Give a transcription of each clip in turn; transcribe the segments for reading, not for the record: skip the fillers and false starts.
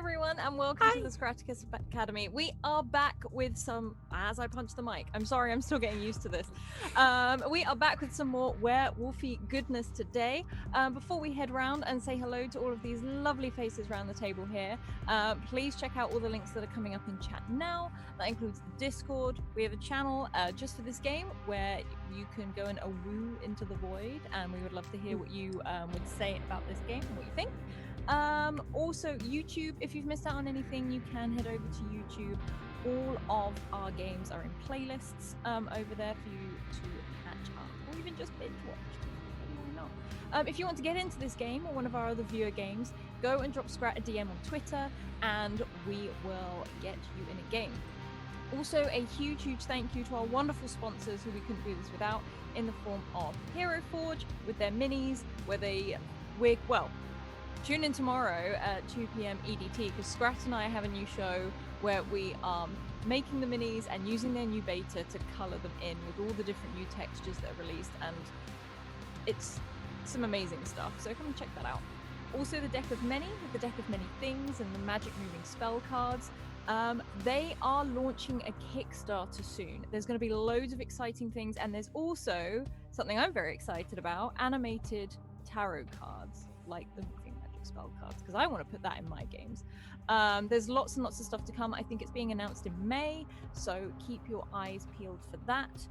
everyone, and welcome to the Scratticus Academy. We are back with some, as I punch the mic, I'm sorry, I'm still getting used to this. We are back with some more werewolfy goodness today. Before we head round and say hello to all of these lovely faces around the table here, please check out all the links that are coming up in chat now. That includes the Discord. We have a channel just for this game where you can go and woo into the void, and we would love to hear what you would say about this game and what you think. Also YouTube, if you've missed out on anything, you can head over to YouTube. All of our games are in playlists over there for you to catch up, or even just binge watch. Why not? If you want to get into this game or one of our other viewer games, go and drop Scrat a DM on Twitter, and we will get you in a game. Also, a huge thank you to our wonderful sponsors who we couldn't do this without, in the form of Hero Forge with their minis, where tune in tomorrow at 2 p.m. EDT, because Scrat and I have a new show where we are making the minis and using their new beta to colour them in with all the different new textures that are released, and it's some amazing stuff, so come and check that out. Also, the Deck of Many, with the Deck of Many Things and the magic moving spell cards. They are launching a Kickstarter soon. There's going to be loads of exciting things, and there's also something I'm very excited about, animated tarot cards, like the moving spell cards, because I want to put that in my games. There's lots and lots of stuff to come. I think it's being announced in May, so keep your eyes peeled for that.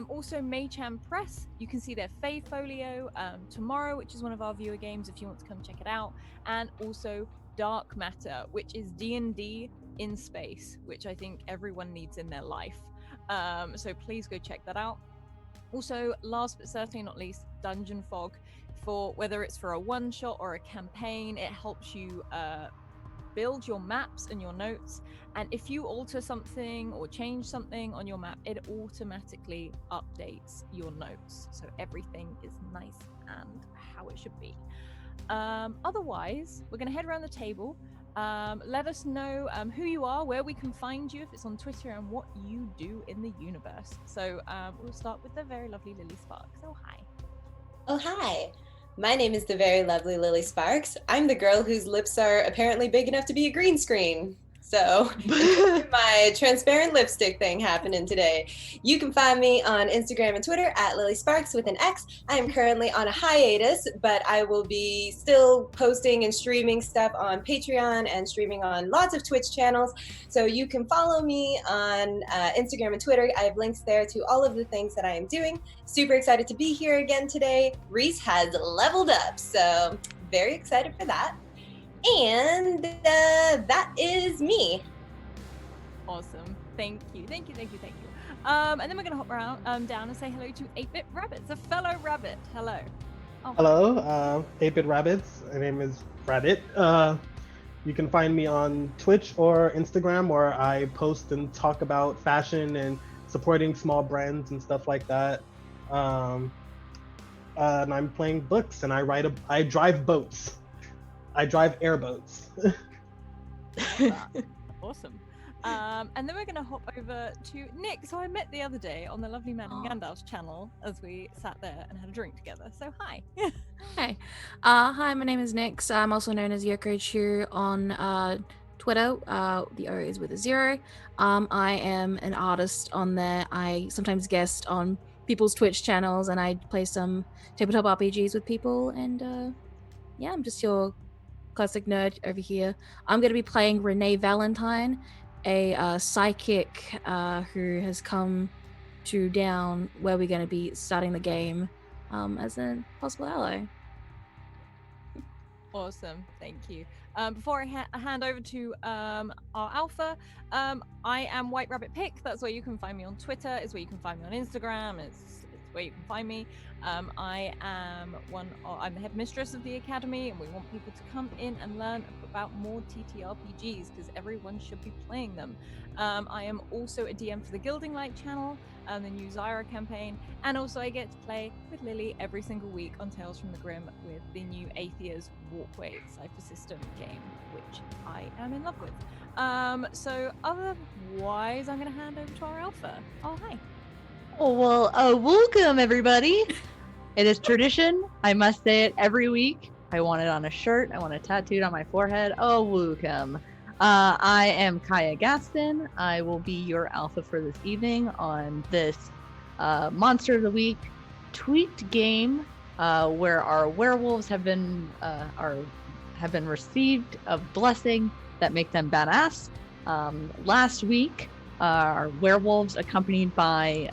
Also, Maychan Press, you can see their Fae Folio tomorrow, which is one of our viewer games if you want to come check it out. And also Dark Matter, which is D&D in space, which I think everyone needs in their life. So please go check that out. Also, last but certainly not least, Dungeon Fog. For whether it's for a one-shot or a campaign, it helps you build your maps and your notes, and if you alter something or change something on your map, it automatically updates your notes, so everything is nice and how it should be. Otherwise, we're going to head around the table. Let us know who you are, where we can find you if it's on Twitter, and what you do in the universe. So we'll start with the very lovely Lily Sparks. Oh, hi. Oh, hi. My name is the very lovely Lily Sparks. I'm the girl whose lips are apparently big enough to be a green screen. So my transparent lipstick thing happening today. You can find me on Instagram and Twitter at Lily Sparks with an X. I am currently on a hiatus, but I will be still posting and streaming stuff on Patreon and streaming on lots of Twitch channels. So you can follow me on Instagram and Twitter. I have links there to all of the things that I am doing. Super excited to be here again today. Rhys has leveled up, so very excited for that. And that is me. Awesome. Thank you. And then we're going to hop around down and say hello to 8-Bit Rabbits, a fellow rabbit. Hello. Oh. Hello, 8-Bit Rabbits. My name is Rabbit. You can find me on Twitch or Instagram, where I post and talk about fashion and supporting small brands and stuff like that. And I'm playing books, and I drive boats. I drive airboats. Awesome. And then we're going to hop over to Nick. So I met the other day on the lovely Man and Gandalf's channel as we sat there and had a drink together. So hi. Hey. Hi, my name is Nix. I'm also known as Yoko Chu on Twitter. The O is with a 0. I am an artist on there. I sometimes guest on people's Twitch channels, and I play some tabletop RPGs with people. And yeah, I'm just your classic nerd over here. I'm going to be playing Renee Valentine, a psychic who has come to down where we're going to be starting the game as a possible ally. Awesome, thank you. Before I hand over to our alpha, I am White Rabbit Pick. That's where you can find me on Twitter. It's where you can find me on Instagram. It's where you can find me. I'm the headmistress of the academy, and we want people to come in and learn about more TTRPGs, because everyone should be playing them. I am also a DM for the Gilding Light channel, the new Zyra campaign, and also I get to play with Lily every single week on Tales from the Grim with the new Athea's Walkway Cypher System game, which I am in love with. So otherwise, I'm going to hand over to our alpha. Oh, hi. Oh, well, welcome everybody. It is tradition. I must say it every week. I want it on a shirt. I want it tattooed on my forehead. Oh, welcome. I am Kaiya Gaston. I will be your alpha for this evening on this Monster of the Week tweaked game, where our werewolves have been received a blessing that make them badass. Last week, our werewolves, accompanied by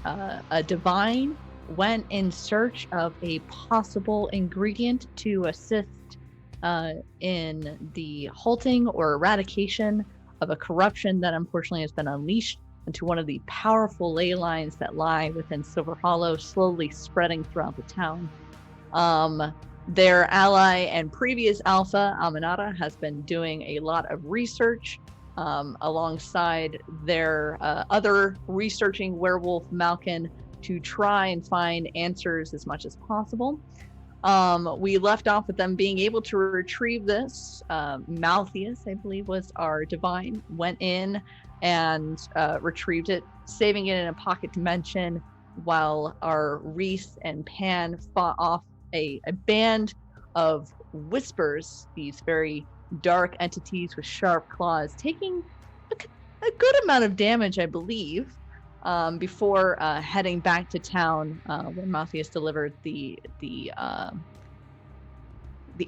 a divine, went in search of a possible ingredient to assist in the halting or eradication of a corruption that unfortunately has been unleashed into one of the powerful ley lines that lie within Silver Hollow, slowly spreading throughout the town. Their ally and previous alpha, Aminata, has been doing a lot of research alongside their other researching werewolf, Malkin, to try and find answers as much as possible. We left off with them being able to retrieve this. Malthius, I believe, was our divine, went in and retrieved it, saving it in a pocket dimension, while our Rhys and Pan fought off a band of whispers, these very dark entities with sharp claws, taking a good amount of damage, I believe, before heading back to town, where Malthius delivered the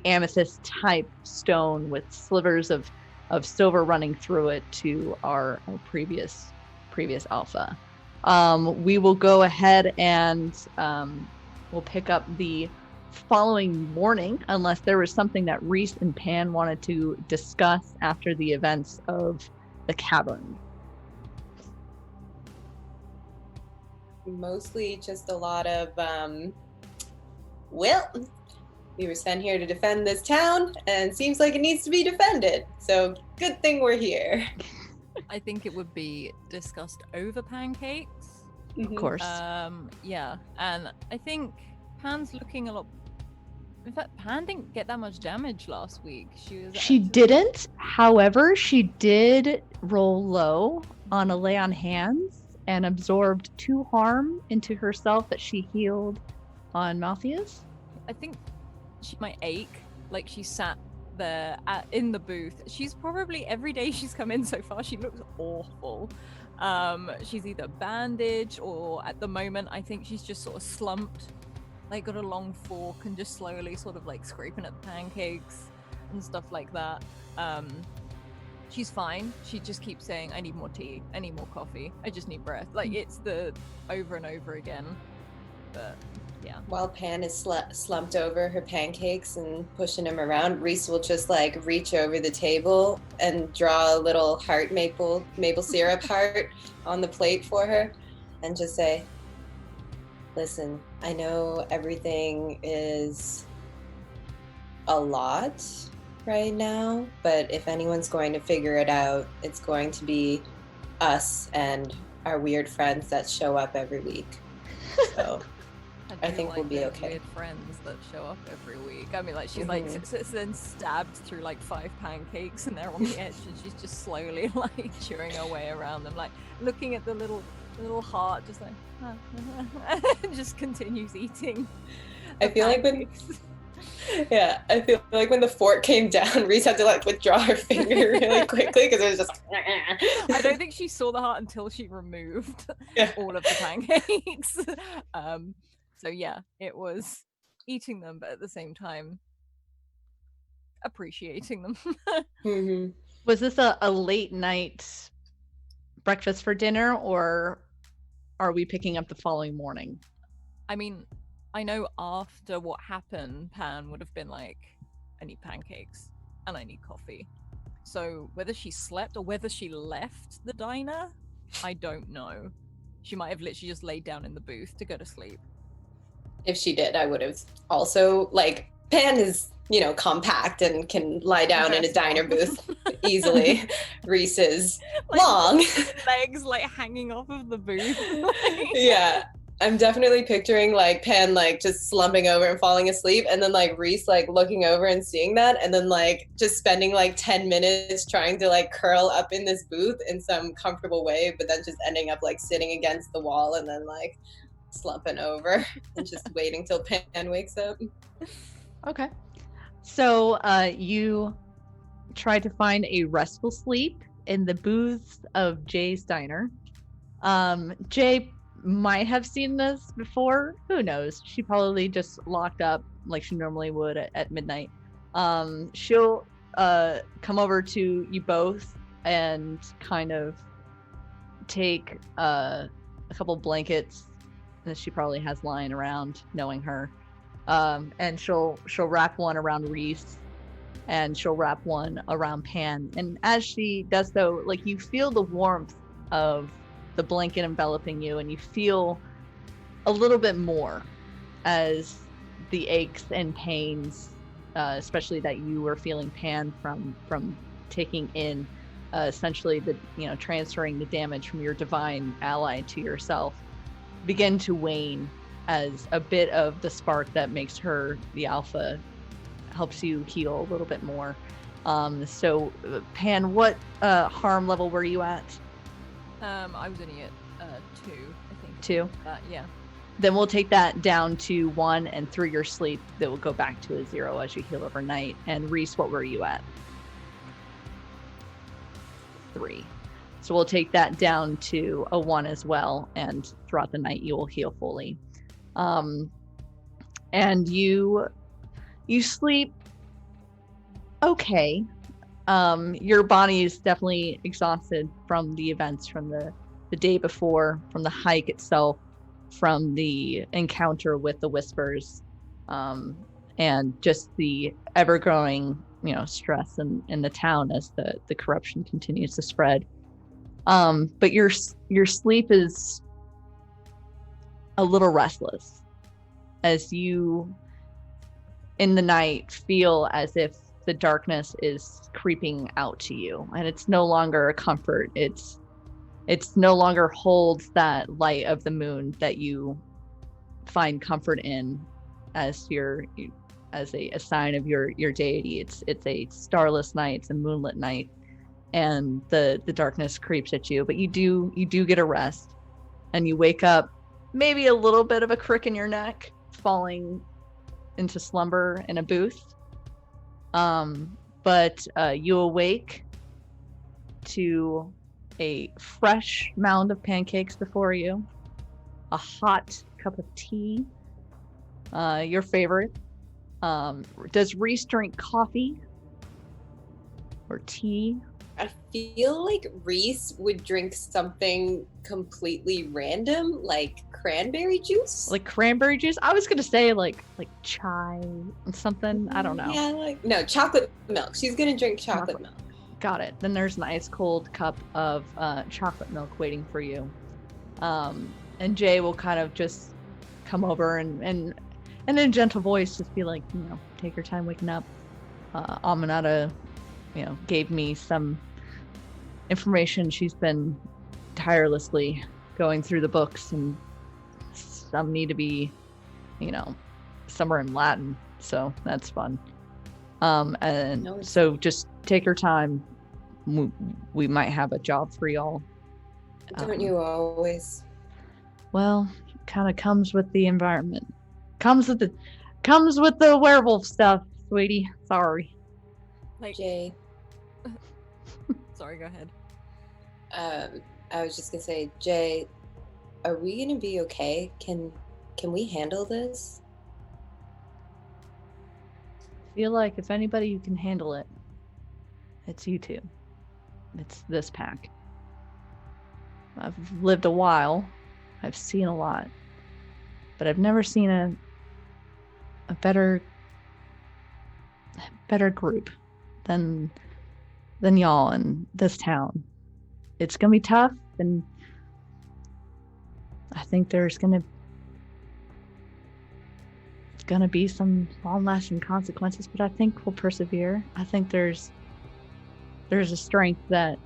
amethyst type stone with slivers of silver running through it to our previous alpha. We will go ahead and we'll pick up the following morning, unless there was something that Rhys and Pan wanted to discuss after the events of the cavern. Mostly just a lot of, well, we were sent here to defend this town, and it seems like it needs to be defended. So good thing we're here. I think it would be discussed over pancakes. Of course. Yeah, and I think Pan's looking a lot. In fact, Pan didn't get that much damage last week. She didn't. However, she did roll low on a lay on hands and absorbed 2 harm into herself that she healed on Malthius. I think she might ache. Like, she sat there in the booth. She's probably, every day she's come in so far, she looks awful. She's either bandaged, or at the moment I think she's just sort of slumped, like got a long fork and just slowly sort of like scraping at the pancakes and stuff like that. She's fine. She just keeps saying, I need more tea, I need more coffee, I just need breath. Like, it's the over and over again. But yeah. While Pan is slumped over her pancakes and pushing them around, Rhys will just like reach over the table and draw a little heart maple syrup heart on the plate for her and just say, listen, I know everything is a lot right now, but if anyone's going to figure it out, it's going to be us and our weird friends that show up every week. So I think we'll be okay. Weird friends that show up every week. I mean, like, she's like then stabbed through like 5 pancakes, and they're on the edge, and she's just slowly like chewing her way around them, like looking at the little heart, just like and just continues eating. I feel like when the fork came down, Rhys had to like withdraw her finger really quickly because it was just. I don't think she saw the heart until she removed all of the pancakes. So yeah, it was eating them, but at the same time appreciating them. Mm-hmm. Was this a late night breakfast for dinner, or are we picking up the following morning? I mean, I know after what happened, Pan would have been like, I need pancakes and I need coffee. So whether she slept or whether she left the diner, I don't know. She might have literally just laid down in the booth to go to sleep. If she did, I would have also, like, Pan is, compact and can lie down in a diner booth easily. Rhys is like, long. Legs, like, hanging off of the booth. Yeah. I'm definitely picturing, like, Pan, like, just slumping over and falling asleep, and then, like, Rhys, like, looking over and seeing that, and then, like, just spending, like, 10 minutes trying to, like, curl up in this booth in some comfortable way, but then just ending up, like, sitting against the wall and then, like, slumping over and just waiting till Pan wakes up. Okay. So you try to find a restful sleep in the booths of Jay's Diner. Jay might have seen this before. Who knows? She probably just locked up like she normally would at midnight. She'll come over to you both and kind of take a couple blankets that she probably has lying around, knowing her. And she'll wrap one around Rhys, and she'll wrap one around Pan. And as she does so, like, you feel the warmth of the blanket enveloping you, and you feel a little bit more as the aches and pains, especially that you were feeling, Pan, from taking in essentially the transferring the damage from your divine ally to yourself, begin to wane as a bit of the spark that makes her the alpha helps you heal a little bit more. So Pan, what harm level were you at? I was only at 2, I think. 2? Yeah. Then we'll take that down to 1, and through your sleep that will go back to a 0 as you heal overnight. And Rhys, what were you at? 3. So we'll take that down to a 1 as well, and throughout the night you will heal fully. And you sleep okay. Your body is definitely exhausted from the events from the day before, from the hike itself, from the encounter with the Whispers, and just the ever-growing stress in the town as the corruption continues to spread. But your sleep is a little restless as you in the night feel as if the darkness is creeping out to you, and it's no longer a comfort. It's no longer holds that light of the moon that you find comfort in as a sign of your deity. It's a starless night, it's a moonlit night, and the darkness creeps at you. But you do get a rest, and you wake up maybe a little bit of a crick in your neck, falling into slumber in a booth. But you awake to a fresh mound of pancakes before you, a hot cup of tea, your favorite. Does Rhys drink coffee or tea? I feel like Rhys would drink something completely random, like cranberry juice. Like cranberry juice? I was gonna say like chai or something. I don't know. Yeah, no, chocolate milk. She's gonna drink chocolate milk. Got it. Then there's an ice cold cup of chocolate milk waiting for you. And Jay will kind of just come over and in a gentle voice just be like, take your time waking up. Aminata, gave me some information. She's been tirelessly going through the books, and some need to be, some are in Latin, so that's fun. And so just take your time. We might have a job for y'all. Don't you always? Well, kind of comes with the environment. Comes with the werewolf stuff, sweetie. Sorry. Like Jay. Sorry, go ahead. I was just gonna say, Jay, are we gonna be okay? Can we handle this? I feel like if anybody who can handle it, it's you two. It's this pack. I've lived a while. I've seen a lot. But I've never seen a better group than y'all in this town. It's gonna be tough, and I think there's gonna be some long-lasting consequences, but I think we'll persevere. I think there's a strength that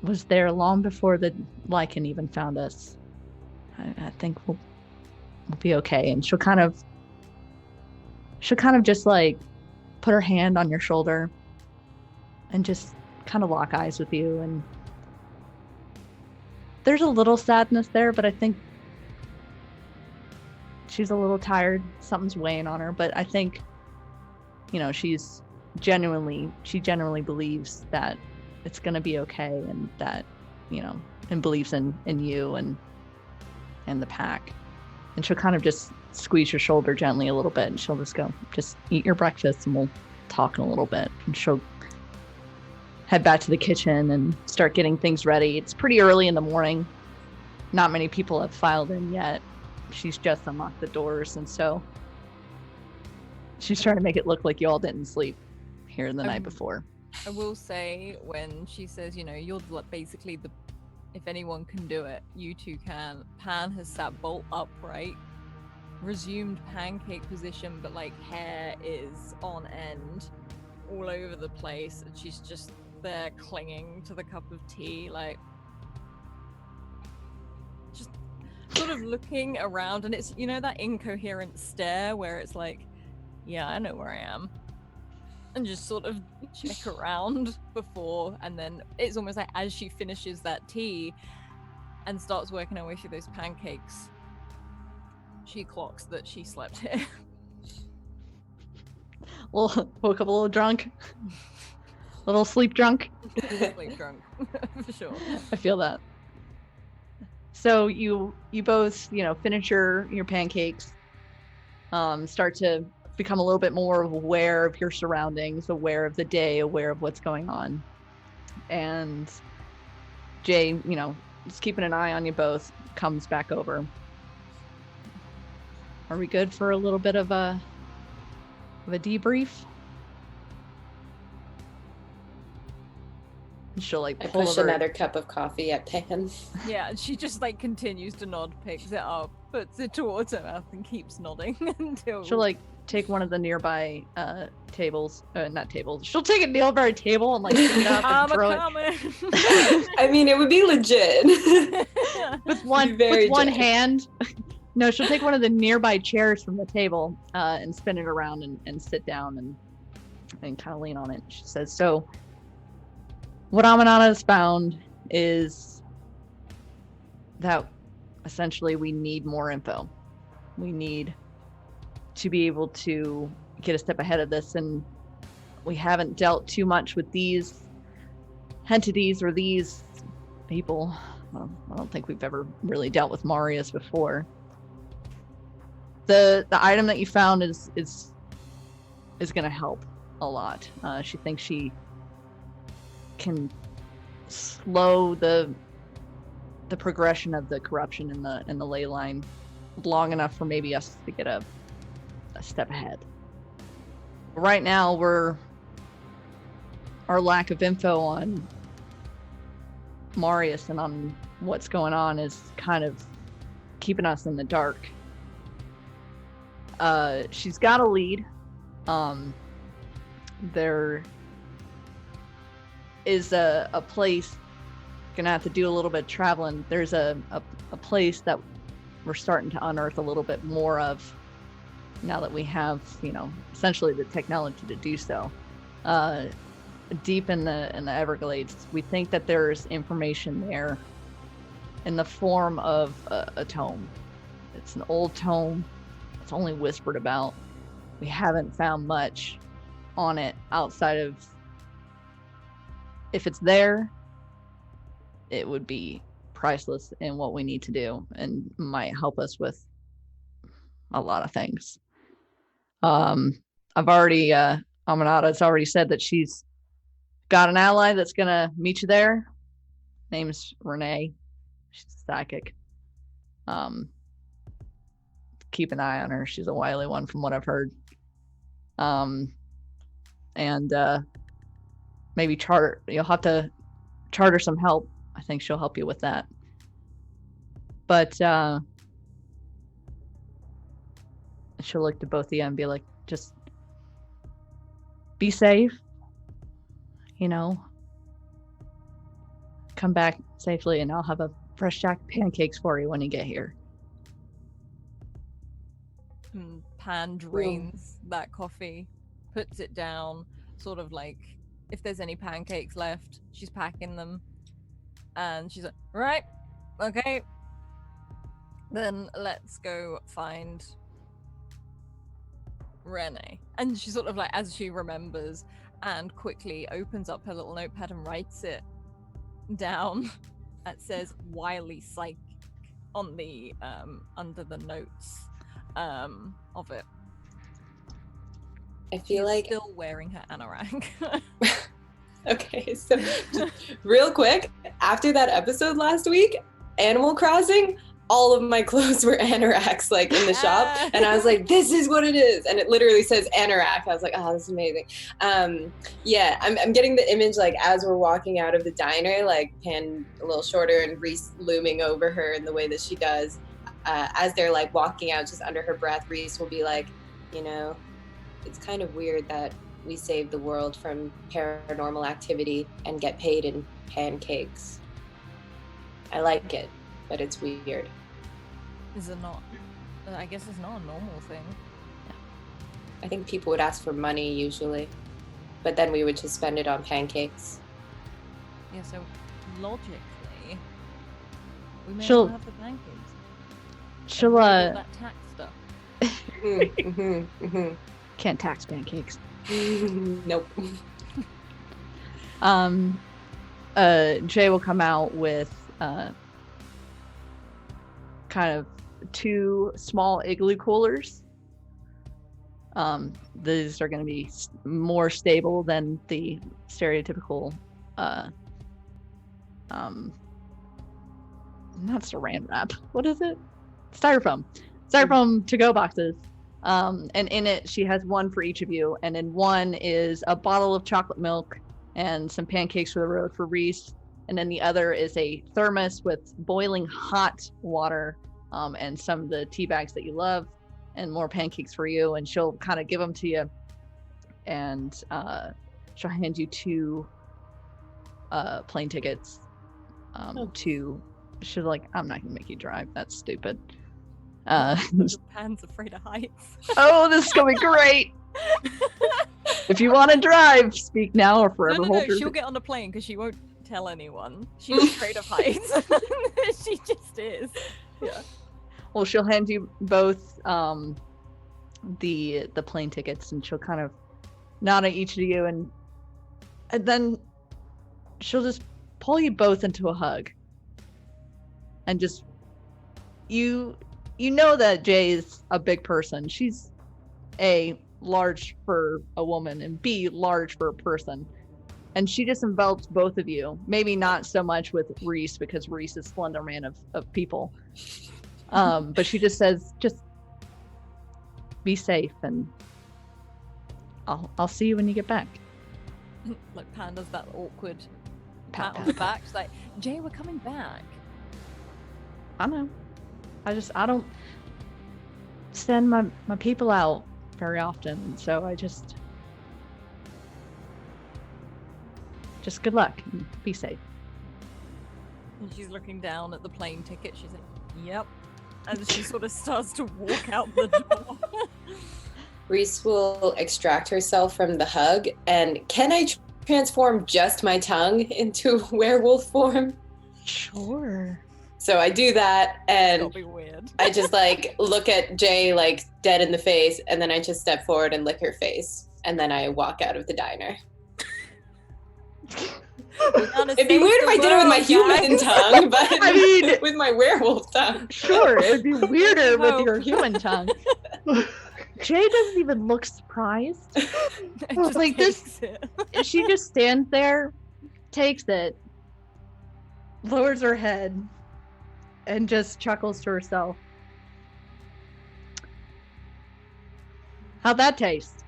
was there long before the Lycan even found us. I think we'll be okay. And she'll kind of just like put her hand on your shoulder and just kind of lock eyes with you. And there's a little sadness there, but I think she's a little tired. Something's weighing on her, but I think she genuinely believes that it's going to be okay, and that, and believes in you and the pack. And she'll kind of just squeeze your shoulder gently a little bit, and she'll just go, just eat your breakfast and we'll talk in a little bit. And she'll head back to the kitchen and start getting things ready. It's pretty early in the morning. Not many people have filed in yet. She's just unlocked the doors, and so she's trying to make it look like you all didn't sleep here the night before. I will say, when she says, you're basically if anyone can do it, you two can. Pan has sat bolt upright, resumed pancake position, but hair is on end all over the place, and she's just there clinging to the cup of tea, just sort of looking around, and it's that incoherent stare where it's yeah, I know where I am, and just sort of check around before, and then it's almost like as she finishes that tea and starts working her way through those pancakes, she clocks that she slept here. Well, woke up a little drunk. A little sleep drunk. Sleep drunk, for sure. I feel that. So you both, finish your pancakes, start to become a little bit more aware of your surroundings, aware of the day, aware of what's going on. And Jay, just keeping an eye on you both, comes back over. Are we good for a little bit of a debrief? She'll I pull push over. another cup of coffee at Pan. Yeah, and she just continues to nod, picks it up, puts it towards her mouth, and keeps nodding until She'll take one of the nearby tables, not tables. She'll take a nearby table and pick it up and throw it. I mean, it would be legit. with one hand. No, she'll take one of the nearby chairs from the table and spin it around and sit down and kind of lean on it. She says, so what Amanada has found is that essentially we need more info. We need to be able to get a step ahead of this, and we haven't dealt too much with these entities or these people. Well, I don't think we've ever really dealt with Marius before. The item that you found is going to help a lot. She thinks she can slow the progression of the corruption in the ley line long enough for maybe us to get a step ahead. Right now, our lack of info on Marius and on what's going on is kind of keeping us in the dark. She's got a lead. There is a place, gonna have to do a little bit of traveling. There's a place that we're starting to unearth a little bit more of now that we have, essentially the technology to do so. Deep in the Everglades, we think that there's information there in the form of a tome. It's an old tome. It's only whispered about. We haven't found much on it outside of, if it's there, it would be priceless in what we need to do and might help us with a lot of things. I've already, Amanada's already said that she's got an ally that's gonna meet you there. Name's Renee. She's a psychic. Keep an eye on her. She's a wily one from what I've heard. And maybe you'll have to charter some help. I think she'll help you with that. But she'll look to both of you and be like, just be safe, come back safely, and I'll have a fresh jack of pancakes for you when you get here. Pan drains that coffee, puts it down, sort of if there's any pancakes left, she's packing them, and she's like, right, okay, then let's go find Renee. And she sort of like, as she remembers, and quickly opens up her little notepad and writes it down. It says wily psychic on the under the notes of it. I feel She's like still wearing her anorak. okay, so just real quick, after that episode last week, Animal Crossing, all of my clothes were anoraks like in the shop, and I was like, this is what it is, and it literally says anorak. I was like, oh, this is amazing. Yeah, I'm getting the image like as we're walking out of the diner, like Pan a little shorter and Rhys looming over her in the way that she does. As they're like walking out, just under her breath, Rhys will be like, you know, it's kind of weird that we save the world from paranormal activity and get paid in pancakes. I like it, but it's weird. Is it not? I guess it's not a normal thing. I think people would ask for money usually, but then we would just spend it on pancakes. Yeah, so logically, we may She'll- as well have the pancakes. She'll All that tax stuff. can't tax pancakes. Nope. Jay will come out with kind of 2 small igloo coolers. These are going to be more stable than the stereotypical not saran wrap. What is it? Styrofoam to-go boxes. And in it, she has one for each of you. And in one is a bottle of chocolate milk and some pancakes for the road for Rhys. And then the other is a thermos with boiling hot water and some of the tea bags that you love and more pancakes for you. And she'll kind of give them to you. And she'll hand you 2 plane tickets to... She's like, I'm not going to make you drive. That's stupid. Pan's afraid of heights. Oh, this is gonna be great. If you want to drive, speak now or forever No, hold your she'll get on the plane because she won't tell anyone. She's afraid of heights. She just is. Yeah. Well, she'll hand you both the plane tickets, and she'll kind of nod at each of you, and then she'll just pull you both into a hug, and just you know that Jay is a big person. She's A, large for a woman, and B, large for a person. And she just envelops both of you. Maybe not so much with Rhys, because Rhys is slender man of people. But she just says, just be safe, and I'll see you when you get back. Like Pan does that awkward Pat, pat on the back. She's like, Jay, we're coming back. I know. I don't send my people out very often, so I just good luck and be safe. And she's looking down at the plane ticket. She's like, yep. And she sort of starts to walk out the door. Rhys will extract herself from the hug, and can I transform just my tongue into werewolf form? Sure. So I do that, and That'll be weird. I just like look at Jay like dead in the face, and then I just step forward and lick her face, and then I walk out of the diner. It'd be weird if I did it with my human tongue, but I mean, with my werewolf tongue. Sure, it would be weirder with your human tongue. Jay doesn't even look surprised. Like this, she just stands there, takes it, lowers her head, and just chuckles to herself. How'd that taste?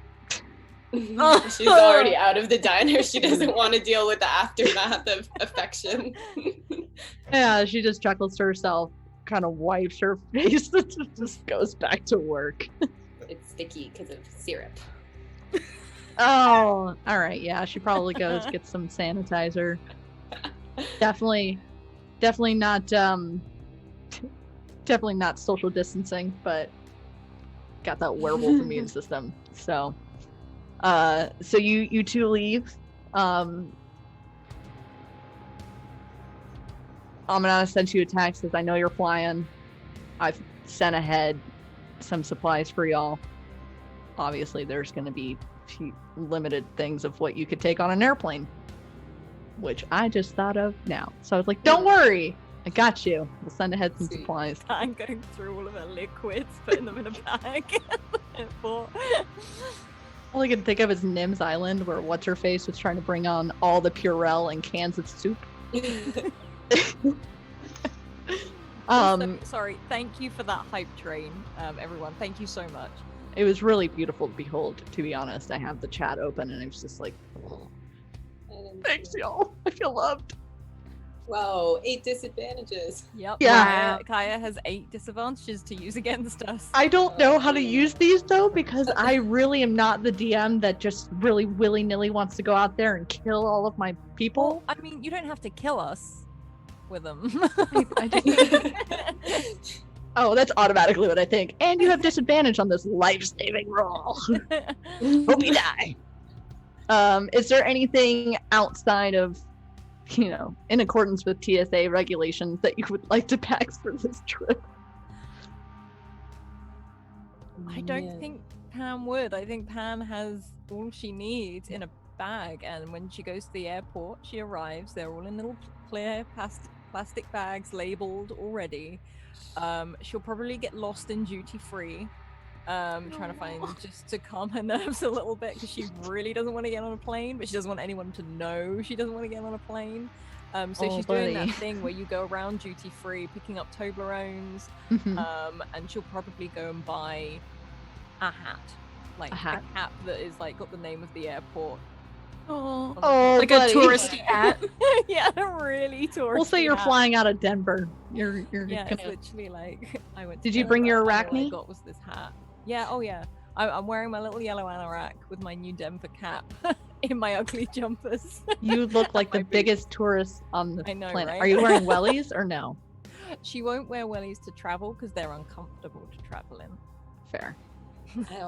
She's already out of the diner. She doesn't want to deal with the aftermath of affection. Yeah, she just chuckles to herself, kind of wipes her face, and just goes back to work. It's sticky because of syrup. Oh, all right. Yeah, she probably goes get some sanitizer. Definitely not. Definitely not social distancing, but got that werewolf immune system. So you two leave. I'm gonna send you a text because I know you're flying. I've sent ahead some supplies for y'all. obviously there's going to be limited things of what you could take on an airplane, which I just thought of now. So I was like, don't worry, I got you. We'll send ahead some Sweet. supplies. I'm going through all of her liquids, putting them in a bag. All I can think of is Nim's Island, where What's-Her-Face was trying to bring on all the Purell and cans of soup. Sorry, thank you for that hype train, everyone. Thank you so much. It was really beautiful to behold, to be honest. I have the chat open and it was just like, thanks y'all. I feel loved. Wow, 8 disadvantages. Yep. Yeah. Kaiya has 8 disadvantages to use against us. I don't know how to use these though, because I really am not the DM that just really willy-nilly wants to go out there and kill all of my people. Well, I mean, you don't have to kill us with them. I just... Oh, that's automatically what I think. And you have disadvantage on this life-saving roll. Hope you die. Is there anything outside of, in accordance with TSA regulations that you would like to pack for this trip? I don't think Pam would. I think Pam has all she needs in a bag, and when she goes to the airport, she arrives. They're all in little clear plastic bags labeled already. She'll probably get lost in duty free, trying to find, just to calm her nerves a little bit, because she really doesn't want to get on a plane, but she doesn't want anyone to know she doesn't want to get on a plane. So she's doing that thing where you go around duty free picking up Toblerones, and she'll probably go and buy a hat, like a hat that is like got the name of the airport. Oh, like buddy. a touristy hat. Yeah, really touristy. We'll say you're hat. flying out of Denver. You're Yeah, gonna... it's literally like I went. Did you bring your All I arachne? got was this hat. Yeah. Oh yeah. I'm wearing my little yellow anorak with my new Denver cap in my ugly jumpers. You look like the My boots. biggest tourist on the I know, planet. right? Are you wearing wellies or no? She won't wear wellies to travel because they're uncomfortable to travel in. Fair.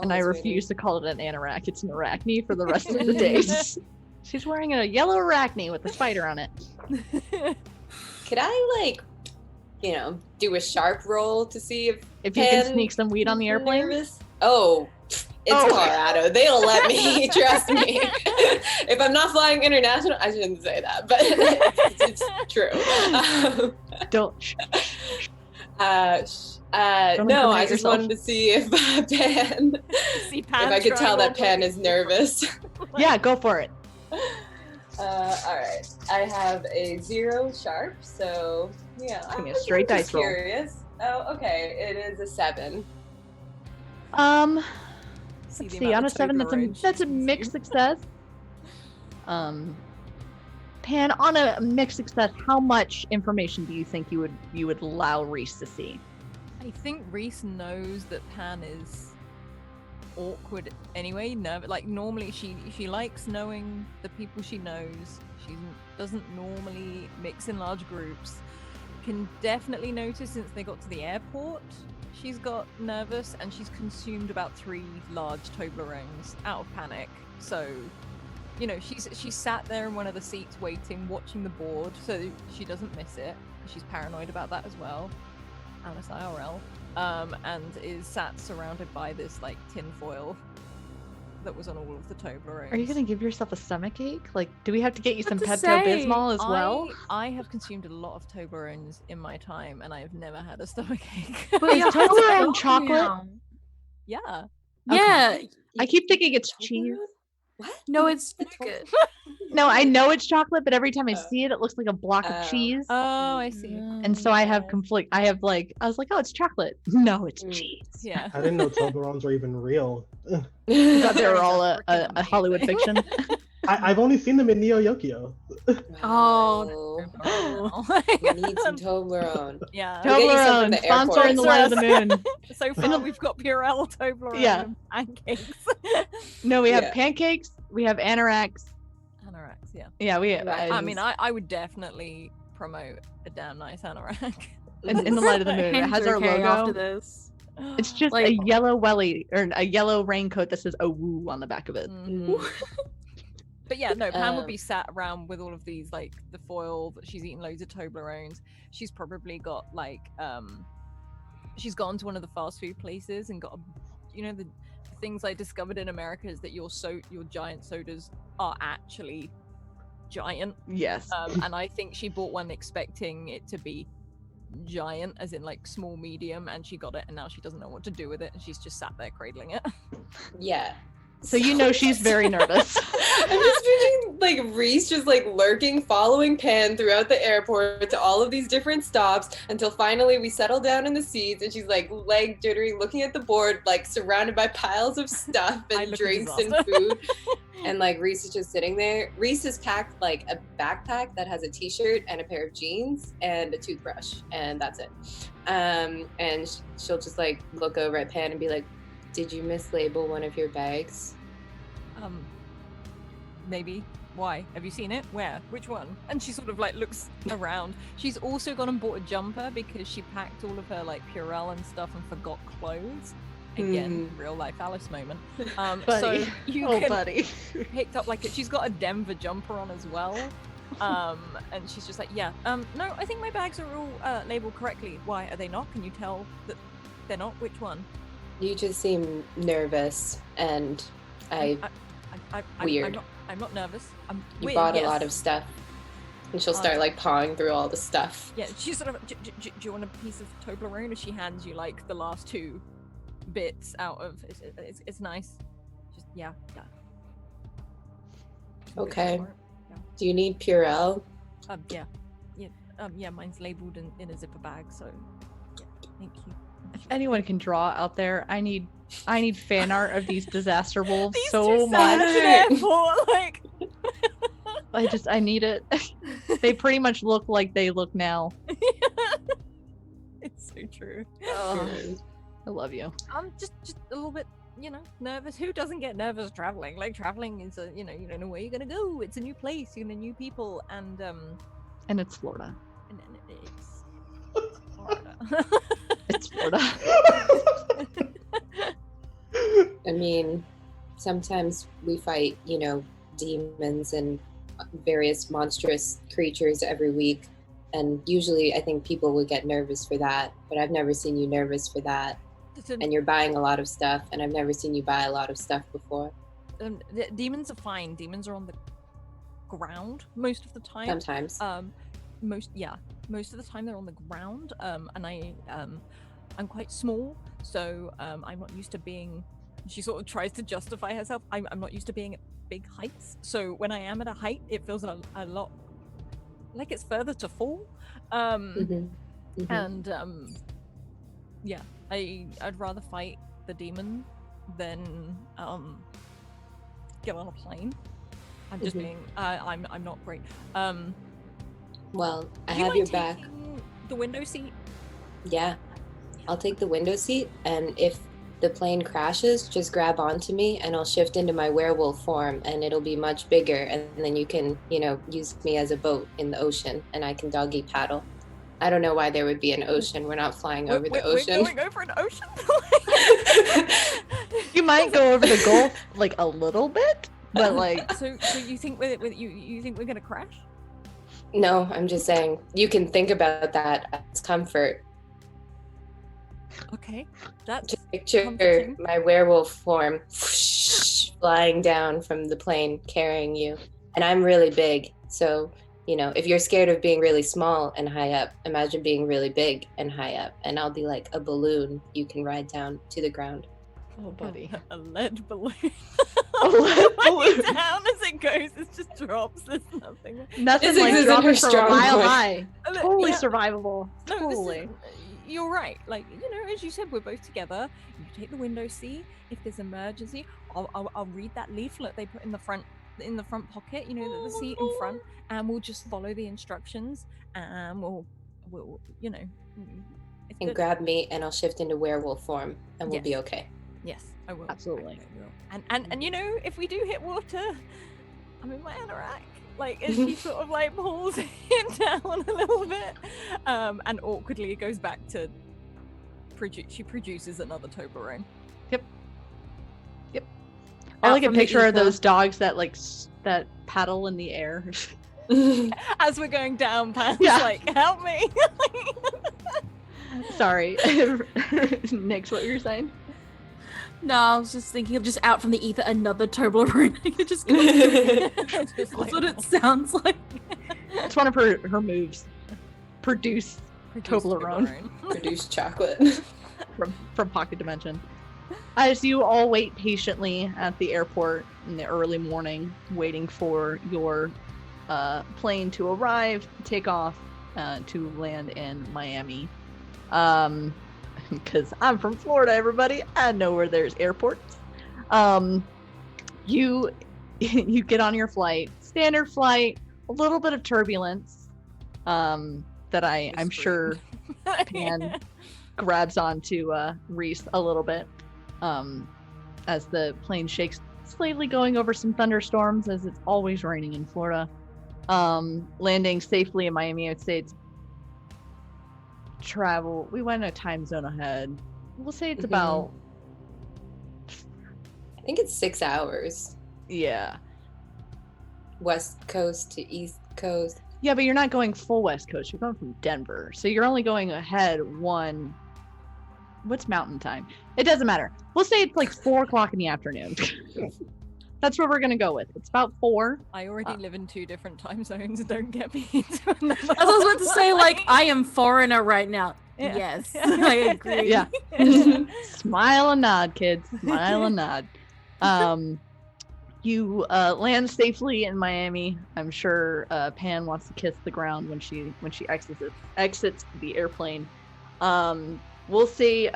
And I refuse to call it an anorak. It's an arachne for the rest of the days. She's wearing a yellow arachne with a spider on it. Could I, do a sharp roll to see if you can sneak some weed on the airplane? Nervous? Oh, it's Colorado. They'll let me. Trust me. If I'm not flying international, I shouldn't say that, but it's true. Don't. No, I just wanted to see if Pan, if I could tell that Pan is nervous. Yeah, go for it. All right. I have a 0 sharp, so yeah. Give me a straight dice roll. Curious. Oh, okay. It is a 7. Let's see. On a 7, that's a mixed success. Pan, on a mixed success, how much information do you think you would allow Rhys to see? I think Rhys knows that Pan is awkward anyway. Like normally she likes knowing the people she knows. She doesn't normally mix in large groups. Can definitely notice since they got to the airport she's got nervous, and she's consumed about 3 large Toblerones out of panic. So she's sat there in one of the seats waiting, watching the board so she doesn't miss it. She's paranoid about that as well. Alice IRL, and is sat surrounded by this like tin foil that was on all of the Toblerones. Are you gonna give yourself a stomach ache? Like, do we have to get you some Pepto-Bismol as well? I have consumed a lot of Toblerones in my time, and I have never had a stomach ache. But Is Toblerone chocolate? Yeah. Yeah. I keep thinking it's cheese. What? No, it's good. No, I know it's chocolate, but every time I see it, it looks like a block of cheese. Oh, I see. And so I have conflict. I was like, oh, it's chocolate. No, it's cheese. Yeah. I didn't know Toblerones were even real. I thought they were all a Hollywood fiction. I've only seen them in Neo Yokio. Oh, We need some Toblerone. Yeah. Toblerone, sponsor in the light of the moon. So far, we've got Purell, Toblerone, Yeah. and pancakes. No, we have Yeah. pancakes. We have anoraks. Anoraks, yeah. Yeah, we have. I mean, I would definitely promote a damn nice anorak. In the light of the moon. It has our After logo. this. It's just Like- a yellow welly or a yellow raincoat that says "Oh woo" on the back of it. Mhm. But yeah, no, Pam would be sat around with all of these, like the foil that she's eaten loads of Toblerones. She's probably got like she's gone to one of the fast food places and got the things I discovered in America is that your giant sodas are actually giant. Yes. And I think she bought one expecting it to be giant, as in like small, medium, and she got it, and now she doesn't know what to do with it, and she's just sat there cradling it. Yeah. So you know she's very nervous. I'm just picturing like Rhys just like lurking, following Pan throughout the airport to all of these different stops until finally we settle down in the seats and she's like leg jittery, looking at the board, like surrounded by piles of stuff and drinks and food. And like Rhys is just sitting there. Rhys has packed like a backpack that has a t-shirt and a pair of jeans and a toothbrush, and that's it. And she'll just like look over at Pan and be like, "Did you mislabel one of your bags?" Maybe. Why? Have you seen it? Where? Which one? And she sort of like looks around. She's also gone and bought a jumper because she packed all of her like Purell and stuff and forgot clothes. Again, real life Alice moment. So you buddy. picked up like she's got a Denver jumper on as well. And she's just like, yeah. No, I think my bags are all labeled correctly. Why are they not? Can you tell that they're not? Which one? You just seem nervous, and weird. I'm not nervous. You weird, bought yes. a lot of stuff. And she'll start like pawing through all the stuff. Yeah, she's sort of, do you want a piece of Toblerone? And she hands you like the last two bits out of, it's nice. Just, yeah. Okay. Do you need Purell? Yeah, mine's labeled in a zipper bag, so yeah, thank you. If anyone can draw out there, I need fan art of these disaster wolves These so two much. like I need it. They pretty much look like they look now. It's so true. Oh, I love you. I'm just a little bit, nervous. Who doesn't get nervous traveling? Like traveling is you don't know where you're gonna go. It's a new place, new people, and it's Florida. And it's Florida. It's Florida. I mean, sometimes we fight, demons and various monstrous creatures every week. And usually I think people would get nervous for that, but I've never seen you nervous for that. And you're buying a lot of stuff, and I've never seen you buy a lot of stuff before. Demons are fine. Demons are on the ground most of the time. Sometimes. Most of the time they're on the ground. And I'm quite small, so I'm not used to being. She sort of tries to justify herself. I'm not used to being at big heights, so when I am at a height, it feels a lot like it's further to fall. And yeah, I'd rather fight the demon than get on a plane. I'm just being. I'm not great. Well, I do you have your mind back. taking the window seat? Yeah, I'll take the window seat, and if the plane crashes, just grab onto me and I'll shift into my werewolf form, and it'll be much bigger, and then you can, use me as a boat in the ocean, and I can doggy paddle. I don't know why there would be an ocean. We're not flying over the ocean. We're going over an ocean? You might go over the Gulf like a little bit, but like. So you think you think we're gonna crash? No, I'm just saying you can think about that as comfort. Okay, that's Just picture comforting. my werewolf form flying down from the plane, carrying you. And I'm really big, so if you're scared of being really small and high up, imagine being really big and high up, and I'll be like a balloon you can ride down to the ground. Oh, buddy. A lead balloon. A lead balloon. Down as it goes, it just drops. There's nothing. Nothing Physics like isn't dropping her from a strong mile point. high. Totally Yeah. survivable. No, Totally. You're right. Like, as you said, we're both together. You take the window seat. If there's emergency, I'll read that leaflet they put in the front pocket. The seat in front, and we'll just follow the instructions, and we'll it's And good. grab me, and I'll shift into werewolf form, and we'll be Yes. okay. Yes, I will. Absolutely. I will. And if we do hit water, I'm in my anorak. Like, as she sort of like pulls it down a little bit, and awkwardly it goes back to she produces another Toblerone. I Out like a from the picture of ether. those dogs that that paddle in the air. As we're going down, Pan's Yeah. like, help me. Sorry. Nix, what were you saying? No, I was just thinking of just out from the ether another Toblerone. Just that's what it sounds like. It's one of her moves. Produce Toblerone. Produce chocolate. from Pocket Dimension. As you all wait patiently at the airport in the early morning, waiting for your plane to arrive, take off, to land in Miami. Because I'm from Florida, everybody. I know where there's airports. You get on your flight, standard flight, a little bit of turbulence. That I'm sure Pan grabs onto Rhys a little bit. As the plane shakes slightly, going over some thunderstorms, as it's always raining in Florida. Landing safely in Miami, I would say it's travel. We went a time zone ahead. We'll say it's about. I think it's 6 hours. Yeah. West Coast to East Coast. Yeah, but you're not going full West Coast. You're going from Denver, so you're only going ahead one. What's mountain time? It doesn't matter. We'll say it's like 4:00 in the afternoon. That's what we're gonna go with. It's about 4. I already live in 2 different time zones. Don't get me into another. I was about to say, like, I am foreigner right now. Yeah. Yes, I agree. Yeah. Smile and nod, kids. Smile and nod. You land safely in Miami. I'm sure Pan wants to kiss the ground when she exits the airplane. We'll say,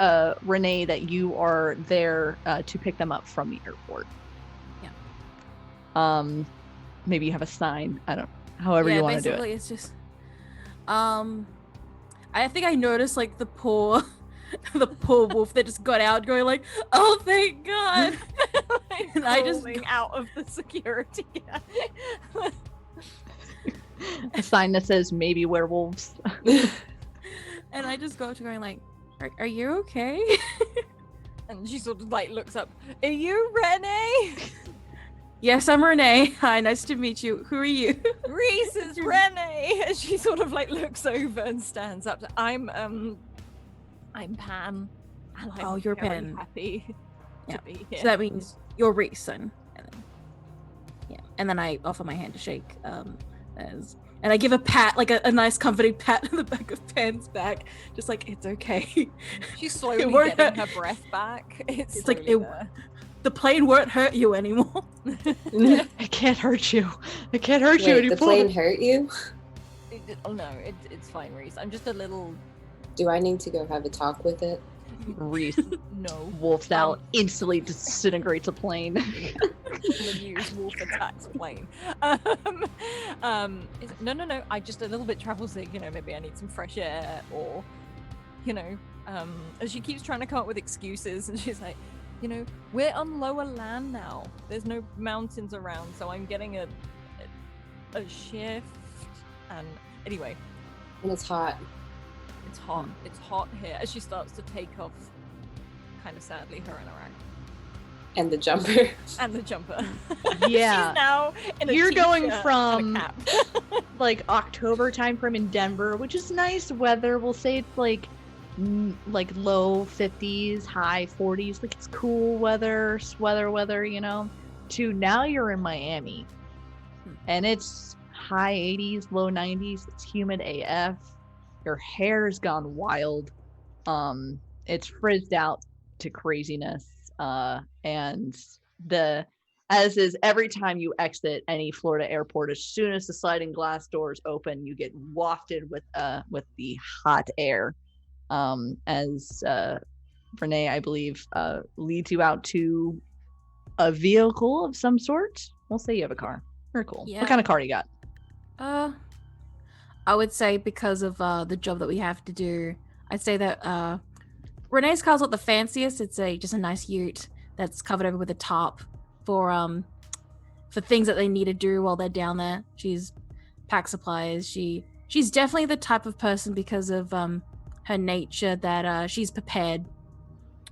Renee, that you are there to pick them up from the airport. Yeah. Maybe you have a sign. I don't. However you want to do it. Basically, it's just. I think I noticed like the poor wolf that just got out, going like, "Oh, thank God!" Like, and I just crawling out of the security. A sign that says "Maybe werewolves." And I just go up to going like, Are you okay? And she sort of like looks up. Are you Renee? Yes, I'm Renee. Hi, nice to meet you. Who are you? Rhys is Renee. And she sort of like looks over and stands up. I'm Pan. And I'm you're very Pan. happy Yeah. to be here. So that means you're Rhys, then. And then I offer my hand to shake. And I give a pat, like a nice comforting pat on the back of Pan's back, just like, it's okay. She's slowly won't getting her breath back. It's like slowly the plane won't hurt you anymore. It can't hurt you. It can't hurt you anymore. The plane hurt you? No, it's fine, Rhys. I'm just a little. Do I need to go have a talk with it? Rhys No. wolfs out, instantly disintegrates a plane. The news wolf attacks plane. No. I just a little bit travel sick. Maybe I need some fresh air, or, she keeps trying to come up with excuses, and she's like, we're on lower land now. There's no mountains around, so I'm getting a shift. And anyway, And it's hot. it's hot. It's hot here. As she starts to take off, kind of sadly, her anorak. And the jumper. And the jumper. Yeah. She's now in a You're going t-shirt from and a cap. like October time frame in Denver, which is nice weather. We'll say it's like low 50s, high 40s. Like it's cool weather, to now you're in Miami. And it's high 80s, low 90s. It's humid AF. Your hair's gone wild. It's frizzed out to craziness. And as is every time you exit any Florida airport, as soon as the sliding glass doors open, you get wafted with the hot air. As Renee, I believe, leads you out to a vehicle of some sort. We'll say you have a car. Very cool. Yeah. What kind of car you got? I would say because of the job that we have to do, I'd say that Renee's car's not the fanciest. It's just a nice ute that's covered over with a tarp for things that they need to do while they're down there. She's pack supplies. She's definitely the type of person, because of her nature, that she's prepared,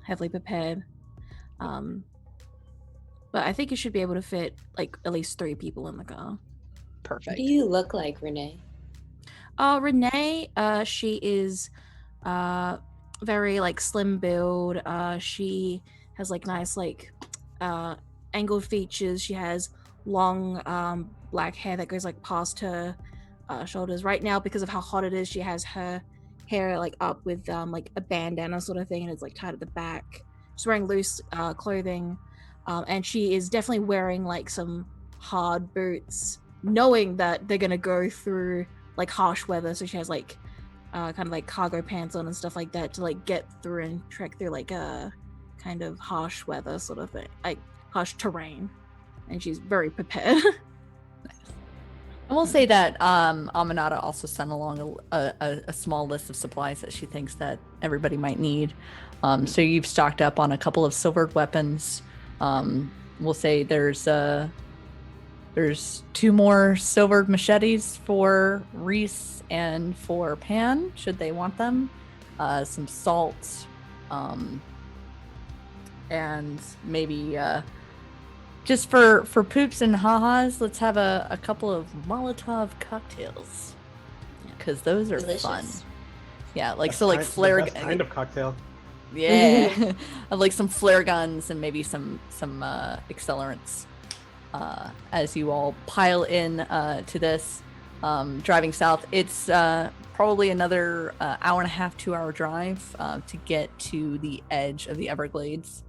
heavily prepared. But I think you should be able to fit like at least 3 people in the car. Perfect. What do you look like, Renee? Renee, she is very like slim build. She has like nice angled features. She has long black hair that goes like past her shoulders. Right now, because of how hot it is, she has her hair like up with like a bandana sort of thing, and it's like tied at the back. She's wearing loose clothing, and she is definitely wearing like some hard boots, knowing that they're gonna go through like harsh weather. So she has like kind of like cargo pants on and stuff like that to like get through and trek through like a kind of harsh weather sort of thing, like harsh terrain, and she's very prepared. I will say that Aminata also sent along a small list of supplies that she thinks that everybody might need. So you've stocked up on a couple of silvered weapons. We'll say there's 2 more silvered machetes for Rhys and for Pan, should they want them. Some salt, and maybe just for poops and ha-has, let's have a couple of Molotov cocktails, because those are Delicious. fun. Yeah, like That's so, like the flare best kind of cocktail. Yeah, I'd like some flare guns and maybe some accelerants. As you all pile in to this, driving south, it's probably another hour and a half, 2-hour drive to get to the edge of the Everglades.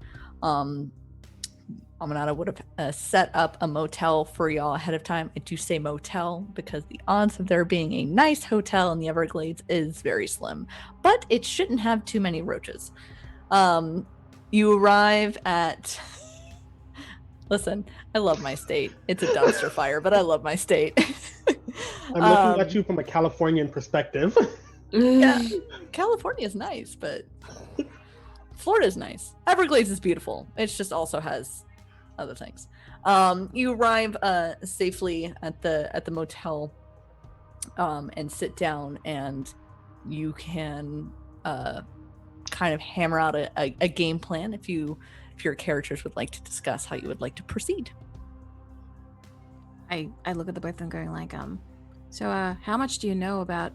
Aminata would have set up a motel for y'all ahead of time. I do say motel because the odds of there being a nice hotel in the Everglades is very slim, but it shouldn't have too many roaches. You arrive at... Listen, I love my state. It's a dumpster fire, but I love my state. I'm looking at you from a Californian perspective. Yeah, California is nice, but Florida's nice. Everglades is beautiful. It just also has other things. You arrive safely at the motel, and sit down, and you can kind of hammer out a game plan if your characters would like to discuss how you would like to proceed. I look at the both of them going like, so how much do you know about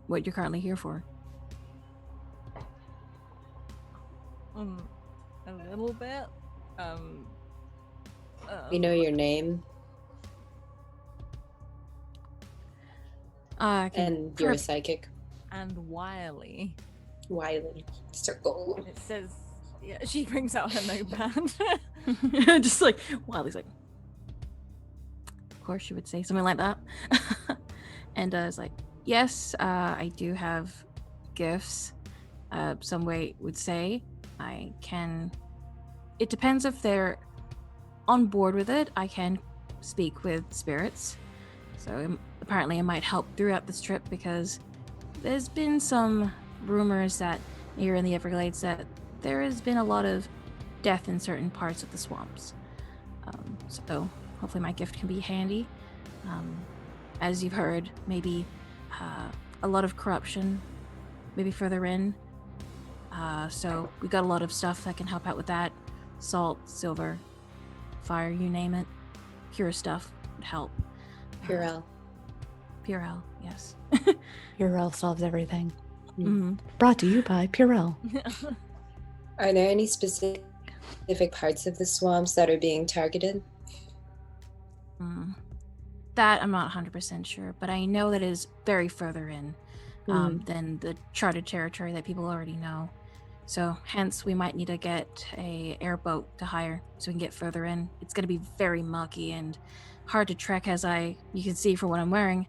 what you're currently here for? A little bit. We know your name and you're a psychic. And Wiley. Wiley. Circle. It says, yeah, she brings out her notepad. Just like Wiley's like, of course she would say something like that. And it's like, yes, I do have gifts. Some way would say I can. It depends if they're on board with it. I can speak with spirits, so apparently it might help throughout this trip, because there's been some rumors that here in the Everglades that there has been a lot of death in certain parts of the swamps. So hopefully my gift can be handy. As you've heard, maybe a lot of corruption, maybe further in. So we got a lot of stuff that can help out with that. Salt, silver, fire, you name it. Pure stuff would help. Purell. Purell, yes. Purell solves everything. Mm-hmm. Brought to you by Purell. Are there any specific parts of the swamps that are being targeted? That I'm not 100% sure, but I know that it is very further in than the charted territory that people already know. So hence we might need to get a airboat to hire so we can get further in. It's going to be very mucky and hard to trek, as you can see from what I'm wearing,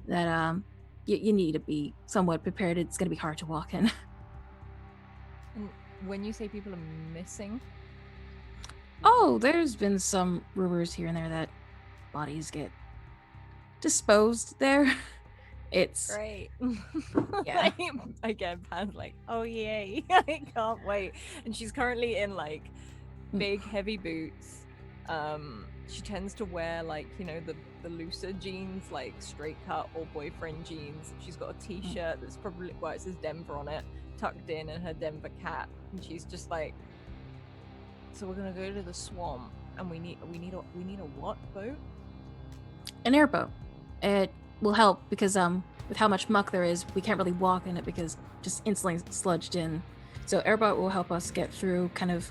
that you need to be somewhat prepared. It's going to be hard to walk in. And when you say people are missing? Oh, there's been some rumors here and there that bodies get disposed there. It's great. Yeah. Again, Pan's like, oh yay, I can't wait. And she's currently in like big heavy boots. She tends to wear like, you know, the looser jeans, like straight cut or boyfriend jeans. She's got a t-shirt that's probably, well, it says Denver on it, tucked in, and her Denver cap. And she's just like, so we're gonna go to the swamp, and we need a what boat? An airboat. It will help because with how much muck there is, we can't really walk in it because just instantly sludged in. So airboat will help us get through kind of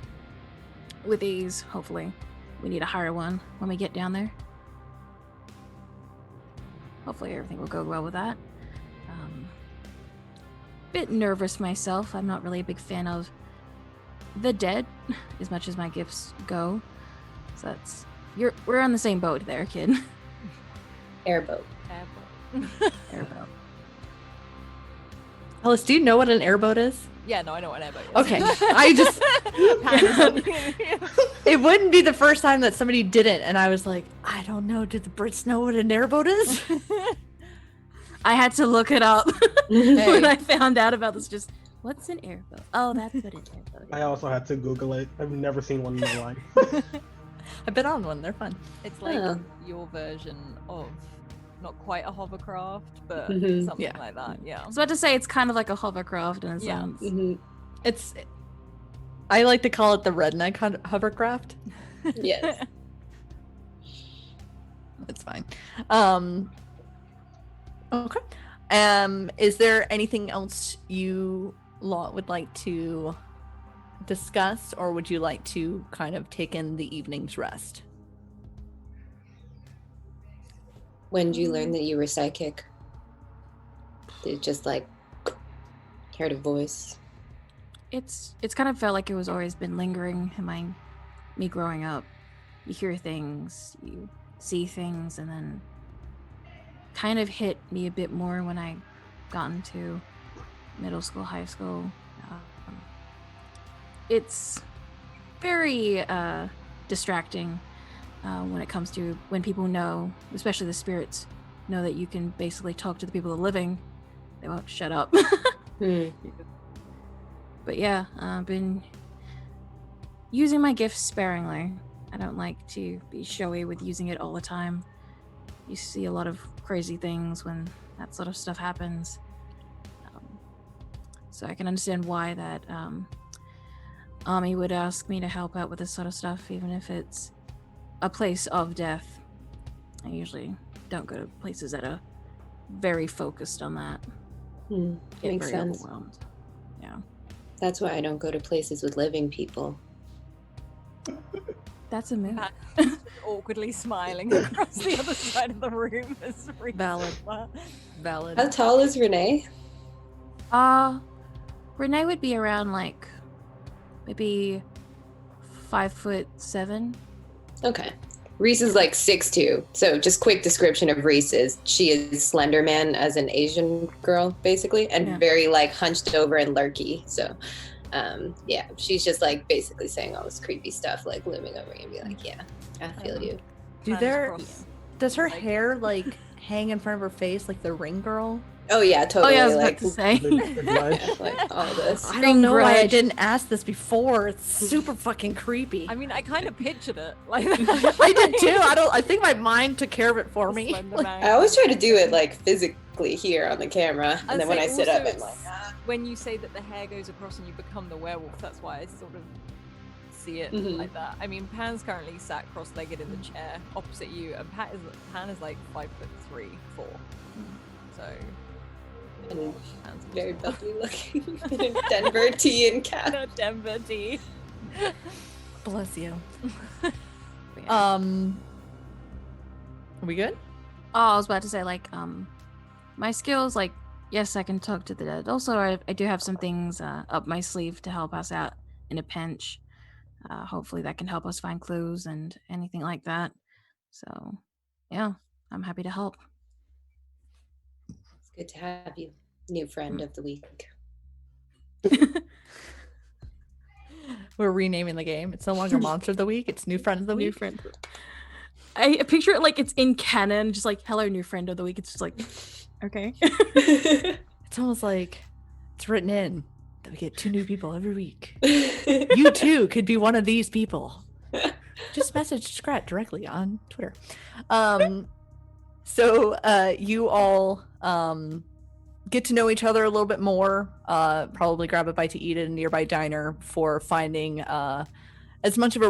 with ease, hopefully. We need to hire one when we get down there. Hopefully everything will go well with that. Bit nervous myself. I'm not really a big fan of the dead as much as my gifts go. So that's we're on the same boat there, kid. Airboat. Airboat. Alice, do you know what an airboat is? Yeah, no, I know what an airboat is. Okay, I just it wouldn't be the first time that somebody didn't, and I was like, I don't know. Do the Brits know what an airboat is? I had to look it up when I found out about this. Just what's an airboat? Oh, that's what an airboat is. I also had to Google it. I've never seen one in my life. I've been on one. They're fun. It's like your version of not quite a hovercraft, but Mhm. something Yeah. like that. Yeah. I was about to say it's kind of like a hovercraft in a Yeah. sense. Mhm. I like to call it the redneck hovercraft. Yes. It's fine. Okay. Is there anything else you lot would like to discuss, or would you like to kind of take in the evening's rest? When did you learn that you were psychic? Did it just like heard a voice? It's kind of felt like it was always been lingering in me growing up. You hear things, you see things, and then kind of hit me a bit more when I got into middle school, high school. It's very distracting when it comes to when people know, especially the spirits, know that you can basically talk to the people that are living. They won't shut up. But yeah, I've been using my gifts sparingly. I don't like to be showy with using it all the time. You see a lot of crazy things when that sort of stuff happens. So I can understand why that Army would ask me to help out with this sort of stuff, even if it's a place of death. I usually don't go to places that are very focused on that. Get Makes very sense. overwhelmed. Yeah. That's why I don't go to places with living people. That's a move. Awkwardly smiling across the other side of the room as Valid. Valid. How tall is Renee? Renee would be around like maybe 5'7". Okay. Reese is like 6'2". So just quick description of Reese is she is Slender Man as an Asian girl, basically, and Yeah. very like hunched over and lurky. So yeah, she's just like basically saying all this creepy stuff, like looming over you and be like, yeah, I feel you. Does her hair like hang in front of her face like the Ring Girl? Oh yeah, totally. I was like, about to say. like all this. I don't know why I grudge. didn't ask this before. It's super fucking creepy. I mean, I kind of pictured it. Like I did too. I think my mind took care of it for me. I always try to do it like physically here on the camera, and then when I sit up, I'm like, when you say that the hair goes across and you become the werewolf, that's why I sort of see it Mhm. like that. I mean, Pan's currently sat cross-legged in the chair opposite you, and Pan is like 5'3", 4. So and Pan's very also- bubbly looking. Denver tea and cap. Denver tea. Bless you. But yeah. Are we good? Oh, I was about to say, like, my skills, like, yes, I can talk to the dead. Also, I do have some things up my sleeve to help us out in a pinch. Hopefully that can help us find clues and anything like that. So, yeah, I'm happy to help. It's good to have you, new friend of the week. We're renaming the game. It's no longer Monster of the Week. It's New Friend of the New Week. friend. I picture it like it's in canon, just like, hello, new friend of the week. It's just like, okay. It's almost like it's written in that we get 2 new people every week. You too could be one of these people. Just message Scrat directly on Twitter. So you all get to know each other a little bit more. Probably grab a bite to eat at a nearby diner before finding as much of a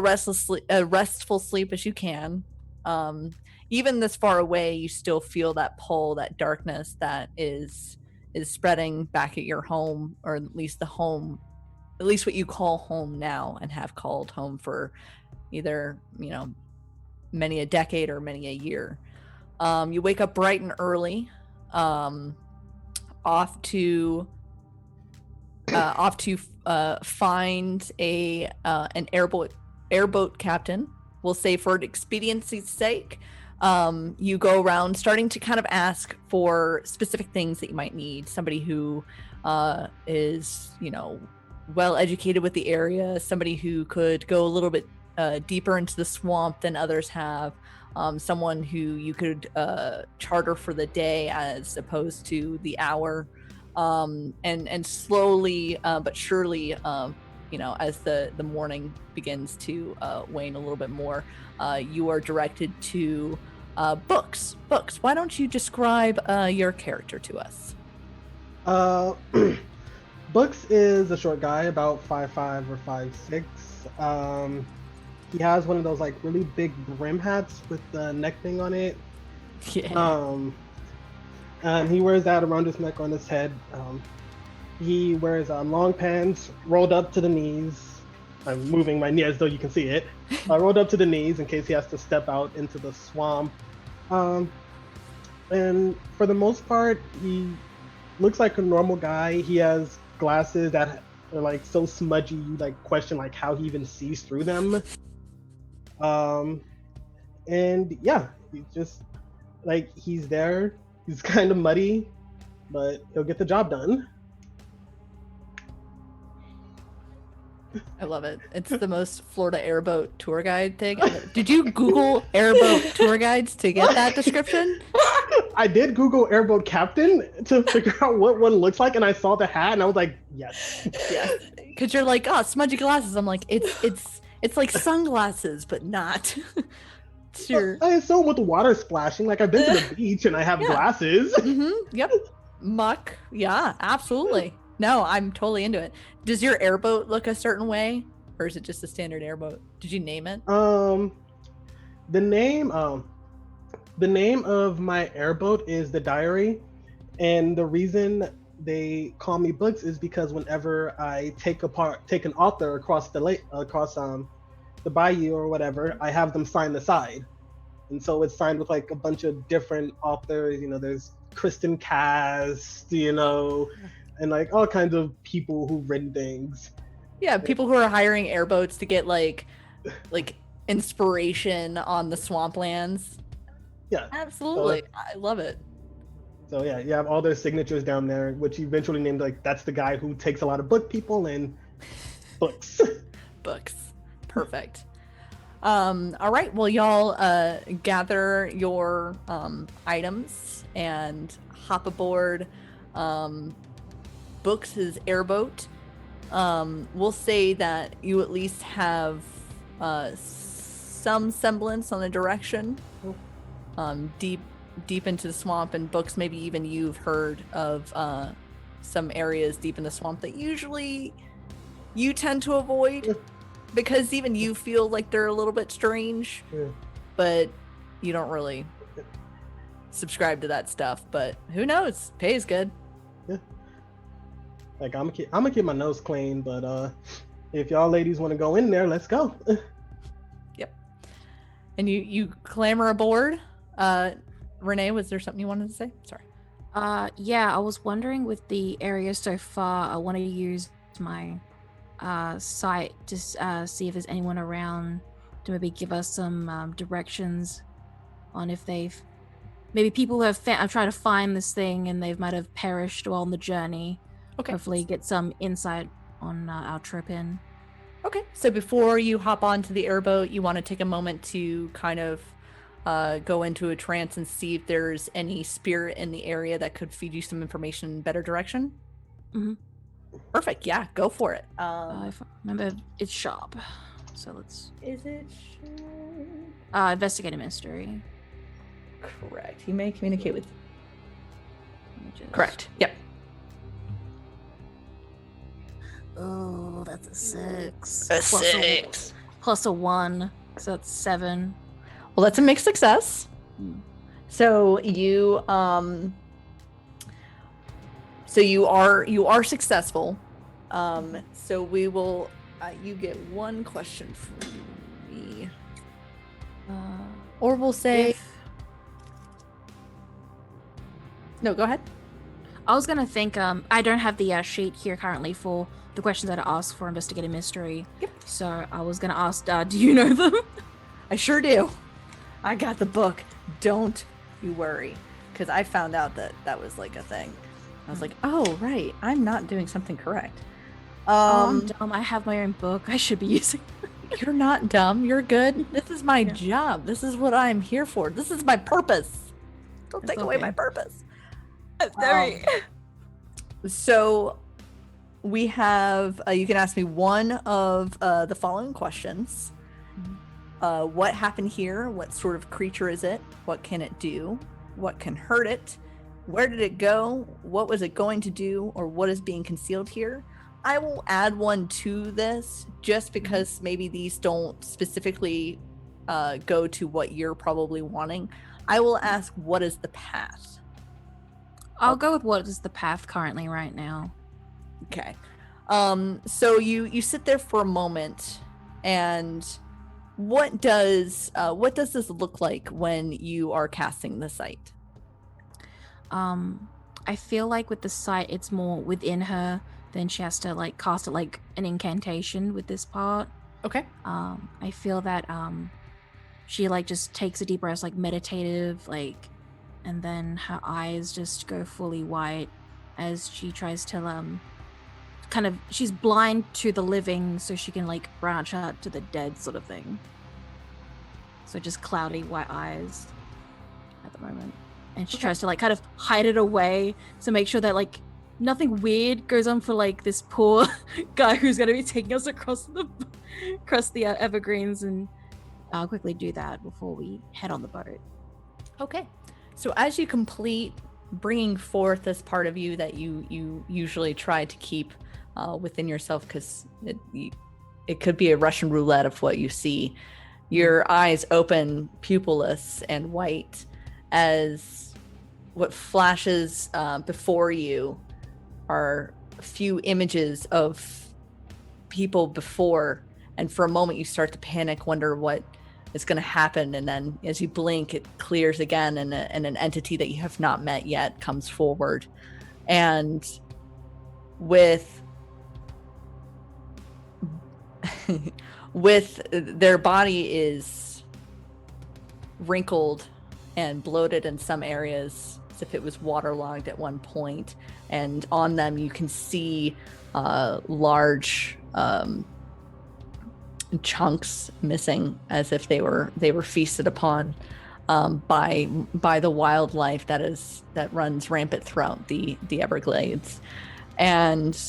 restful sleep as you can. Even this far away, you still feel that pull, that darkness that is spreading back at your home, or at least the home at least what you call home now and have called home for either, many a decade or many a year. You wake up bright and early, off to find an airboat captain. We'll say for expediency's sake. You go around starting to kind of ask for specific things that you might need. Somebody who is, well educated with the area, somebody who could go a little bit deeper into the swamp than others have, someone who you could charter for the day as opposed to the hour, and slowly but surely, as the morning begins to wane a little bit more, you are directed to Books. Why don't you describe your character to us? Books is a short guy, about 5'5" or 5'6". He has one of those like really big brim hats with the neck thing on it. Yeah. And he wears that around his neck on his head. He wears long pants rolled up to the knees. I'm moving my knee as though you can see it. Rolled up to the knees in case he has to step out into the swamp. And for the most part, he looks like a normal guy. He has glasses that are like so smudgy you like question like how he even sees through them. And yeah, he's just like, he's there. He's kind of muddy, but he'll get the job done. I love it. It's the most Florida airboat tour guide thing. Did you Google airboat tour guides to get that description? I did Google airboat captain to figure out what one looks like, and I saw the hat, and I was like, yes. Yeah, because you're like, oh, smudgy glasses. I'm like, it's like sunglasses, but not. Sure. I assume with the water splashing, like I've been to the beach and I have glasses. Mm-hmm. Yep. Muck. Yeah, absolutely. No, I'm totally into it. Does your airboat look a certain way, or is it just a standard airboat? Did you name it? The name of my airboat is the Diary, and the reason they call me Books is because whenever I take an author across the lake, the bayou or whatever, I have them sign the side, and so it's signed with like a bunch of different authors. There's Kristen Cast, and like all kinds of people who've written things. Yeah, people who are hiring airboats to get like inspiration on the swamplands. Yeah, absolutely. I love it. So yeah, you have all their signatures down there, which eventually named like that's the guy who takes a lot of book people and books. Books. Perfect. All right. Well, y'all gather your items and hop aboard Books' airboat. We'll say that you at least have some semblance on the direction. Deep into the swamp, and Books, maybe even you've heard of some areas deep in the swamp that usually you tend to avoid because even you feel like they're a little bit strange, but you don't really subscribe to that stuff. But who knows? Pay is good. Yeah. Like I'm gonna keep my nose clean, but if y'all ladies want to go in there, let's go. Yep. And you clamber aboard. Renee, was there something you wanted to say? Sorry. Yeah, I was wondering with the area so far, I want to use my sight to see if there's anyone around to maybe give us some directions on if maybe people who have tried to find this thing and they might have perished while on the journey. Okay. Hopefully get some insight on our trip in. Okay. So before you hop onto the airboat, you want to take a moment to kind of go into a trance and see if there's any spirit in the area that could feed you some information in better direction? Mm-hmm. Perfect. Yeah, go for it. If I remember, it's sharp. So let's... Is it sharp? Investigate a mystery. Correct. He may communicate with... Just... Correct. Yep. Oh, that's a 6. A 6. Plus a 1. So that's 7. Well, that's a mixed success. So you are successful. So we will. You get one question from me, or we'll say. No, go ahead. I was gonna think. I don't have the sheet here currently for the questions that I asked for Investigating Mystery. Yep. So I was gonna ask. Do you know them? I sure do. I got the book. Don't you worry, because I found out that was like a thing. I was like, oh right, I'm not doing something correct. I'm dumb. I have my own book. I should be using. You're not dumb. You're good. This is my job. This is what I'm here for. This is my purpose. Don't take away my purpose. Very. So we have. You can ask me one of the following questions. What happened here? What sort of creature is it? What can it do? What can hurt it? Where did it go? What was it going to do? Or what is being concealed here? I will add one to this just because maybe these don't specifically go to what you're probably wanting. I will ask, what is the path? I'll go with what is the path currently right now. Okay. So you sit there for a moment, and what does this look like when you are casting the sight? I feel like with the sight, it's more within her. Then she has to like cast it like an incantation with this part. Okay. I feel that she like just takes a deep breath, like meditative, like, and then her eyes just go fully white as she tries to kind of, she's blind to the living so she can like branch out to the dead sort of thing. So just cloudy white eyes at the moment. And she tries to like kind of hide it away to make sure that like nothing weird goes on for like this poor guy who's going to be taking us across the evergreens, and I'll quickly do that before we head on the boat. Okay. So as you complete bringing forth this part of you that you usually try to keep within yourself, because it could be a Russian roulette of what you see, your eyes open pupilless and white as what flashes before you are a few images of people before, and for a moment you start to panic, wonder what is going to happen, and then as you blink it clears again, and an entity that you have not met yet comes forward, and with their body is wrinkled and bloated in some areas as if it was waterlogged at one point, and on them you can see large chunks missing, as if they were feasted upon by the wildlife that runs rampant throughout the Everglades. And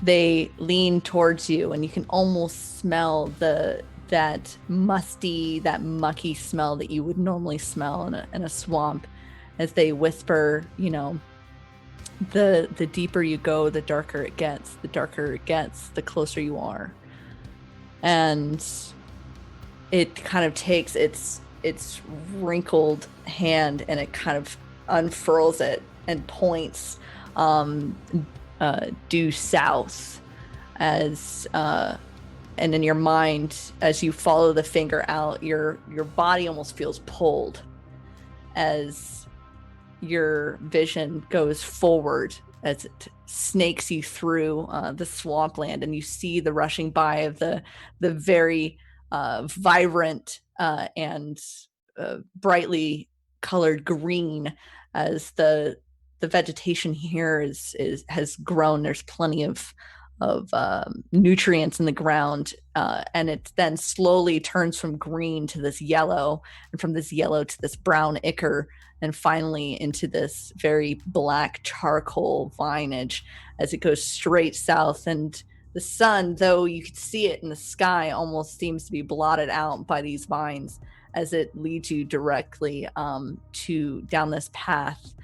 they lean towards you, and you can almost smell that mucky smell that you would normally smell in a swamp, as they whisper, the deeper you go, the darker it gets, the closer you are. And it kind of takes its wrinkled hand, and it kind of unfurls it and points due south, as and in your mind, as you follow the finger out, your body almost feels pulled as your vision goes forward, as it snakes you through the swampland, and you see the rushing by of the very vibrant and brightly colored green, as the vegetation here has grown. There's plenty of nutrients in the ground, and it then slowly turns from green to this yellow, and from this yellow to this brown ichor, and finally into this very black charcoal vinage, as it goes straight south. And the sun, though you could see it in the sky, almost seems to be blotted out by these vines, as it leads you directly to down this path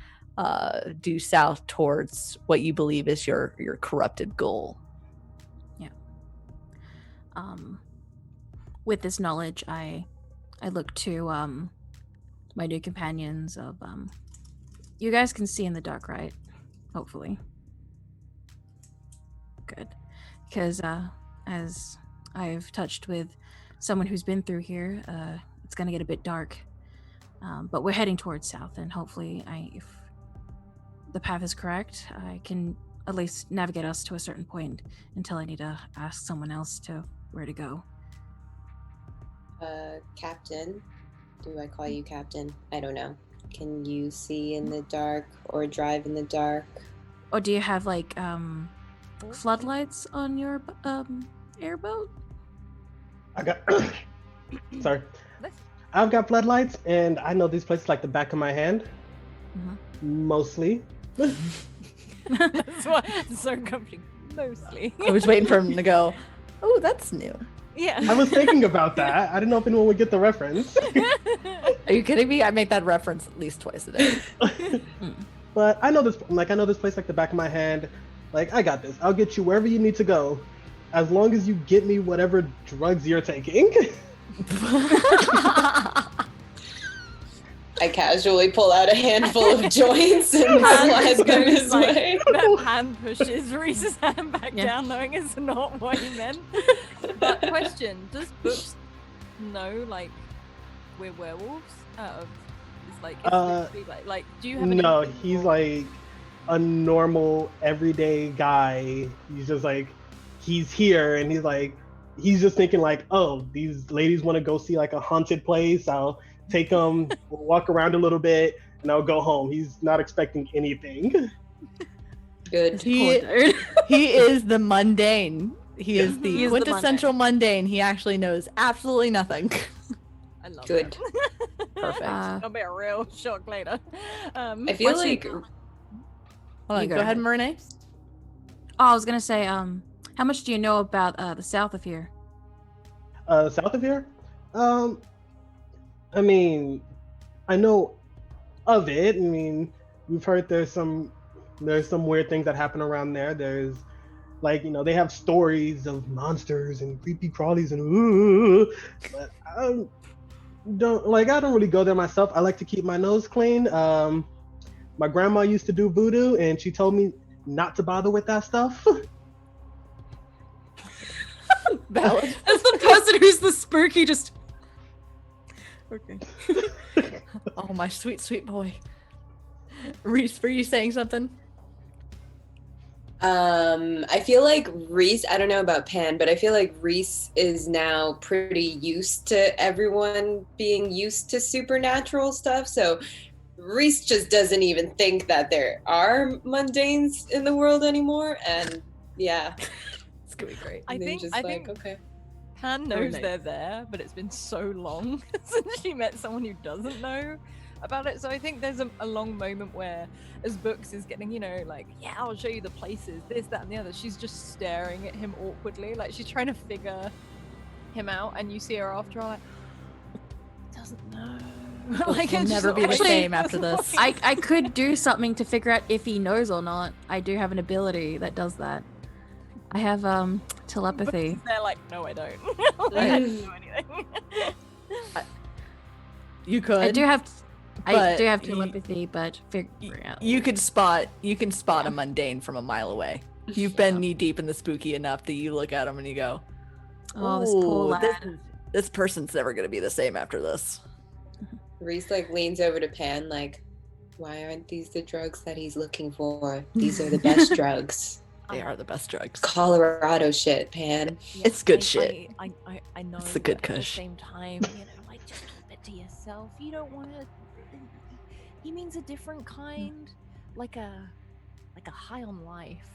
due south towards what you believe is your corrupted goal. Yeah. With this knowledge, I look to my new companions of you guys can see in the dark, right? Hopefully. good. Because as I've touched with someone who's been through here, it's going to get a bit dark. But we're heading towards south, and hopefully, if the path is correct, I can at least navigate us to a certain point until I need to ask someone else to where to go. Captain, do I call you Captain? I don't know. Can you see in the dark or drive in the dark? Or do you have like floodlights on your airboat? I got. Sorry. I've got floodlights, and I know these places like the back of my hand. Mostly. That's why it's so comforting. Mostly. I was waiting for him to go, oh, that's new. Yeah. I was thinking about that. I didn't know if anyone would get the reference. Are you kidding me? I make that reference at least twice a day. But I know this place like the back of my hand. Like, I got this. I'll get you wherever you need to go, as long as you get me whatever drugs you're taking. I casually pull out a handful of joints and slide them his way. That hand pushes Rhys's hand back down, knowing it's not what he meant. But question, does Books know, like, we're werewolves? Like, do you have any... No, he's like a normal, everyday guy. He's just like, he's here, and he's just thinking like, oh, these ladies want to go see like a haunted place. I'll take them, we'll walk around a little bit, and I'll go home. He's not expecting anything. Good. He is the mundane. He is the quintessential mundane. He actually knows absolutely nothing. I love Good. it. Perfect. It'll be a real shock later. I feel like... Hold on, go ahead, Renee. Oh, I was gonna say, how much do you know about the south of here? South of here? I mean, I know of it. I mean, we've heard there's some weird things that happen around there. There's like, you know, they have stories of monsters and creepy crawlies and ooh, but I don't really go there myself. I like to keep my nose clean. My grandma used to do voodoo, and she told me not to bother with that stuff. Valid. As the person who's the spooky, just... Okay. Oh, my sweet, sweet boy. Rhys, were you saying something? I feel like Rhys, I don't know about Pan, but I feel like Rhys is now pretty used to everyone being used to supernatural stuff. So Rhys just doesn't even think that there are mundanes in the world anymore. And yeah. It's gonna be great. I think okay. Pan knows they're there, but it's been so long since she met someone who doesn't know about it. So I think there's a long moment where, as Books is getting, you know, like, yeah, I'll show you the places, this, that, and the other. She's just staring at him awkwardly, like she's trying to figure him out. And you see her after all, like, doesn't know. Like, he'll never be the same after this. I could do something to figure out if he knows or not. I do have an ability that does that. I have telepathy. They're like, no, I don't. I don't know anything. You could. I do have telepathy, but figure out. You can spot a mundane from a mile away. You've been knee deep in the spooky enough that you look at him and you go, "Oh, this poor lad. This person's never gonna be the same after this." Rhys like leans over to Pan like, why aren't these the drugs that he's looking for? These are the best drugs. They are the best drugs. Colorado shit, Pan. Yeah, it's good shit. I know. It's the good At the kush. same time, you know, like, just keep it to yourself. You don't want to. He means a different kind, like a high on life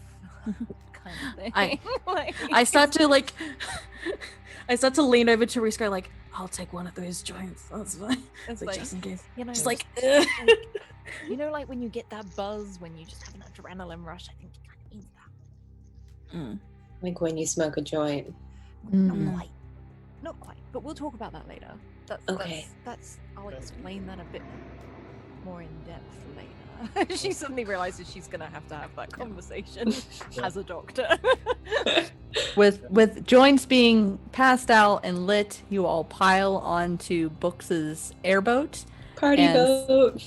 kind of thing. I start to lean over to Rhys, go like, I'll take one of those joints. That's fine. It's like, just in case. You know, just like, you know, like when you get that buzz when you just have an adrenaline rush. I think it kind of means that. Like when you smoke a joint. Not quite. But we'll talk about that later. Okay. I'll explain that a bit more in depth later. She suddenly realizes she's gonna have to have that conversation as a doctor. With joints being passed out and lit, you all pile onto Books's airboat. Party boat.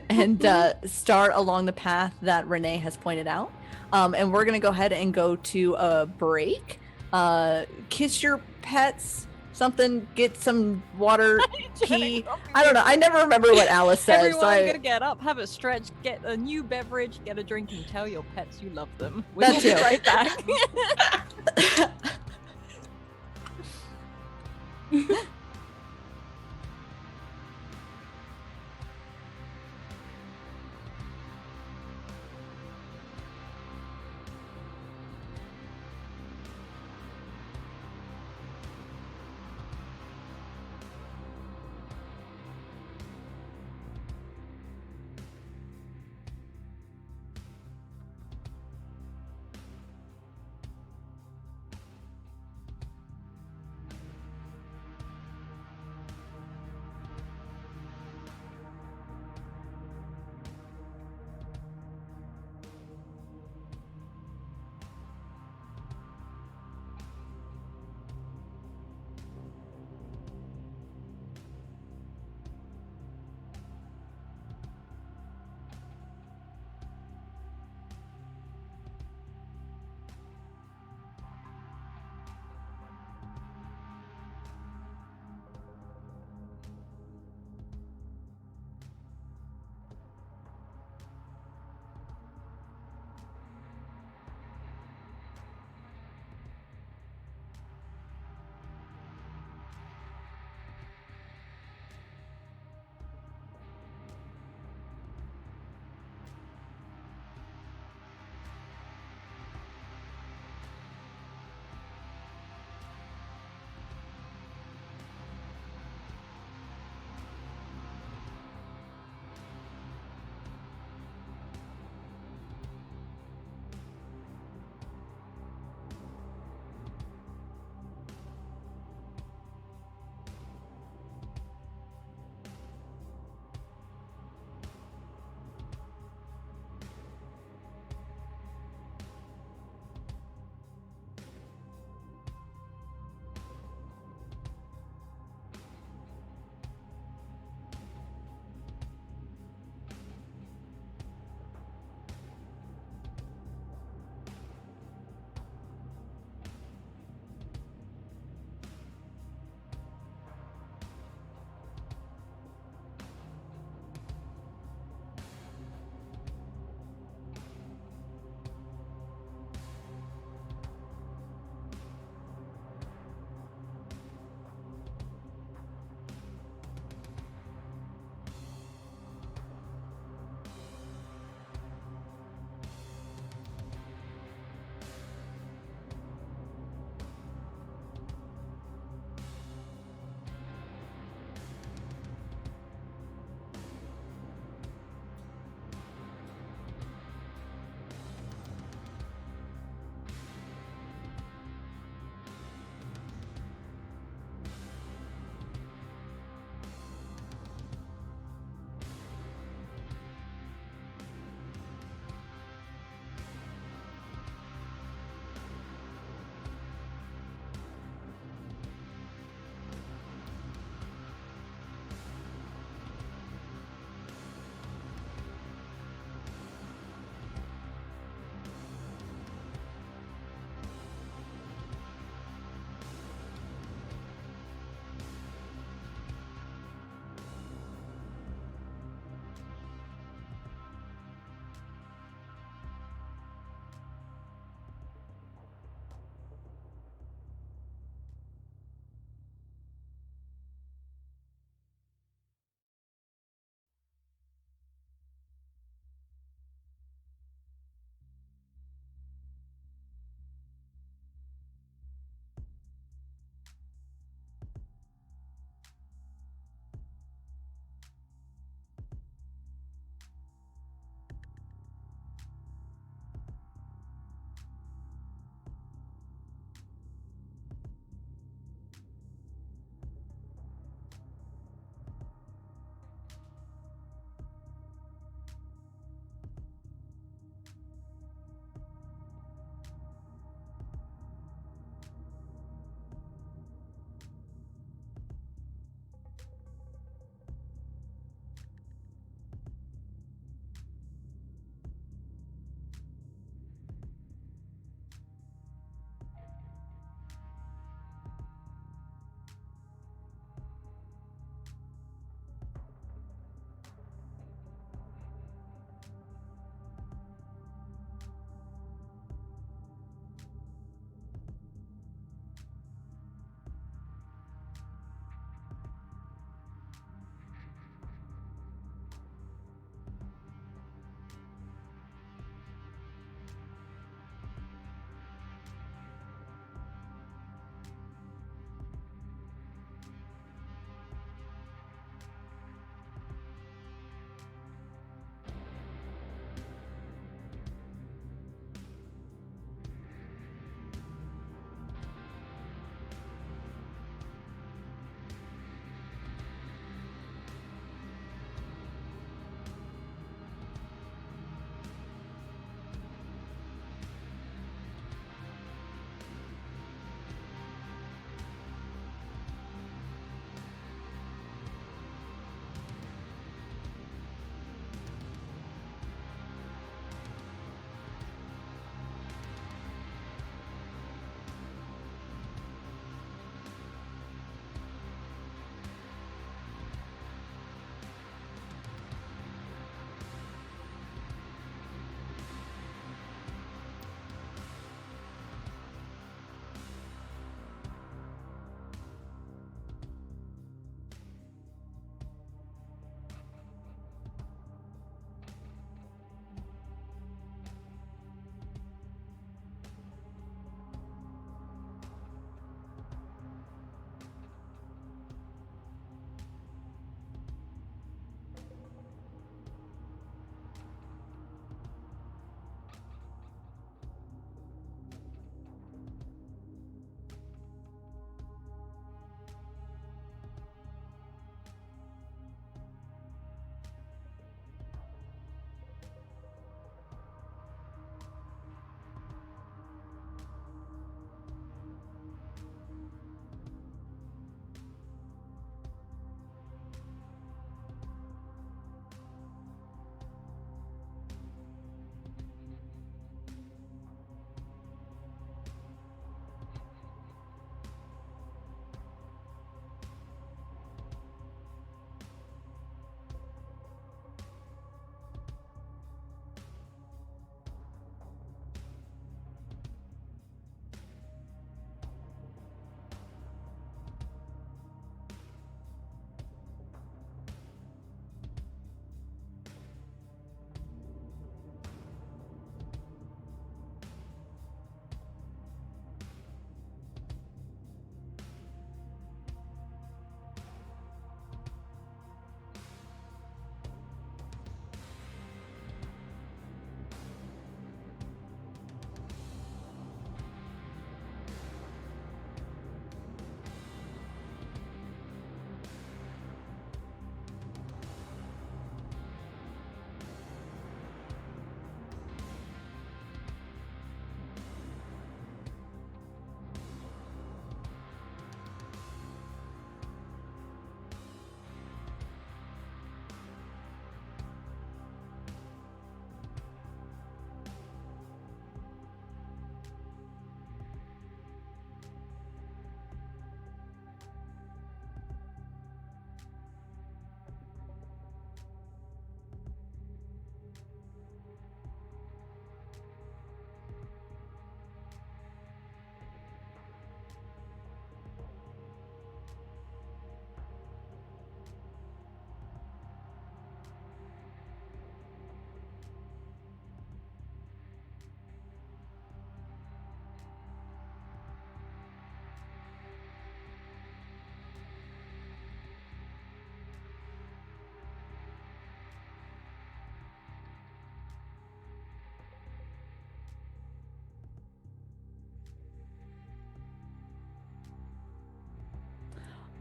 And start along the path that Renee has pointed out. And we're gonna go ahead and go to a break. Kiss your pets. Something. Get some water. Pee. I don't know. I never remember what Alice says. Everyone, so I, gonna get up, have a stretch, get a new beverage, get a drink, and tell your pets you love them. That We'll be too. right back.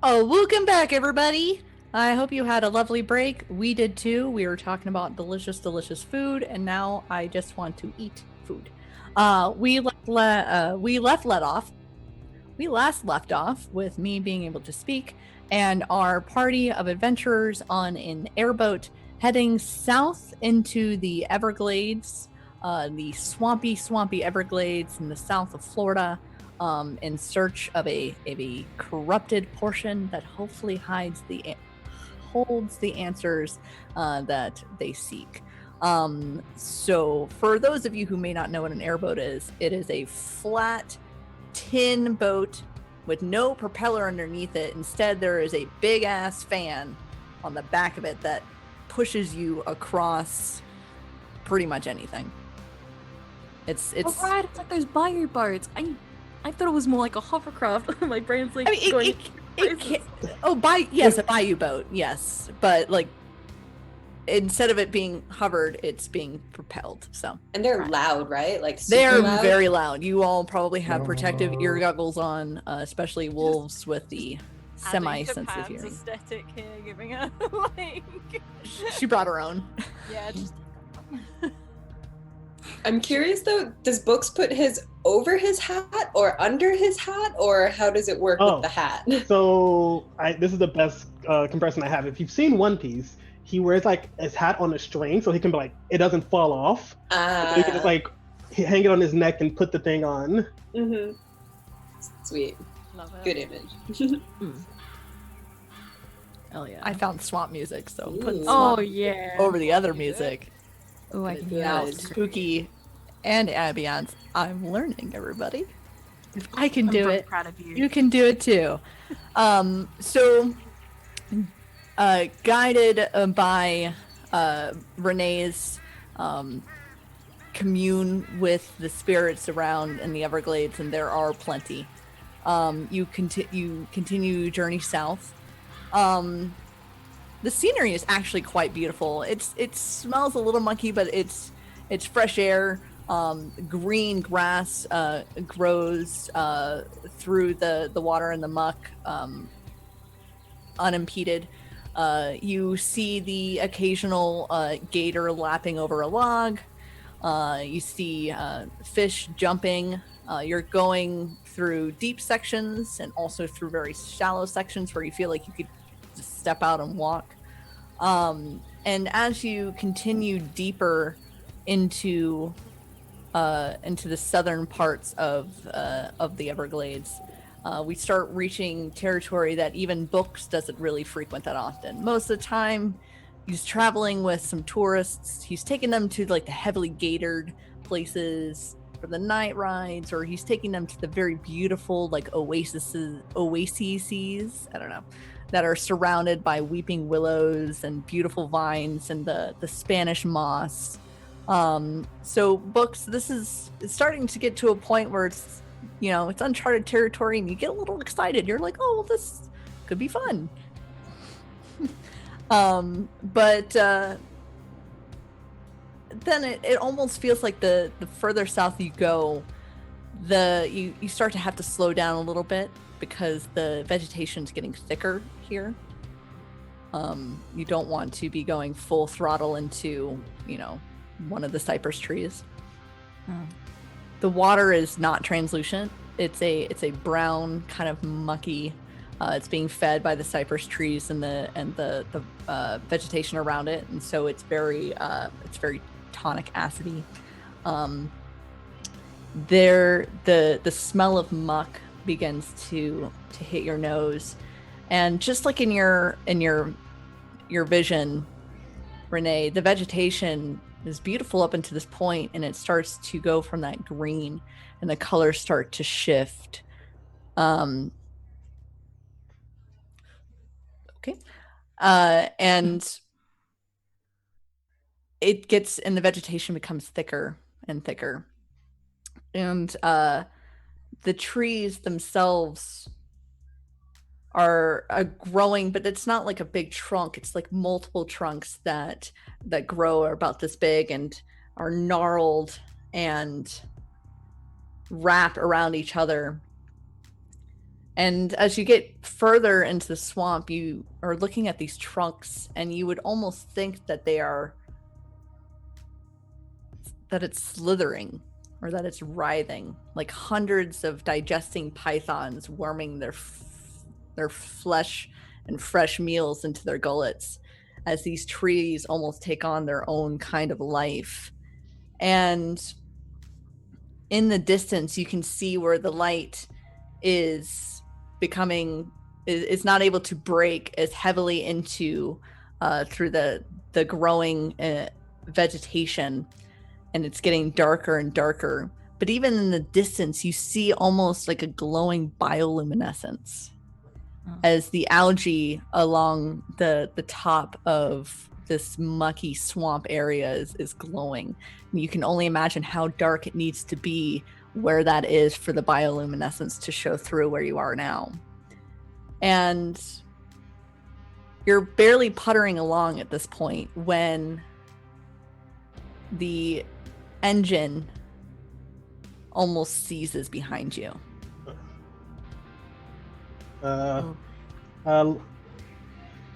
Oh, welcome back, everybody. I hope you had a lovely break. We did too. We were talking about delicious, delicious food, and now I just want to eat food. We last left off with me being able to speak, and our party of adventurers on an airboat heading south into the Everglades, the swampy Everglades in the south of Florida. In search of a corrupted portion that hopefully holds the answers that they seek. So for those of you who may not know what an airboat is, it is a flat tin boat with no propeller underneath it. Instead, there is a big ass fan on the back of it that pushes you across pretty much anything. It's Oh, right, it's like those bayou boats. I thought it was more like a hovercraft. My brain's like going. A bayou boat, yes, but like instead of it being hovered, it's being propelled. So And they're loud, right? Like super they're loud? very loud. You all probably have protective ear goggles on, especially wolves with the semi-sensitive hearing. Aesthetic here, giving her like. She brought her own. Yeah, just. I'm curious though, does Books put his over his hat or under his hat, or how does it work with the hat? So this is the best comparison I have. If you've seen One Piece, he wears like his hat on a string so he can be like, it doesn't fall off. So you can just like hang it on his neck and put the thing on. Mm-hmm. Sweet. Love it. Good image. Oh yeah. I found swamp music, so put Ooh. swamp yeah. over the other music. Oh, I can Good. Now, do spooky and ambiance. I'm learning, everybody. If I can I'm do very it, proud of you. you can do it too. So, guided by Renee's commune with the spirits around in the Everglades, and there are plenty. You continue your journey south. The scenery is actually quite beautiful. It smells a little mucky, but it's fresh air. Green grass grows through the water and the muck, unimpeded. You see the occasional gator lapping over a log. You see fish jumping. You're going through deep sections and also through very shallow sections where you feel like you could just step out and walk. And as you continue deeper into the southern parts of the Everglades, we start reaching territory that even Books doesn't really frequent that often. Most of the time, he's traveling with some tourists. He's taking them to like the heavily gated places for the night rides, or he's taking them to the very beautiful like oases, I don't know, that are surrounded by weeping willows and beautiful vines and the Spanish moss. So Books, it's starting to get to a point where it's uncharted territory and you get a little excited. You're like, oh, well, this could be fun. But then it almost feels like the further south you go, you start to have to slow down a little bit because the vegetation's getting thicker here. You don't want to be going full throttle into, one of the cypress trees. The water is not translucent. It's a brown, kind of mucky. It's being fed by the cypress trees and the vegetation around it, and so it's very tonic acidy. The smell of muck begins to hit your nose, and just like in your vision, Renee, the vegetation is beautiful up until this point, and it starts to go from that green, and the colors start to shift. And the vegetation becomes thicker and thicker, and the trees themselves are growing, but it's not like a big trunk. It's like multiple trunks that grow are about this big and are gnarled and wrap around each other. And as you get further into the swamp, you are looking at these trunks, and you would almost think that it's slithering or that it's writhing, like hundreds of digesting pythons worming their flesh and fresh meals into their gullets as these trees almost take on their own kind of life. And in the distance, you can see where the light is not able to break as heavily into through the growing vegetation, and it's getting darker and darker. But even in the distance, you see almost like a glowing bioluminescence as the algae along the top of this mucky swamp area is glowing. And you can only imagine how dark it needs to be where that is for the bioluminescence to show through where you are now. And you're barely puttering along at this point when the engine almost seizes behind you.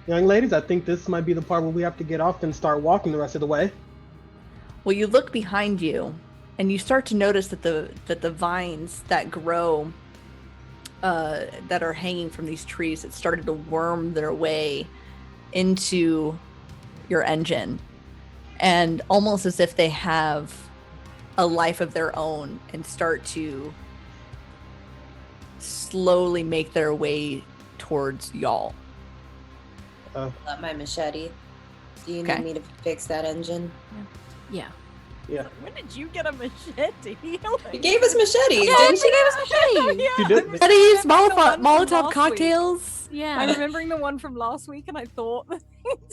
Young ladies, I think this might be the part where we have to get off and start walking the rest of the way. Well, you look behind you, and you start to notice that the vines that grow, that are hanging from these trees, it started to worm their way into your engine, and almost as if they have a life of their own and start to slowly make their way towards y'all. Got my machete. Do you Okay. need me to fix that engine? Yeah. Yeah. When did you get a machete? You gave us machetes, Yeah, didn't she you? gave us machete. Yeah, You did. I was But he's remembering the one from Molotov last week. cocktails. Yeah. I'm remembering the one from last week, and I thought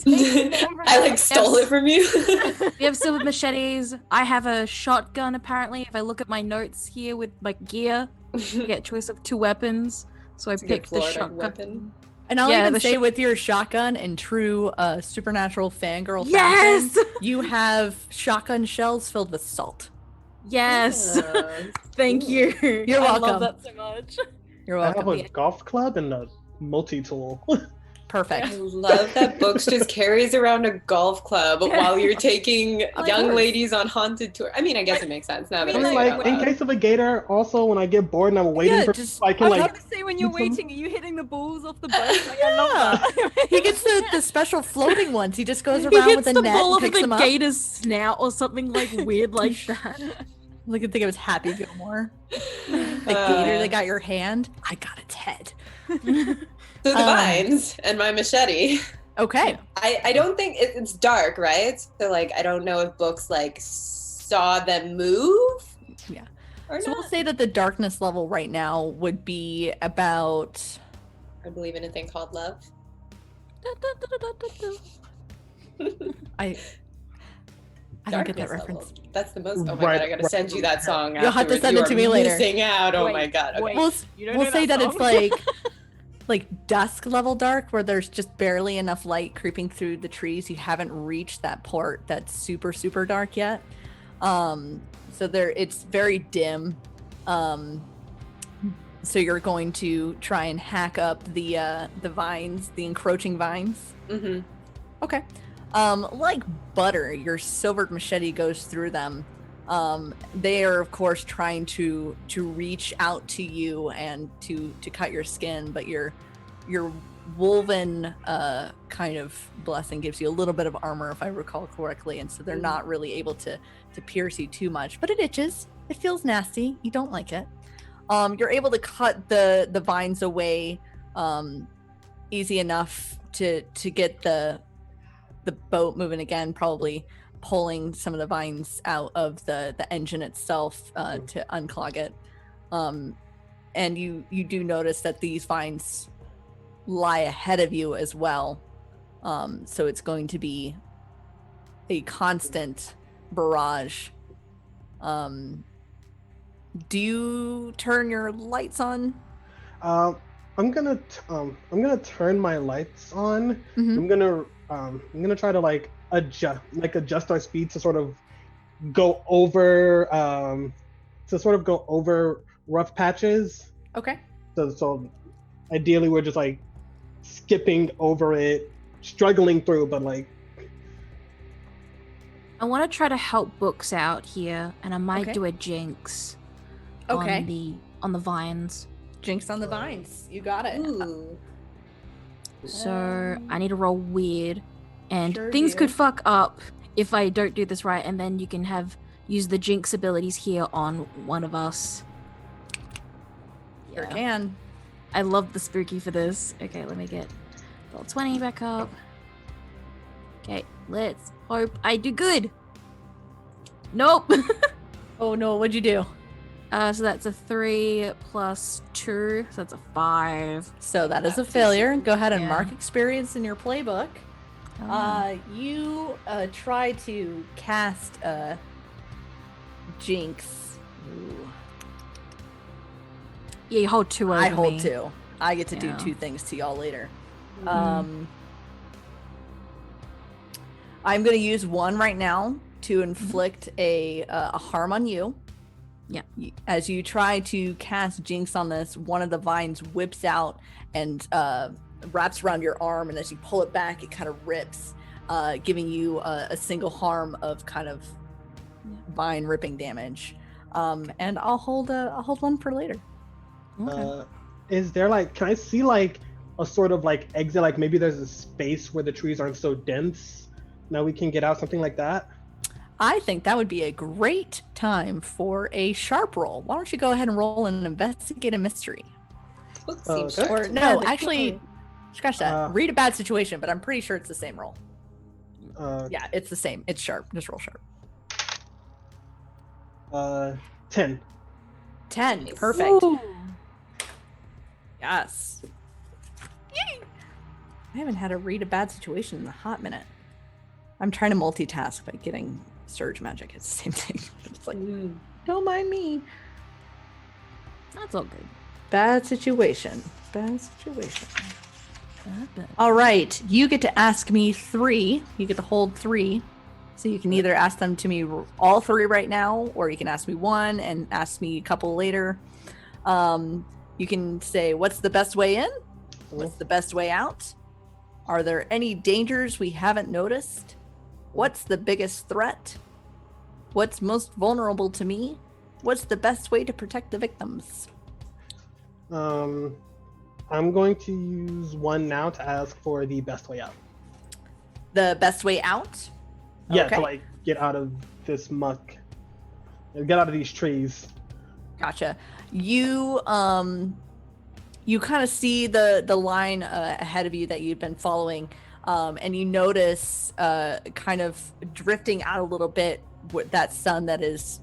I like stole it from you. We have silver machetes. I have a shotgun, apparently. If I look at my notes here with my gear, I get a choice of 2 weapons. So I It's a good picked the Florida shotgun. weapon. And I'll Yeah, even the say with your shotgun and true supernatural fangirl Yes! fashion, you have shotgun shells filled with salt. Yes. Yeah. Thank you. You're I love welcome. that so much. You're I have welcome. a golf club and a multi-tool. Perfect. I love that Books just carries around a golf club while you're taking Of young course. ladies on haunted tour. I mean, I guess it makes sense now that I I mean, say it like, out in loud. case of a gator, also, when I get bored and I'm waiting Yeah, for just- I I can, was like, going to say, when you're shoot some- waiting, are you hitting the balls off the boat? Like, I love that. He gets the special floating ones. He just goes He around hits with a the net ball and off picks the them up. gator's snout or something like weird like that. Like I think it was Happy Gilmore. The gator that got your hand. I got its head. So the vines and my machete. Okay. I don't think it's dark, right? So like I don't know if Books like saw them move. Yeah. Or So not. we'll say that the darkness level right now would be about. I believe in a thing called love. I don't get that Darkness reference. level. That's the most. Oh my Right, god! I gotta right. send you that song. You'll have to afterwards. send You it to are me later. Missing out. Oh Wait, my god. Okay. wait. We'll, You don't we'll know say that that it's song? like dusk level dark where there's just barely enough light creeping through the trees. You haven't reached that part that's super dark yet. So it's very dim. So you're going to try and hack up the vines, the encroaching vines. Mm-hmm. Okay. Like butter, your silvered machete goes through them. They are, of course, trying to reach out to you and to cut your skin, but your woven kind of blessing gives you a little bit of armor, if I recall correctly, and so they're not really able to pierce you too much. But it itches. It feels nasty. You don't like it. You're able to cut the vines away easy enough to get the boat moving again, probably pulling some of the vines out of the engine itself to unclog it. And you do notice that these vines lie ahead of you as well. So it's going to be a constant barrage. Do you turn your lights on? I'm gonna turn my lights on. Mhm. I'm gonna try to like adjust our speed to sort of go over rough patches. Okay. So ideally we're just like skipping over it, struggling through, but like I want to try to help Books out here, and I might Okay. do a jinx Okay. on the vines. Jinx on the vines. You got it. Ooh. So I need to roll weird, and Sure things do. could fuck up if I don't do this right, and then you can use the jinx abilities here on one of us. Sure can. I love the spooky for this. Okay, let me get roll 20 back up. Okay, let's hope I do good. Nope. Oh no, what'd you do? So that's a 3 plus 2, so that's a 5. So that is a failure. Go ahead and Yeah. mark experience in your playbook. Oh, You try to cast Jinx. Ooh. yeah, you hold 2 over I hold me. 2. I get to do Yeah. 2 things to y'all later. Mhm. I'm going to use 1 right now to inflict a harm on you. Yeah. As you try to cast Jinx on this, one of the vines whips out and wraps around your arm, and as you pull it back, it kind of rips, giving you a single harm of kind of vine ripping damage. And I'll hold 1 for later. Okay. is there like, can I see like a sort of like exit, like maybe there's a space where the trees aren't so dense, now we can get out, something like that? I think that would be a great time for a sharp roll. Why don't you go ahead and roll an investigate a mystery? Book seems Okay. sharp Or to no, me. actually, scratch that. Read a bad situation, but I'm pretty sure it's the same roll. Yeah, it's the same. It's sharp. Just roll sharp. 10. 10. Nice. Perfect. Ooh. Yes. Yay! I haven't had a read a bad situation in a hot minute. I'm trying to multitask by getting surge magic. It's the same thing. It's like, don't mind me. That's all good. Bad situation. Bad situation. All right. You get to ask me 3. You get to hold 3. So you can either ask them to me all 3 right now, or you can ask me 1 and ask me a couple later. You can say, what's the best way in? What's the best way out? Are there any dangers we haven't noticed? What's the biggest threat? What's most vulnerable to me? What's the best way to protect the victims? I'm going to use 1 now to ask for the best way out. The best way out? Yeah, Okay. to like get out of this muck, get out of these trees. Gotcha. You you kind of see the line ahead of you that you've been following, and you notice kind of drifting out a little bit with that sun that is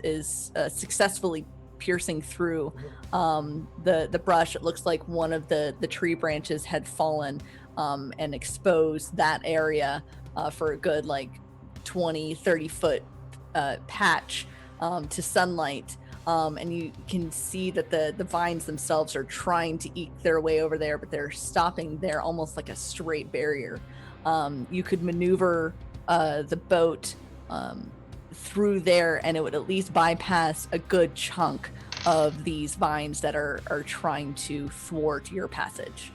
successfully piercing through the brush. It looks like one of the tree branches had fallen and exposed that area for a good like 20-30 foot patch to sunlight. And you can see that the vines themselves are trying to eke their way over there, but they're stopping there almost like a straight barrier. You could maneuver the boat through there, and it would at least bypass a good chunk of these vines that are trying to thwart your passage.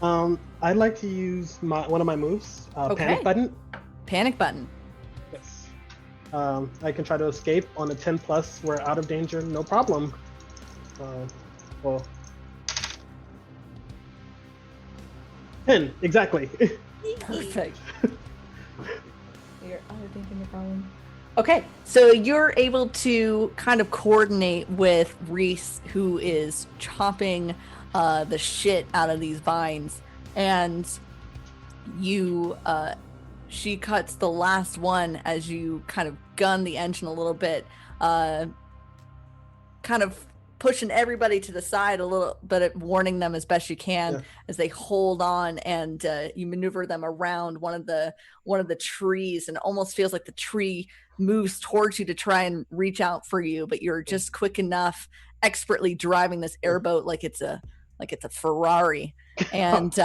I'd like to use one of my moves, Okay. panic button. Panic button. Yes. I can try to escape on a 10 plus. We're out of danger, no problem. Well, 10 exactly. Perfect. You're out of danger, no problem. Okay, so you're able to kind of coordinate with Rhys, who is chopping the shit out of these vines, and you she cuts the last one as you kind of gun the engine a little bit, kind of pushing everybody to the side a little, but warning them as best you can as they hold on, and you maneuver them around one of the trees, and it almost feels like the tree moves towards you to try and reach out for you, but you're just quick enough, expertly driving this airboat like it's a Ferrari, and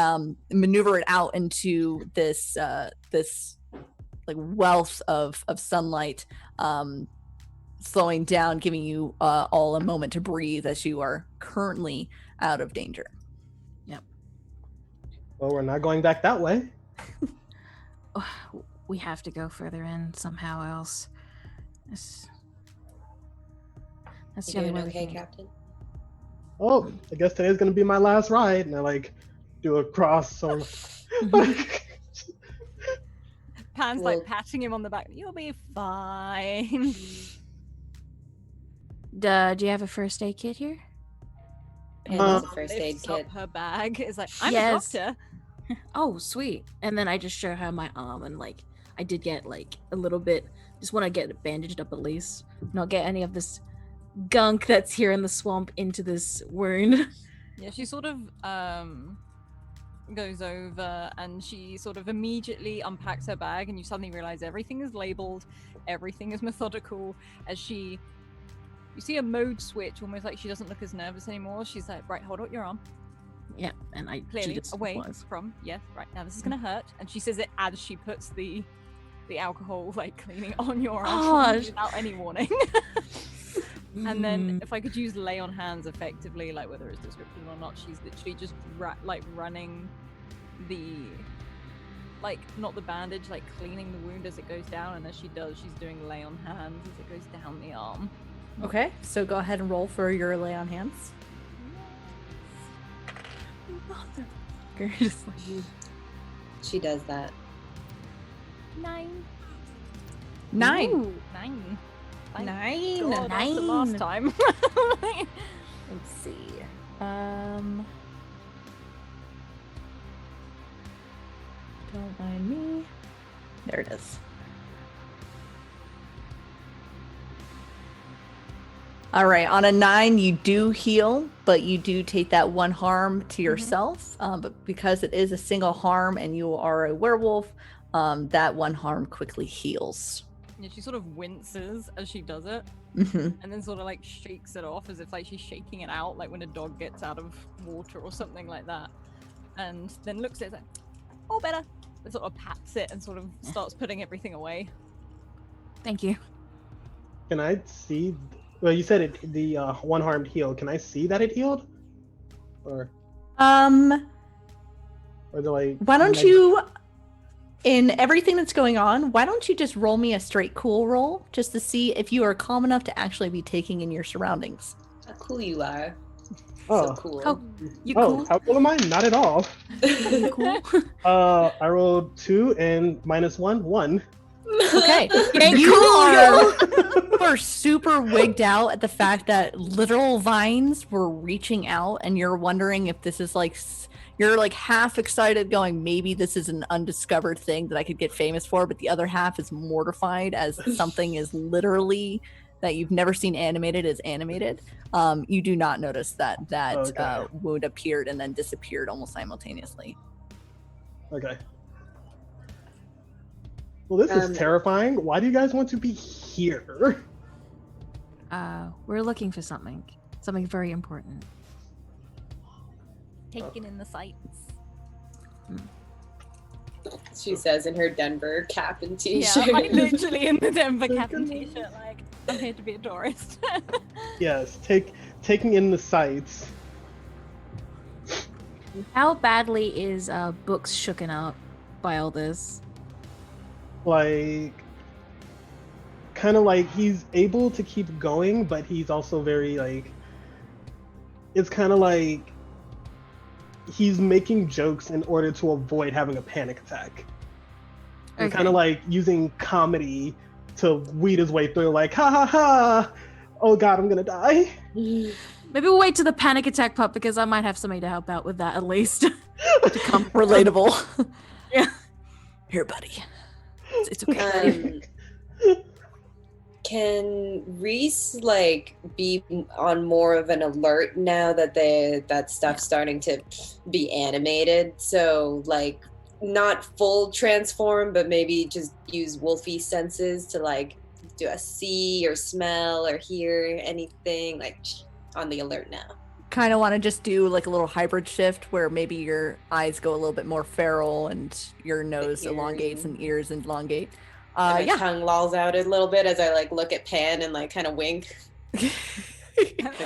maneuver it out into this like wealth of sunlight. slowing down, giving you all a moment to breathe as you are currently out of danger. Well, we're not going back that way. We have to go further in somehow else. That's the You only doing way we okay, can. Captain? Oh, I guess today's gonna be my last ride, and I like do a cross or. Pan's Well- like patting him on the back. You'll be fine. Do you have a first aid kit here? And Uh, it's a first aid Lifts up kit. her bag. It's like, I'm Yes. a doctor. Oh, sweet. And then I just show her my arm, and like I did get like a little bit. Just want to get it bandaged up at least, not get any of this gunk that's here in the swamp into this wound. Yeah, she sort of goes over and she sort of immediately unpacks her bag, and you suddenly realize everything is labeled, everything is methodical. As you see a mode switch, almost like she doesn't look as nervous anymore. She's like, right, hold up your arm. Yeah, and she Clearly just away was. from, yes, right, now this is gonna hurt. And she says it as she puts the alcohol like cleaning on your arm without any warning. And then if I could use lay on hands effectively, like whether it's descriptive or not, she's literally just running the, like, not the bandage, like cleaning the wound as it goes down, and as she does, she's doing lay on hands as it goes down the arm. Okay, so go ahead and roll for your lay on hands. Motherfucker, just like, She does that. 9. 9. Ooh, 9. Thank 9. God, after last time. Let's see. Don't mind me. There it is. All right, on a 9, you do heal, but you do take that one harm to yourself. But because it is a single harm and you are a werewolf, that one harm quickly heals. Yeah, she sort of winces as she does it, Mhm. and then sort of like shakes it off as if like she's shaking it out, like when a dog gets out of water or something like that. And then looks at it like, oh, better. And sort of pats it and sort of starts putting everything away. thank you. Can I see? Well, you said it. The one harmed heal. Can I see that it healed? Or is it like? Why don't you, in everything that's going on, why don't you just roll me a straight cool roll just to see if you are calm enough to actually be taking in your surroundings? How cool you are. Oh. So cool. Oh, you Oh, cool? how cool am I? Not at all. You cool? I rolled 2 and -1, 1. Okay, you are super wigged out at the fact that literal vines were reaching out, and you're wondering if this is like you're like half excited, going maybe this is an undiscovered thing that I could get famous for, but the other half is mortified as something is literally that you've never seen animated is animated. You do not notice that Okay. wound appeared and then disappeared almost simultaneously. Okay. Well, this is terrifying. Why do you guys want to be here? We're looking for something very important. Taking in the sights. She says in her Denver cap and Yeah, t-shirt. like literally in the Denver cap and t-shirt, like, I'm here to be a tourist. Yes, taking in the sights. How badly is Books shooken up by all this? Like, kind of like he's able to keep going, but he's also very like. It's kind of like he's making jokes in order to avoid having a panic attack. And Okay. kind of like using comedy to weed his way through, like, ha ha ha! Oh god, I'm gonna die. Maybe we'll wait to the panic attack part because I might have somebody to help out with that at least. To come. Relatable. Yeah. Here, buddy. It's okay. Can Rhys like be on more of an alert now that that stuff's starting to be animated? So like not full transform, but maybe just use wolfy senses to like do a see or smell or hear anything, like on the alert now. Kind of want to just do like a little hybrid shift where maybe your eyes go a little bit more feral and your nose ears elongates and ears elongate. And my Yeah. tongue lolls out a little bit as I like look at Pan and like kind of wink. The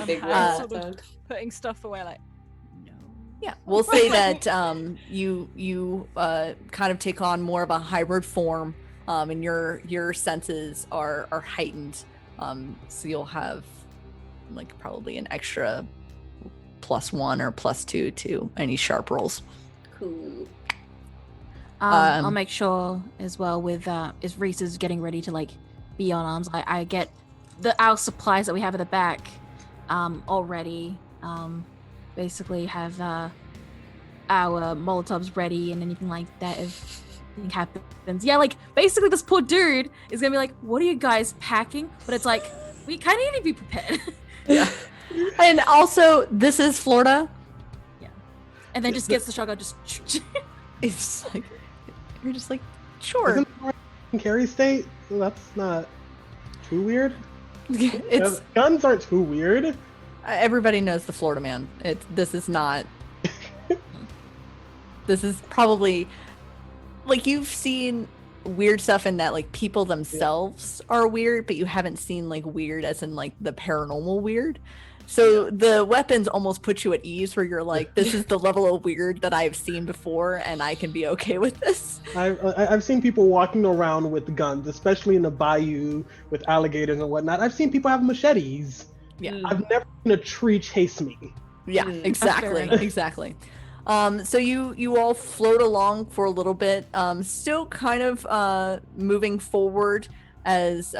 big Han's red sort of tongue. putting stuff away, like, no. Yeah, we'll say that you kind of take on more of a hybrid form, and your senses are heightened. So you'll have like probably an extra +1 or +2 to any sharp rolls. Cool. I'll make sure as well with as Rhys is getting ready to like be on arms, I get our supplies that we have at the back already. Basically have our Molotovs ready and anything like that if anything happens. Yeah, like basically this poor dude is gonna be like, what are you guys packing? But it's like, we kind of need to be prepared. Yeah. And also, this is Florida. Yeah. And then just gets the shotgun, just... It's like, you're just like, sure. Isn't Florida in Carrie State? So that's not too weird. It's Guns aren't too weird. everybody knows the Florida man. This is not. This is probably like you've seen weird stuff in that like people themselves are weird, but you haven't seen like weird as in like the paranormal weird. So the weapons almost put you at ease where you're like, this is the level of weird that I've seen before and I can be okay with this. I've seen people walking around with guns, especially in the bayou with alligators and whatnot. I've seen people have machetes. Yeah. I've never seen a tree chase me. Yeah, Mm. exactly. Exactly. So you all float along for a little bit, still kind of moving forward as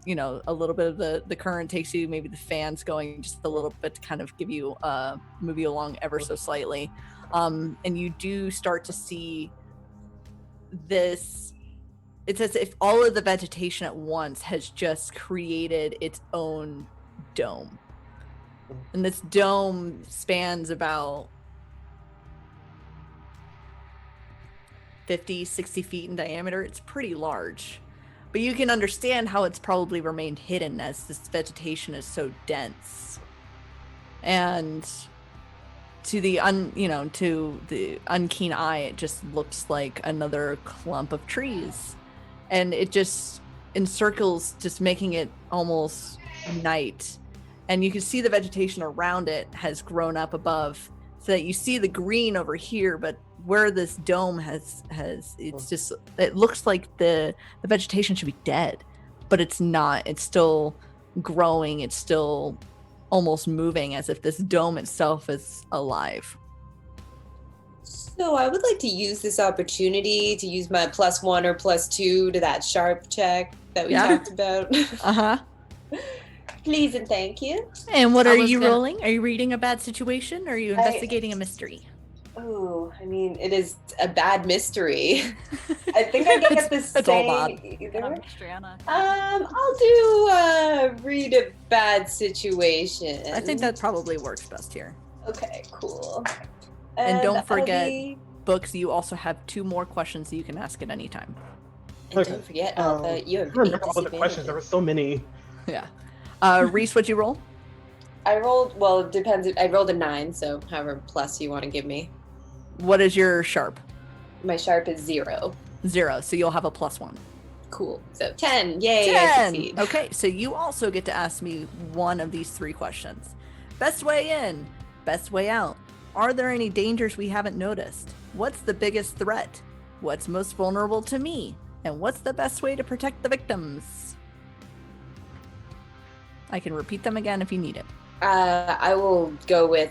you know, a little bit of the current takes you, maybe the fans going just a little bit to kind of give you move you along ever so slightly. And you do start to see this. It's as if all of the vegetation at once has just created its own dome. And this dome spans about 50, 60 feet in diameter. It's pretty large. But you can understand how it's probably remained hidden as this vegetation is so dense. And to the unkeen eye, it just looks like another clump of trees. And it just encircles, just making it almost night. And you can see the vegetation around it has grown up above, so that you see the green over here, but where this dome has it's just, it looks like the vegetation should be dead, but it's not. It's still growing. It's still almost moving as if this dome itself is alive. So I would like to use this opportunity to use my +1 or +2 to that sharp check that we talked about. Uh-huh. Please and thank you. And what I are was you gonna- rolling? Are you reading a bad situation, or are you investigating a mystery? Oh, I mean, it is a bad mystery. I think I can get this It's all same bad. either. I'm Triana. I'll do read a bad situation. I think that probably works best here. Okay, cool. And don't that'll forget- be- Books, you also have 2 more questions that you can ask at any time. And Okay. don't forget, Alpha, you have I remember all the questions. There were so many. Yeah. Rhys, what'd you roll? I rolled, well, it depends. I rolled a 9, so however plus you want to give me. What is your sharp? My sharp is 0. 0, so you'll have a +1. Cool. So 10. Yay, I 10! succeed. Okay, so you also get to ask me one of these 3 questions. Best way in, best way out. Are there any dangers we haven't noticed? What's the biggest threat? What's most vulnerable to me? And what's the best way to protect the victims? I can repeat them again if you need it. I will go with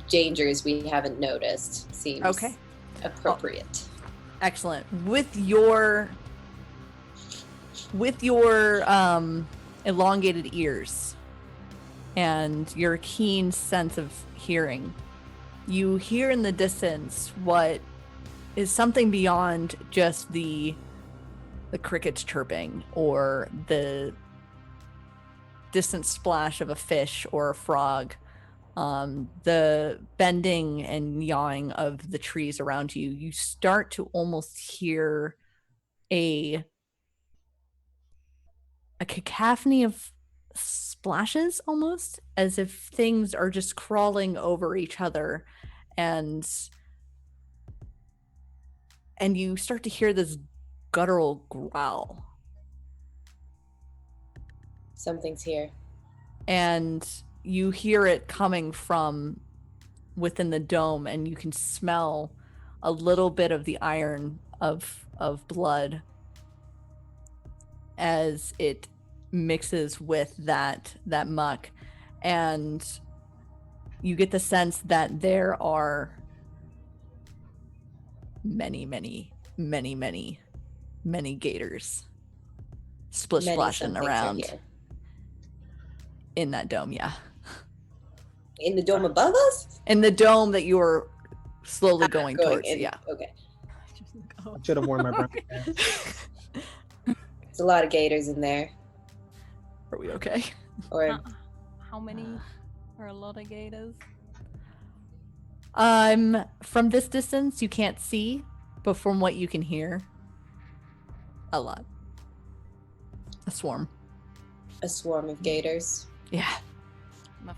dangers we haven't noticed. Seems Okay. appropriate. Excellent. With your elongated ears and your keen sense of hearing, you hear in the distance what is something beyond just the crickets chirping or the distant splash of a fish or a frog. The bending and yawing of the trees around you, you start to almost hear a cacophony of splashes, almost as if things are just crawling over each other, and you start to hear this guttural growl. Something's here. And you hear it coming from within the dome, and you can smell a little bit of the iron of blood as it mixes with that muck. And you get the sense that there are many gators splashing around in that dome. Yeah, in the dome above us, in the dome that you are slowly going towards. in. Yeah. Okay. I should have worn my brown pants. There's a lot of gators in there. Are we okay? Or How many are a lot of gators? From this distance you can't see, but from what you can hear, a lot. A swarm of gators. Yeah.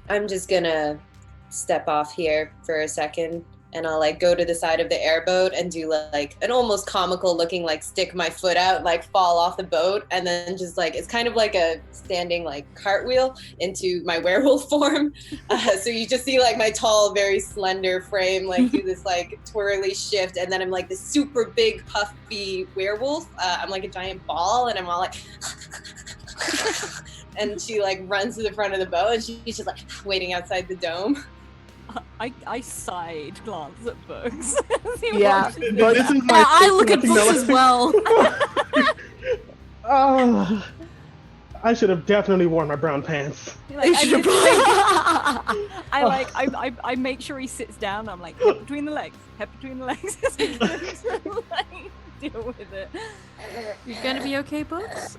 I'm just gonna step off here for a second, and I'll like go to the side of the airboat and do like an almost comical looking like stick my foot out, like fall off the boat, and then just like it's kind of like a standing like cartwheel into my werewolf form. So you just see like my tall, very slender frame like do this like twirly shift, and then I'm like this super big puffy werewolf. I'm like a giant ball, and I'm all like and she like runs to the front of the boat, and she's just like waiting outside the dome. I side glance at books. Yeah, But this is my I look at first books as well. Oh, I should have definitely worn my brown pants. Like, I make sure he sits down. I'm like, head between the legs. Like, deal with it. You're gonna be okay, books?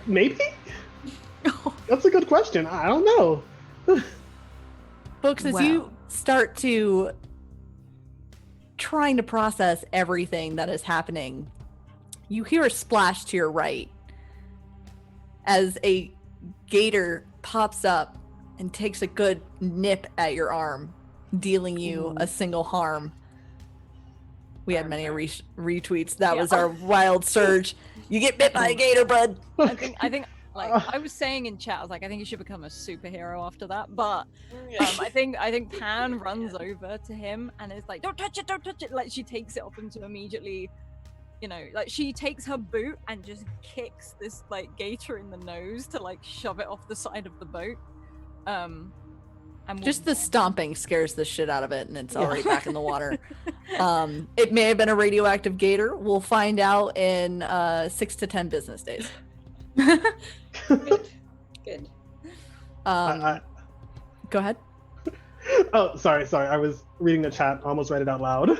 Maybe? That's a good question. I don't know. Books, as you start to trying to process everything that is happening, you hear a splash to your right as a gator pops up and takes a good nip at your arm, dealing you a single harm. We had many retweets. That was our wild surge. You get bit by a gator, bud. I think like I was saying in chat, I was like, I think you should become a superhero after that. But I think Pan runs over to him and is like, don't touch it. Like she takes it off him to immediately, like she takes her boot and just kicks this like gator in the nose to like shove it off the side of the boat. And just the stomping scares the shit out of it, and it's already back in the water. It may have been a radioactive gator. We'll find out in 6 to 10 business days. Good. Go ahead. Oh, sorry. I was reading the chat. Almost read it out loud.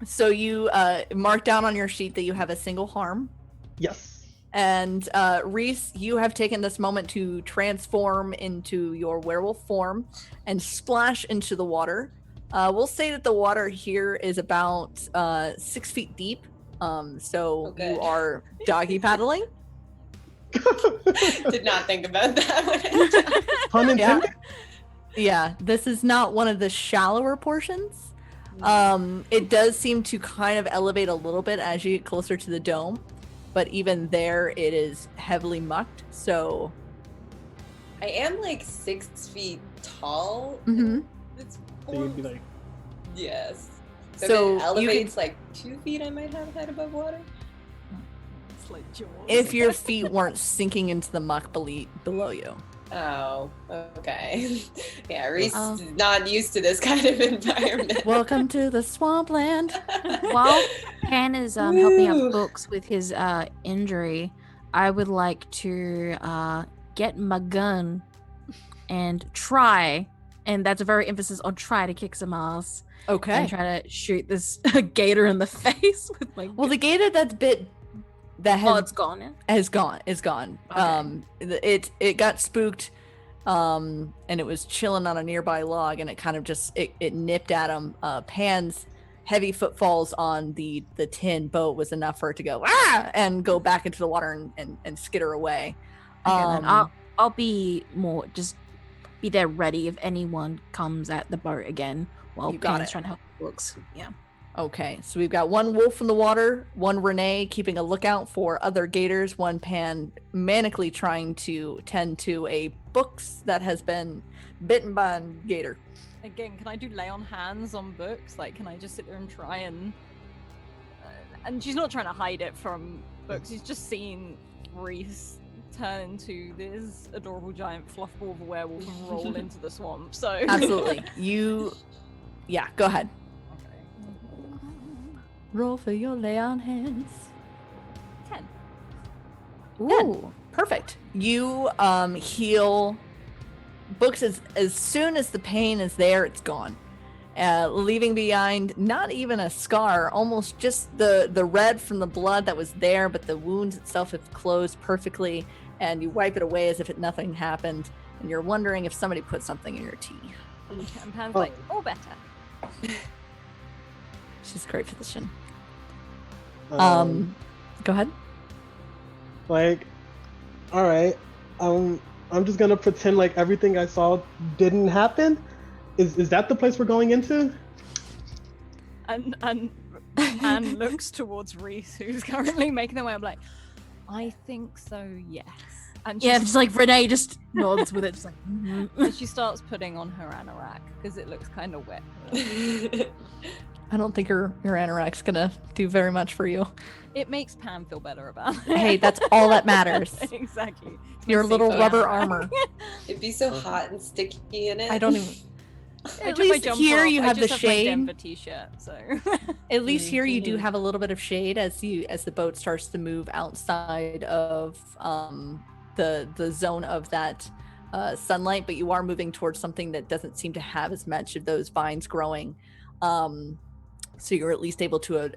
So you mark down on your sheet that you have a single harm. Yes. And Rhys, you have taken this moment to transform into your werewolf form and splash into the water. We'll say that the water here is about 6 feet deep. So you are doggy paddling. Did not think about that. Pun intended? Yeah, this is not one of the shallower portions. It does seem to kind of elevate a little bit as you get closer to the dome, but even there it is heavily mucked. So I am like 6 feet tall. It's So you'd be like, yes. So if it elevates like 2 feet, I might have head above water. It's like Jaws. if your feet weren't sinking into the muck below you. Oh, okay. Yeah, Rhys is not used to this kind of environment. Welcome to the swampland. While Pan is helping out Books with his injury, I would like to get my gun and try, and that's a very emphasis on try to kick some ass. Okay. And try to shoot this gator in the face with my gun. Well, the gator that's bit that has it's gone now? is gone. Okay. It got spooked, and it was chilling on a nearby log, and it kind of just it nipped at him. Pan's heavy footfalls on the tin boat was enough for it to go and go back into the water and skitter away. Okay, then I'll be more just be there ready if anyone comes at the boat again while You got Pan's it. trying to help the books. Yeah. Okay, so we've got one wolf in the water, one Renee keeping a lookout for other gators, one Pan manically trying to tend to a books that has been bitten by a gator. Again, can I do lay on hands on books? Like, can I just sit there and try and she's not trying to hide it from books. She's just seen Rhys turn into this adorable giant fluff ball of a werewolf and roll into the swamp. So Absolutely. Yeah, go ahead. Okay. Roll for your lay on hands. 10. Ooh, perfect. You heal books as soon as the pain is there, it's gone. Leaving behind not even a scar, almost just the red from the blood that was there, but the wounds itself have closed perfectly, and you wipe it away as if nothing happened, and you're wondering if somebody put something in your tea. And Pan's like, oh, better. She's a great physician. Um, Go ahead. Like, all right, I'm just gonna pretend like everything I saw didn't happen. Is that the place we're going into? And Anne looks towards Rhys, who's currently making their way. I'm like, I think so, yes. And Yeah, just like Renee just nods with it, just like. and she starts putting on her anorak because it looks kind of wet. I don't think your anorak's gonna do very much for you. It makes Pam feel better about it. Hey, that's all that matters. Exactly. It's Your my little safe rubber anorak. armor. It'd be so hot and sticky in it. I don't even. I At took my least jumper here off. you I have the just my shade. Denver t-shirt, so. At least here you do Mhm. have a little bit of shade as the boat starts to move outside of the zone of that sunlight, but you are moving towards something that doesn't seem to have as much of those vines growing. So you're at least able to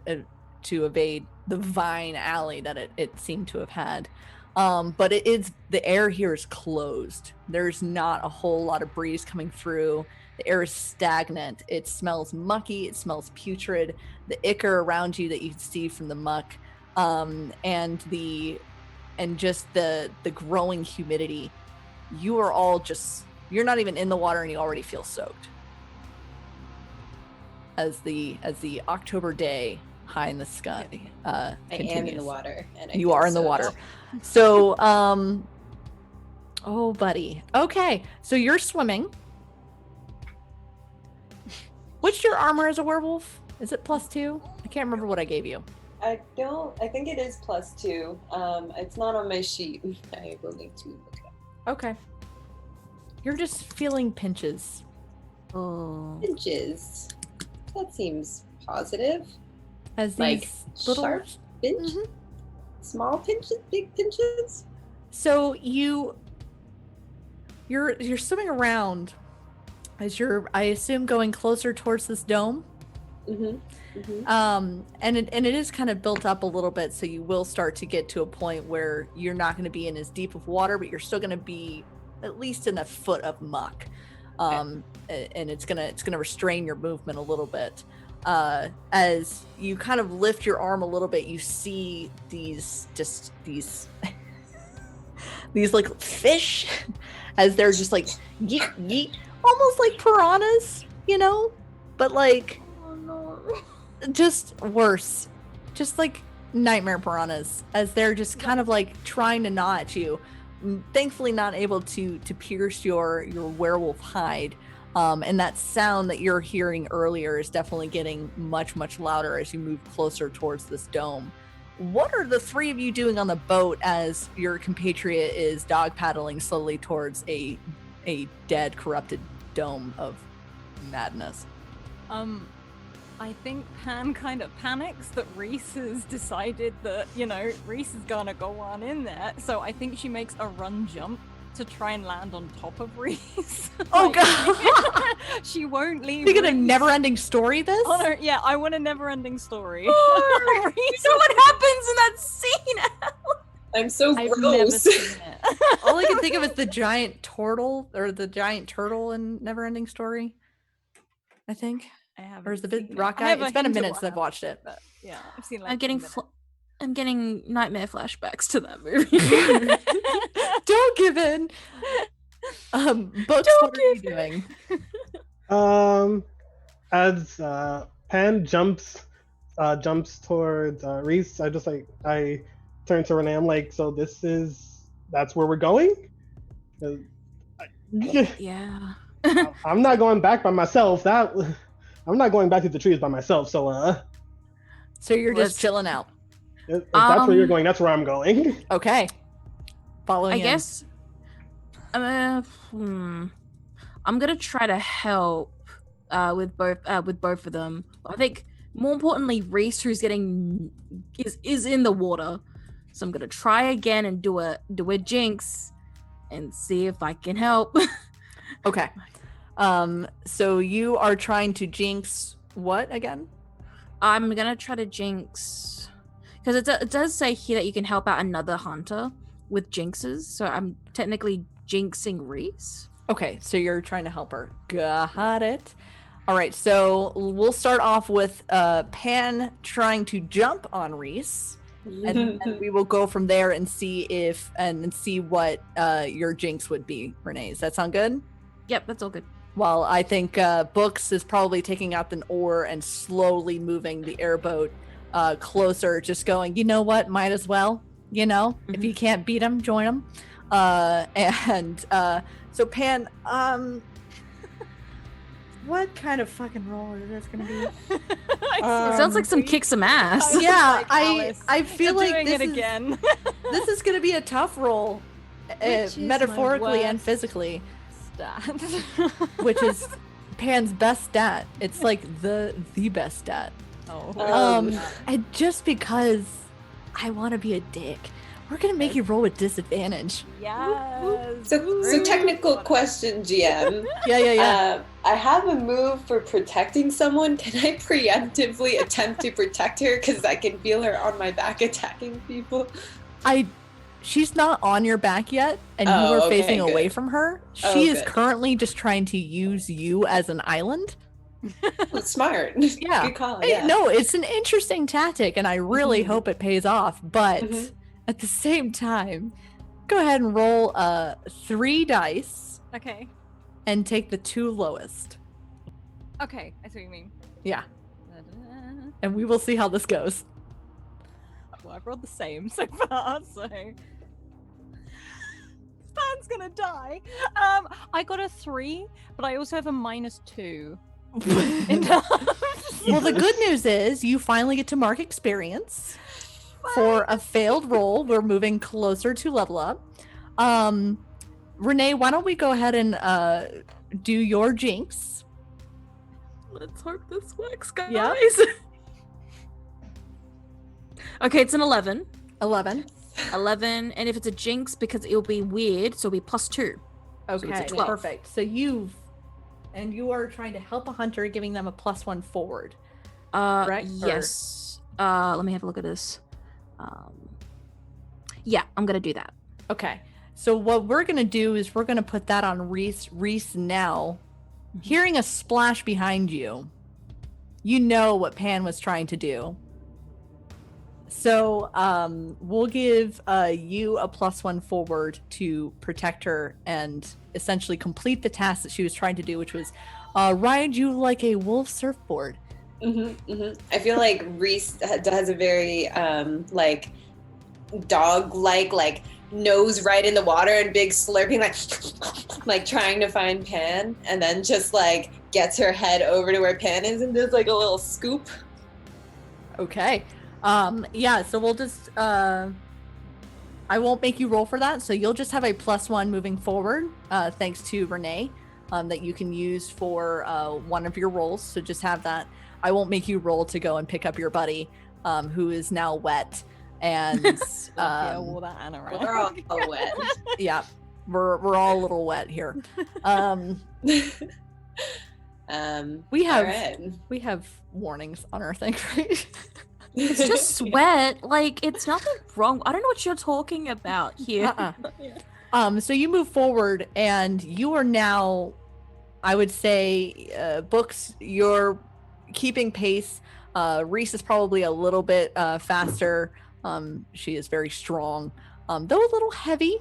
evade the vine alley that it seemed to have had. But the air here is closed. There's not a whole lot of breeze coming through. The air is stagnant. It smells mucky. It smells putrid. The ichor around you that you can see from the muck, and just the growing humidity. You are all you're not even in the water and you already feel soaked. As the October day high in the sky I continues. am in the water. And I You feel are in the soaked. water. So, oh, buddy. Okay, so you're swimming. What's your armor as a werewolf? Is it +2? I can't remember what I gave you. I think it is +2. It's not on my sheet. I will need to look it up. Okay. You're just feeling pinches. Oh. Pinches. That seems positive. As Like these little... sharp pinch? Mhm. Small pinches? Big pinches? So you're swimming around as you're, I assume, going closer towards this dome. Mm-hmm. Mm-hmm. And it is kind of built up a little bit, so you will start to get to a point where you're not going to be in as deep of water, but you're still going to be at least in a foot of muck. And it's gonna restrain your movement a little bit. As you kind of lift your arm a little bit, you see these these like fish, as they're just like yeet yeet, almost like piranhas, but like just worse, just like nightmare piranhas, as they're just kind of like trying to gnaw at you. Thankfully not able to pierce your werewolf hide. And that sound that you're hearing earlier is definitely getting much, much louder as you move closer towards this dome. What are the three of you doing on the boat as your compatriot is dog paddling slowly towards a dead, corrupted dome of madness? I think Pan kind of panics that Rhys has decided that, Rhys is gonna go on in there. So I think she makes a run jump to try and land on top of Rhys. Oh, God. She won't leave. You're gonna Rhys. never-ending story this? Oh, no, yeah, I want a never-ending story. You know what happens in that scene? I'm so I've gross. never seen it. All I can think of is the giant turtle in Neverending Story, I think. I haven't Or is the seen big rock I guy? have It's been a hint of minute what since I've watched it. happened, but yeah, I've seen like I'm getting nightmare flashbacks to that movie. Don't give in. Books, what are you doing? As Pan jumps towards Reese, I turn to Renee. I'm like, so that's where we're going? 'Cause Yeah. I'm not going back by myself. I'm not going back to the trees by myself. So So you're just Let's- chilling out. if that's where you're Um, going, that's where I'm going. Okay. Following I in. guess. I'm gonna try to help with both of them. I think more importantly, Reese, who's is in the water. So I'm gonna try again and do a jinx and see if I can help. Okay. So you are trying to jinx what again? I'm gonna try to jinx because it does say here that you can help out another hunter with jinxes. So I'm technically jinxing Reese. Okay, so you're trying to help her. Got it. All right, so we'll start off with Pan trying to jump on Reese, and we will go from there and see what your jinx would be, Renee. Does that sound good? Yep, that's all good. Well, I think Books is probably taking out an oar and slowly moving the airboat closer, just going, you know what, might as well, if you can't beat them, join them. So Pan, what kind of fucking role is this gonna be? It sounds like some kick some ass. Yeah, Alice, I feel you're like doing this it is, again. this is gonna be a tough role, Which is metaphorically my and worst physically, stat. which is Pan's best stat. It's like the best stat. Oh. And just because I want to be a dick, we're gonna make you roll with disadvantage. Yes. So technical question, GM. Yeah. I have a move for protecting someone. Can I preemptively attempt to protect her because I can feel her on my back attacking people? She's not on your back yet, and you Oh, are okay, facing good. away from her. Oh, She is good. currently just trying to use you as an island. Oh, smart. Yeah. Good call. Hey, Yeah. no, it's an interesting tactic, and I really Mhm. hope it pays off. But Mhm. at the same time, go ahead and roll 3 dice Okay. and take the 2 lowest. Okay. I see what you mean. Yeah, and we will see how this goes. Well, I've rolled the same so far, so Stan's gonna die. I got a 3, but I also have a -2. Well, the good news is you finally get to mark experience. For a failed roll, we're moving closer to level up. Renee, why don't we go ahead and do your jinx? Let's hope this works, guys. Yeah. Okay, it's an 11. 11. 11, and if it's a jinx, because it'll be weird, so it'll be +2. Okay, it's a 12. perfect. So you are trying to help a hunter, giving them a +1 forward. Correct? Yes. Let me have a look at this. Yeah, I'm gonna do that. Okay. So what we're gonna do is we're gonna put that on Reese. Reese now, hearing a splash behind you, you know what Pan was trying to do. So we'll give you a +1 forward to protect her and essentially complete the task that she was trying to do, which was ride you like a wolf surfboard. I feel like Reese has a very dog-like nose right in the water and big slurping like trying to find Pan, and then just like gets her head over to where Pan is and does like a little scoop. Okay. Yeah, so we'll just I won't make you roll for that, so you'll just have a +1 moving forward, thanks to Renee, that you can use for one of your rolls. So just have that. I won't make you roll to go and pick up your buddy, who is now wet. And Yeah, all that anorak. We're all wet. yeah, we're all a little wet here. We have all right. we have warnings on our thing, right? It's just sweat. Like, it's nothing wrong. I don't know what you're talking about here. So you move forward, and you are now, I would say, Books, you're keeping pace. Reese is probably a little bit faster. She is very strong, though a little heavy.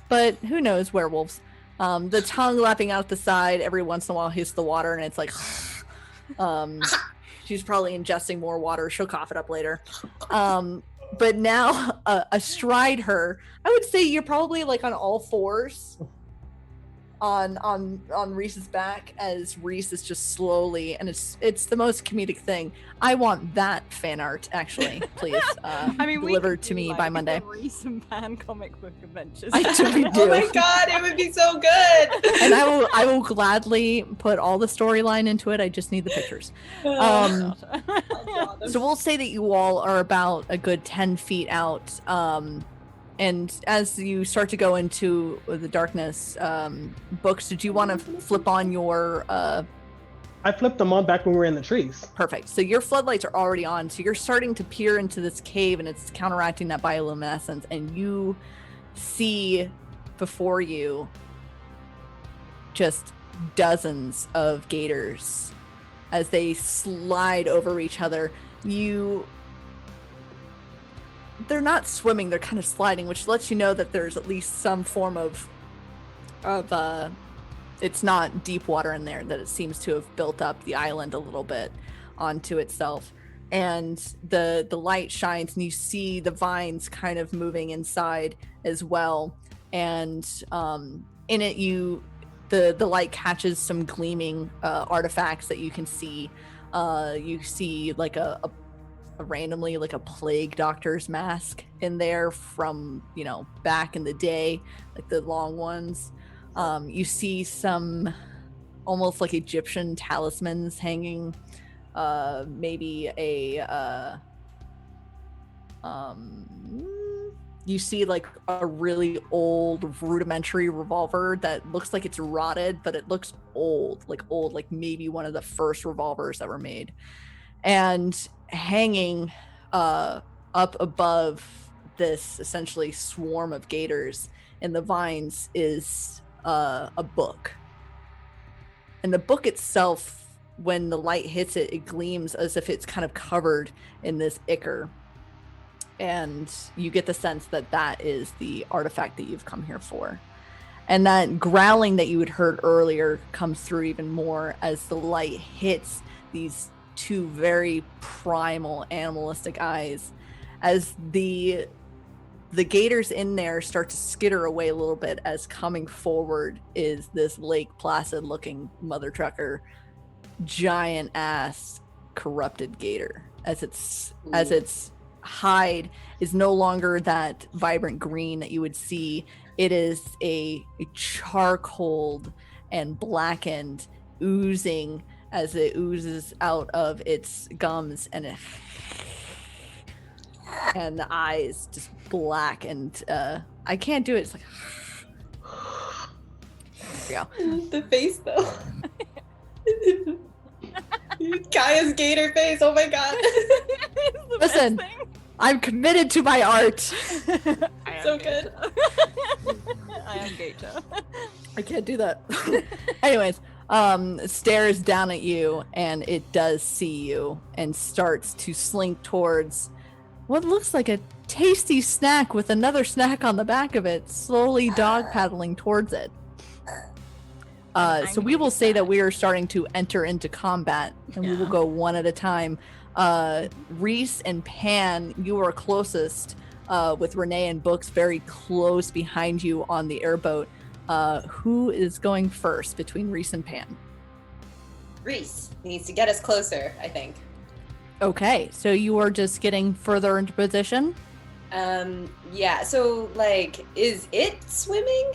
but who knows, werewolves. The tongue lapping out the side every once in a while hits the water, and it's like, she's probably ingesting more water. She'll cough it up later. But now, astride her, I would say you're probably like on all fours on Rhys's back as Rhys is just slowly, and it's the most comedic thing. I want that fan art, actually, please. I mean, delivered to me by Monday. Rhys and Pan comic book adventures. We do. Oh my god, it would be so good. And I will gladly put all the storyline into it. I just need the pictures. So we'll say that you all are about a good 10 feet out. And as you start to go into the darkness, Books, did you want to flip on your... I flipped them on back when we were in the trees. Perfect. So your floodlights are already on. So you're starting to peer into this cave, and it's counteracting that bioluminescence. And you see before you just dozens of gators as they slide over each other. They're not swimming, they're kind of sliding, which lets you know that there's at least some form of it's not deep water in there, that it seems to have built up the island a little bit onto itself. And the light shines, and you see the vines kind of moving inside as well. And in it, the light catches some gleaming artifacts that you can see. You see like a randomly like a plague doctor's mask in there from, back in the day, like the long ones. You see some almost like Egyptian talismans hanging, maybe you see like a really old rudimentary revolver that looks like it's rotted, but it looks old, like maybe one of the first revolvers that were made. And hanging up above this essentially swarm of gators in the vines is a book. And the book itself, when the light hits it, it gleams as if it's kind of covered in this ichor. And you get the sense that that is the artifact that you've come here for. And that growling that you had heard earlier comes through even more as the light hits these two very primal animalistic eyes, as the gators in there start to skitter away a little bit, as coming forward is this Lake Placid looking mother trucker, giant ass corrupted gator, as its hide is no longer that vibrant green that you would see. It is a charcoaled and blackened, oozing as it oozes out of its gums, and the eyes just black, and I can't do it. It's like there we go. The face though. Kaiya's gator face. Oh my god. Listen, I'm committed to my art. So good. I am gator. I can't do that. Anyways, stares down at you, and it does see you and starts to slink towards what looks like a tasty snack with another snack on the back of it, slowly dog paddling towards it. So we will say that we are starting to enter into combat, and we will go one at a time. Rhys and Pan, you are closest, with Renee and Books very close behind you on the airboat. Who is going first between Rhys and Pan? Rhys needs to get us closer, I think. Okay, so you are just getting further into position? Yeah, so like, is it swimming?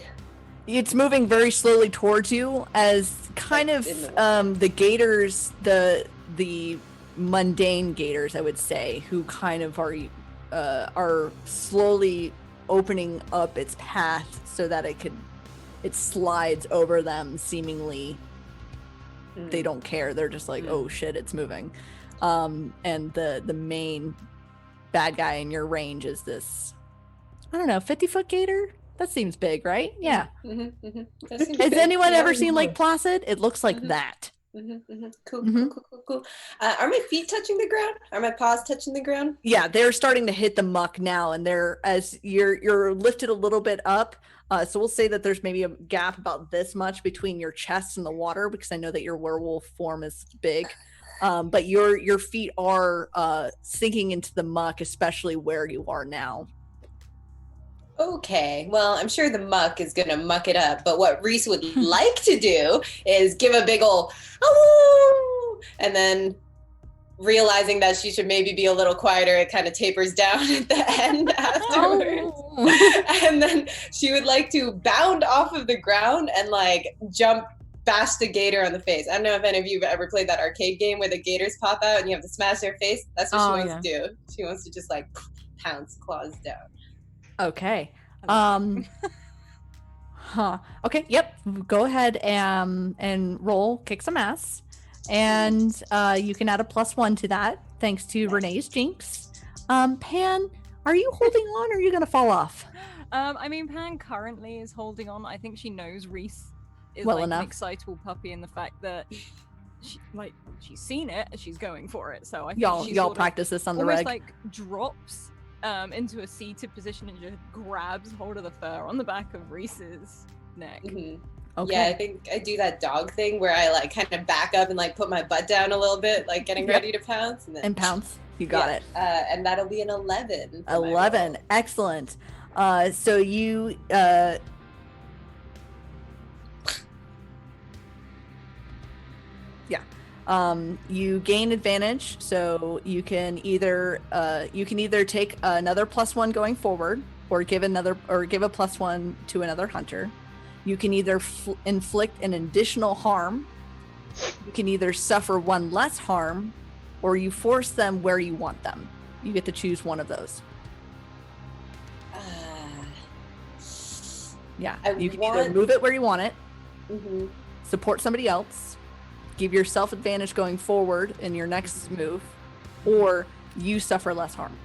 It's moving very slowly towards you, as kind of the gators, the mundane gators, I would say, who kind of are slowly opening up its path so that it slides over them. Seemingly they don't care, they're just like, oh shit, it's moving. And the main bad guy in your range is this, I don't know, 50-foot gator? That seems big, right? Yeah. Mm-hmm, mm-hmm. Has anyone ever seen Lake Placid? It looks like that. Cool, Mhm. cool. Are my feet touching the ground? Are my paws touching the ground? Yeah, they're starting to hit the muck now, and they're as you're lifted a little bit up. So we'll say that there's maybe a gap about this much between your chest and the water, because I know that your werewolf form is big. But your feet are sinking into the muck, especially where you are now. Okay, well, I'm sure the muck is gonna muck it up, but what Rhys would like to do is give a big ol' oh, and then realizing that she should maybe be a little quieter, it kind of tapers down at the end afterwards. And then she would like to bound off of the ground and like jump, bash the gator on the face. I don't know if any of you have ever played that arcade game where the gators pop out and you have to smash their face. That's what she wants to do. She wants to just like pounce claws down. Okay. Okay, yep. Go ahead and roll kick some ass. And you can add a +1 to that, thanks to Renee's jinx. Pan, are you holding on or are you gonna fall off? I mean, Pan currently is holding on. I think she knows Rhys is Well like enough. an excitable puppy, and the fact that she's seen it and she's going for it. So I think she y'all sort practice this on the almost reg. like drops into a seated position and just grabs hold of the fur on the back of Rhys's neck. Okay. Yeah, I think I do that dog thing where I like kind of back up and like put my butt down a little bit, like getting ready to pounce. And then pounce. You got it. And that'll be an 11. for my 11. roll. Excellent. So you you gain advantage, so you can either take another +1 going forward, or give a +1 to another hunter. You can either inflict an additional harm. You can either suffer one less harm, or you force them where you want them. You get to choose one of those. Yeah, you can either move it where you want it, support somebody else, give yourself advantage going forward in your next move, or you suffer less harm.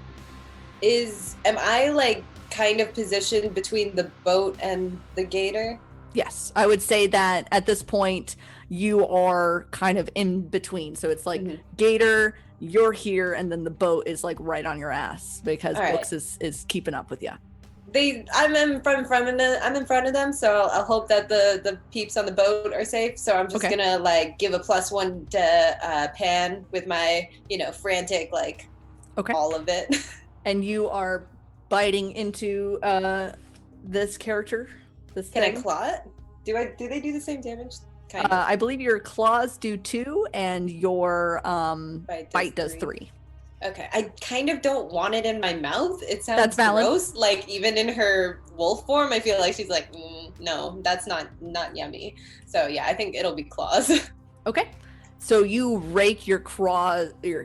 Am I like kind of positioned between the boat and the gator? Yes, I would say that at this point you are kind of in between. So it's like gator, you're here, and then the boat is like right on your ass because Books is keeping up with you. I'm in front of them, so I'll hope that the peeps on the boat are safe. So I'm just gonna like give a +1 to Pan with my frantic like all of it. And you are biting into this character. Can I claw it? Do they do the same damage? Kind of. I believe your claws do 2 and your bite does 3. Okay, I kind of don't want it in my mouth. It sounds That's valid. gross. Like even in her wolf form, I feel like she's like, no, that's not yummy. So yeah, I think it'll be claws. Okay, so you rake your claws around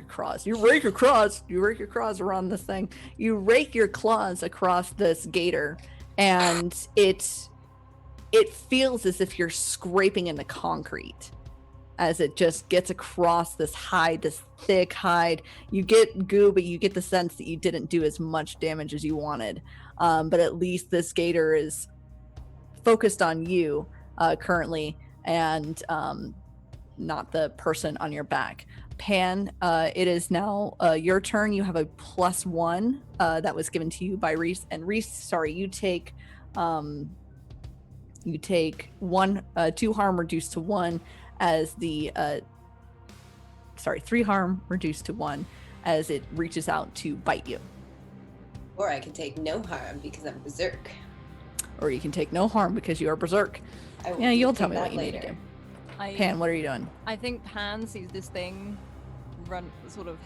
this thing. You rake your claws across this gator, and it feels as if you're scraping into concrete as it just gets across this thick hide. You get goo, but you get the sense that you didn't do as much damage as you wanted. But at least this gator is focused on you currently, and not the person on your back. Pan, it is now your turn. You have a +1 that was given to you by Rhys. And Rhys, sorry, you take 2 harm reduced to 1 as the 3 harm reduced to 1 as it reaches out to bite you. Or I can take no harm because I'm berserk. Or you can take no harm because you are berserk. Yeah, you'll tell me what you need to do. Pan, what are you doing? I think Pan sees this thing sort of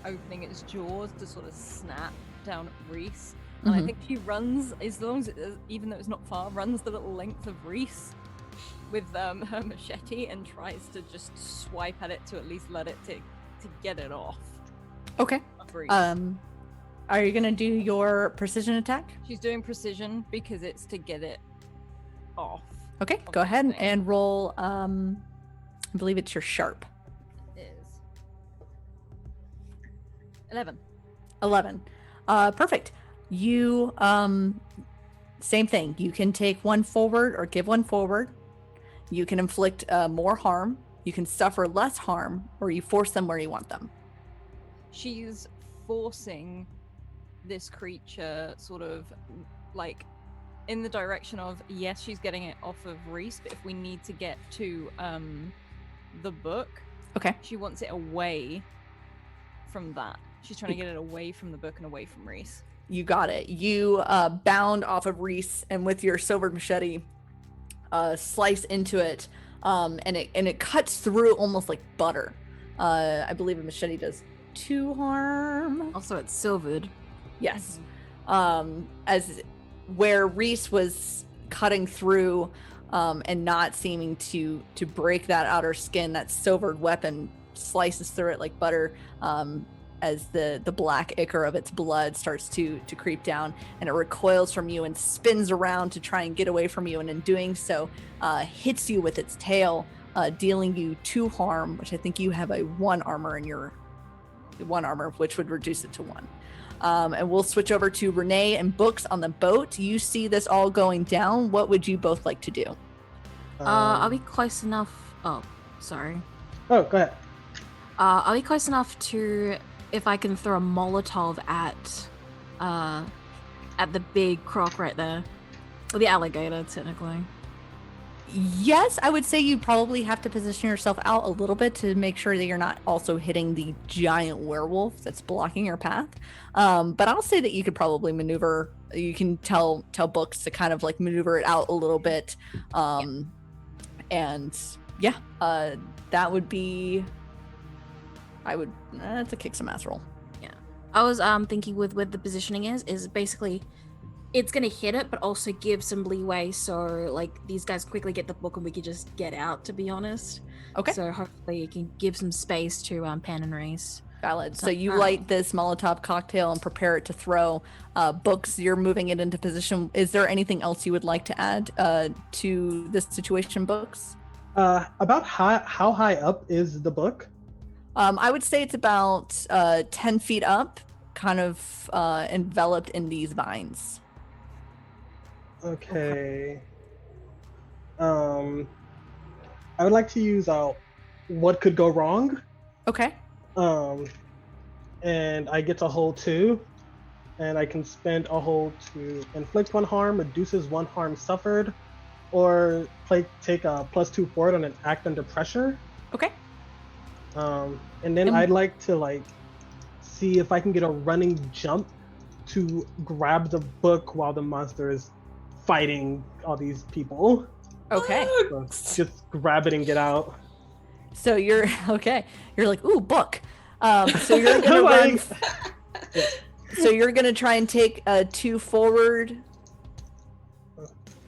opening its jaws to sort of snap down at Rhys. And I think she runs, as long as even though it's not far, runs the little length of Rhys with her machete and tries to just swipe at it to at least let it to get it off. Okay. Are you gonna do your precision attack? She's doing precision because it's to get it off. Okay, go ahead and roll. I believe it's your sharp. It is 11. 11. Perfect. You same thing. You can take one forward or give one forward. You can inflict more harm you can suffer less harm, or you force them where you want them. She's forcing this creature sort of like in the direction of, yes, she's getting it off of Rhys, but if we need to get to the book, Okay. she wants it away from that. She's trying to get it away from the book and away from Rhys. You got it. You bound off of Rhys, and with your silvered machete, slice into it, and it cuts through almost like butter. I believe a machete does 2 harm. Also, it's silvered. Yes. As where Rhys was cutting through and not seeming to break that outer skin, that silvered weapon slices through it like butter, as the black ichor of its blood starts to creep down, and it recoils from you and spins around to try and get away from you, and in doing so hits you with its tail, dealing you 2 harm, which I think you have a 1 armor in your 1 armor, which would reduce it to 1. And we'll switch over to Renee and Books on the boat. You see this all going down. What would you both like to do? Are we close enough? Oh, sorry. Oh, go ahead. Are we close enough to, if I can throw a Molotov at the big croc right there, or the alligator, technically? Yes, I would say you probably have to position yourself out a little bit to make sure that you're not also hitting the giant werewolf that's blocking your path. But I'll say that you could probably maneuver. You can tell Books to kind of like maneuver it out a little bit. And yeah, that would be. It's a kick some ass roll. Yeah, I was thinking with the positioning is basically. It's gonna hit it, but also give some leeway so like these guys quickly get the book and we can just get out, to be honest. Okay. So hopefully it can give some space to Pan and Rhys. Valid. So you light this Molotov cocktail and prepare it to throw. Books, you're moving it into position. Is there anything else you would like to add to this situation, Books? About how high up is the book? I would say it's about 10 feet up, kind of enveloped in these vines. Okay. I would like to use what could go wrong. Okay. And I get to hold 2, and I can spend a hold to inflict 1 harm, reduces 1 harm suffered, or take a +2 forward on an act under pressure. Okay. And then I'd like to see if I can get a running jump to grab the book while the monster is fighting all these people. Okay. So just grab it and get out. So you're okay. You're like, ooh, book. So you're gonna run. So you're gonna try and take 2 forward.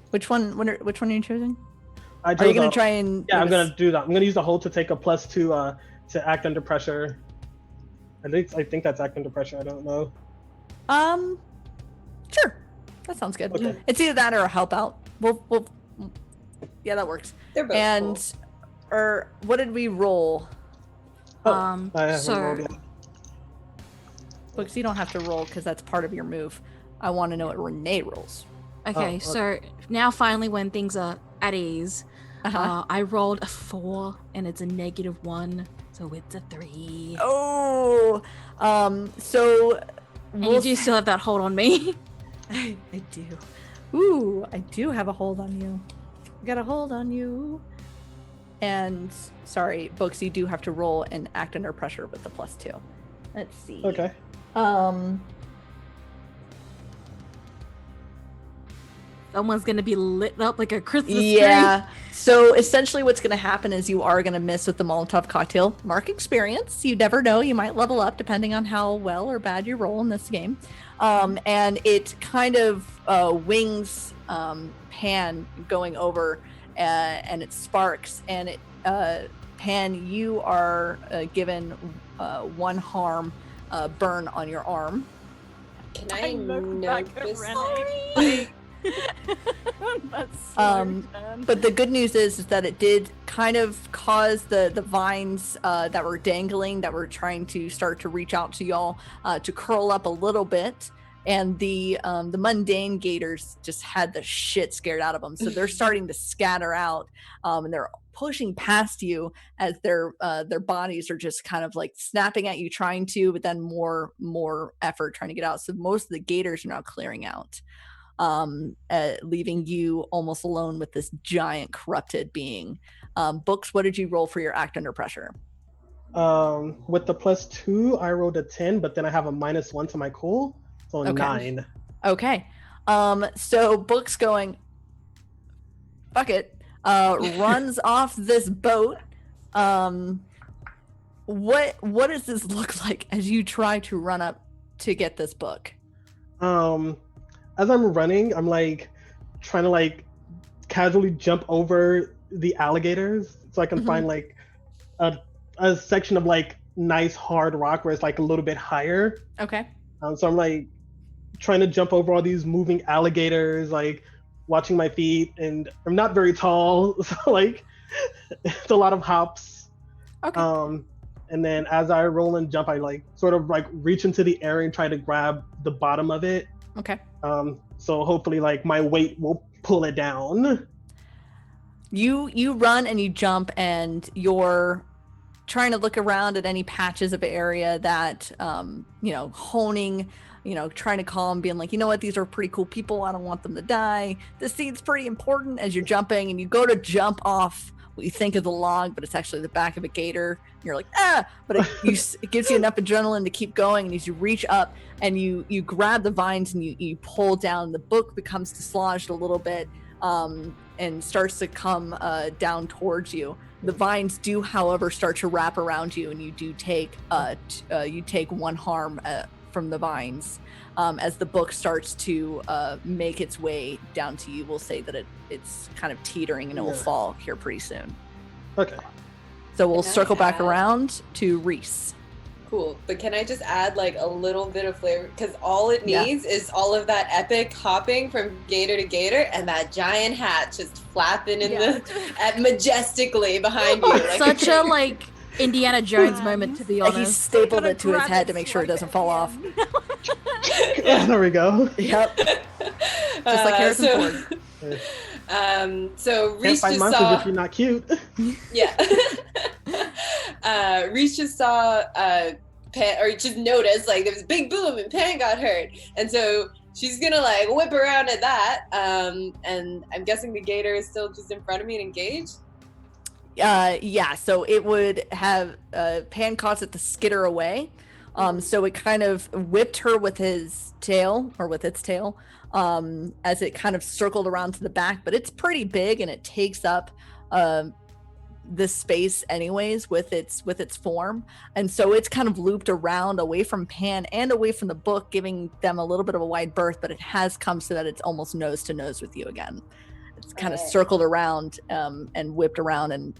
Which one? Which one are you choosing? Are you gonna try and? Yeah, I'm gonna do that. I'm gonna use the hold to take a +2 to act under pressure. I think that's act under pressure. I don't know. Sure. That sounds good. Okay. It's either that or a help out. We'll yeah, that works. They're both And cool. or what did we roll? I haven't so rolled yet. Books, you don't have to roll because that's part of your move. I want to know what Renee rolls. okay, so now finally when things are at ease, I rolled a 4 and it's a -1, so it's a 3. Oh, so And you do still have that hold on me. I do. Ooh, I do have a hold on you. I got a hold on you. And sorry, Books, you do have to roll and act under pressure with the +2. Let's see. Okay. Someone's gonna be lit up like a Christmas tree. Yeah. So essentially what's going to happen is you are going to miss with the Molotov cocktail. Mark experience. You never know. You might level up depending on how well or bad you roll in this game. And it kind of wings Pan going over and it sparks. And it Pan, you are given 1 harm burn on your arm. Can I look back at notice? Renee. That's so sad. But the good news is that it did kind of cause the vines that were dangling, that were trying to start to reach out to y'all, to curl up a little bit. and the mundane gators just had the shit scared out of them, so they're starting to scatter out, and they're pushing past you as their bodies are just kind of like snapping at you, trying to, but then more effort trying to get out. So most of the gators are now clearing out, leaving you almost alone with this giant corrupted being. Books, what did you roll for your act under pressure? With the +2, I rolled a 10, but then I have a -1 to my cool, so Okay. 9. Okay. So Book's going, fuck it, runs off this boat. What does this look like as you try to run up to get this book? As I'm running, I'm like trying to like casually jump over the alligators so I can find like a section of like nice hard rock where it's like a little bit higher. Okay. So I'm like trying to jump over all these moving alligators, like watching my feet, and I'm not very tall, so like it's a lot of hops. Okay. And then as I roll and jump, I like sort of like reach into the air and try to grab the bottom of it. Okay. So hopefully like my weight will pull it down. You run and you jump, and you're trying to look around at any patches of area that honing, trying to calm, being like, you know what, these are pretty cool people, I don't want them to die, this scene's pretty important, as you're jumping, and you go to jump off what you think is a log, but it's actually the back of a gator. You're like, but it gives you enough adrenaline to keep going, and as you reach up and you grab the vines and you pull down, the book becomes dislodged a little bit, and starts to come down towards you. The vines do, however, start to wrap around you, and you do take one harm from the vines. As the book starts to make its way down to you, we'll say that it's kind of teetering, and it will fall here pretty soon. Okay. So we'll circle back around to Rhys. Cool, but can I just add like a little bit of flavor? Because all it needs is all of that epic hopping from gator to gator, and that giant hat just flapping in majestically behind you. Like, Such a like Indiana Jones moment, to be honest. He stapled it to his head to make sure it doesn't fall off. Yeah, there we go. Yep. Just like Harrison Ford. So Can't Rhys find just monsters saw. if you're not cute. Yeah. Rhys just saw Pan, or just noticed like there was a big boom and Pan got hurt, and so she's gonna like whip around at that. And I'm guessing the gator is still just in front of me and engaged. Yeah. So it would have Pan caused it to skitter away. So it kind of whipped her with his tail, or with its tail, as it kind of circled around to the back, but it's pretty big and it takes up this space anyways with its form, and so it's kind of looped around away from Pan and away from the book, giving them a little bit of a wide berth, but it has come so that it's almost nose to nose with you again. It's kind of circled around and whipped around. And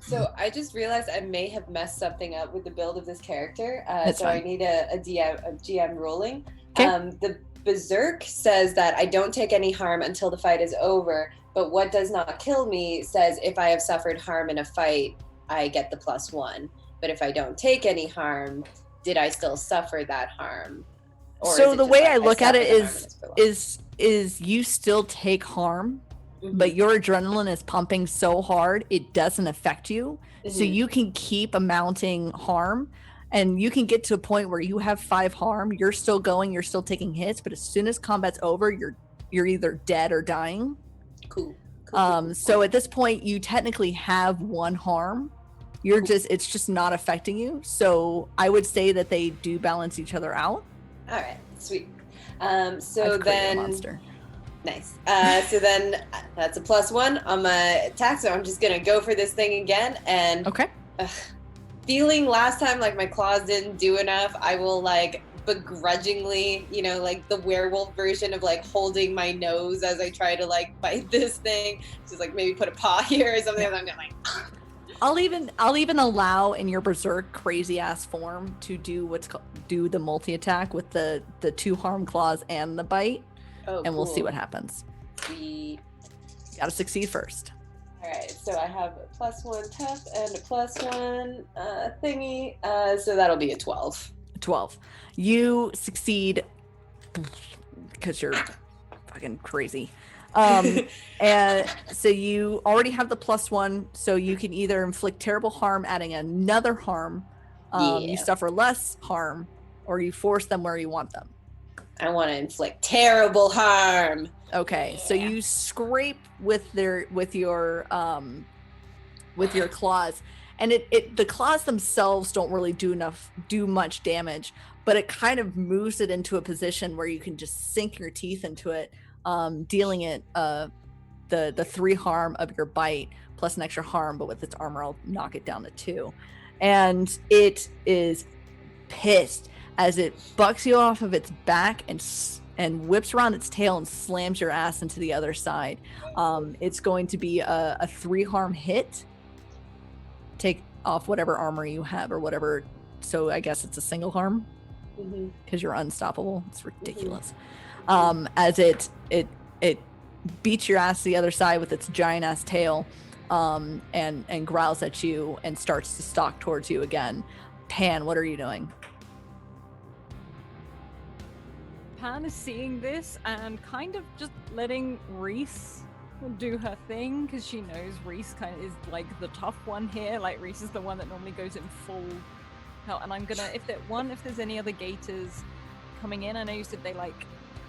so I just realized I may have messed something up with the build of this character, so fine. I need a GM ruling. Okay. The Berserk says that I don't take any harm until the fight is over, but what does not kill me says if I have suffered harm in a fight, I get the +1. But if I don't take any harm, did I still suffer that harm? Or so is it the just way like I look at it suffered the harm and it's prolonged? is you still take harm, but your adrenaline is pumping so hard it doesn't affect you. So you can keep amounting harm, and you can get to a point where you have 5 harm, you're still going, you're still taking hits, but as soon as combat's over, you're either dead or dying. Cool. So at this point you technically have 1 harm. You're it's just not affecting you. So I would say that they do balance each other out. All right, sweet. So I've created a then monster. Nice. So then that's a +1 on my attack, so I'm just gonna go for this thing again, and Okay. Feeling last time like my claws didn't do enough, I will like begrudgingly, like the werewolf version of like holding my nose as I try to like bite this thing, just like maybe put a paw here or something, and I'm just like I'll even allow in your berserk crazy ass form to do do the multi attack with the 2 harm claws and the bite, and we'll see what happens. Sweet. Gotta succeed first. All right, so I have a +1 tough and a +1 thingy, so that'll be a 12. 12. You succeed because you're fucking crazy. And so you already have the +1, so you can either inflict terrible harm, adding another harm. You Yeah. suffer less harm, or you force them where you want them. I want to inflict terrible harm. Okay, so you scrape with your claws, and the claws themselves don't really do much damage, but it kind of moves it into a position where you can just sink your teeth into it, dealing it the 3 harm of your bite plus an extra harm, but with its armor I'll knock it down to 2. And it is pissed as it bucks you off of its back and whips around its tail and slams your ass into the other side. It's going to be a 3 harm hit. Take off whatever armor you have or whatever. So I guess it's a single harm because you're unstoppable. It's ridiculous. As it beats your ass to the other side with its giant ass tail, and growls at you and starts to stalk towards you again. Pan, what are you doing? Pan is seeing this and kind of just letting Rhys do her thing, because she knows Rhys kind of is like the tough one here. Like Rhys is the one that normally goes in full hell. And I'm gonna, if there's any other gators coming in, I know you said they like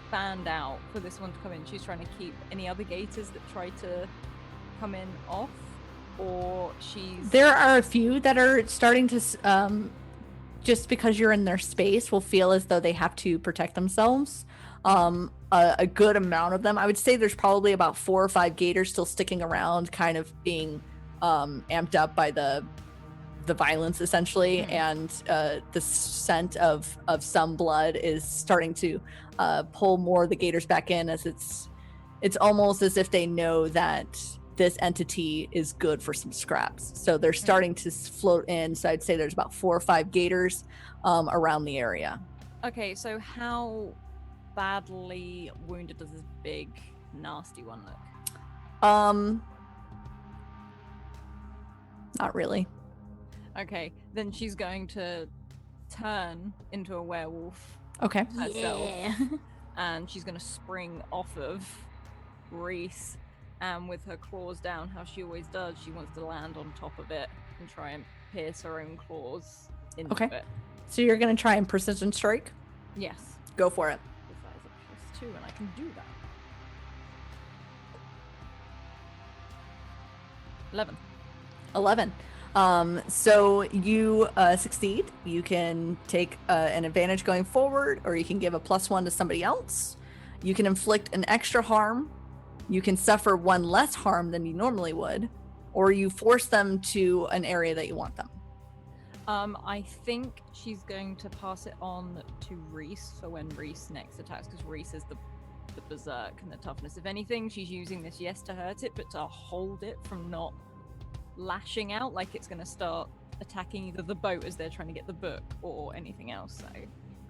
fanned out for this one to come in. She's trying to keep any other gators that try to come in off, or There are a few that are starting to just because you're in their space will feel as though they have to protect themselves. A good amount of them, I would say there's probably about 4 or 5 gators still sticking around, kind of being amped up by the violence essentially, and the scent of some blood is starting to pull more of the gators back in, as it's almost as if they know that this entity is good for some scraps, so they're starting to float in. So I'd say there's about 4 or 5 gators around the area. Okay, so how badly wounded does this big nasty one look? Not really. Okay, then she's going to turn into a werewolf Okay. herself, and she's going to spring off of Rhys, and with her claws down, how she always does, she wants to land on top of it and try and pierce her own claws into it. So you're going to try and precision strike? Yes. Go for it. Because that is a +2, and I can do that. 11. So you succeed. You can take an advantage going forward, or you can give a +1 to somebody else. You can inflict an extra harm. You can suffer 1 less harm than you normally would, or you force them to an area that you want them. I think she's going to pass it on to Rhys for when Rhys next attacks, because Rhys is the berserk and the toughness. If anything, she's using this, yes, to hurt it, but to hold it from not lashing out like it's going to start attacking either the boat as they're trying to get the book or anything else. So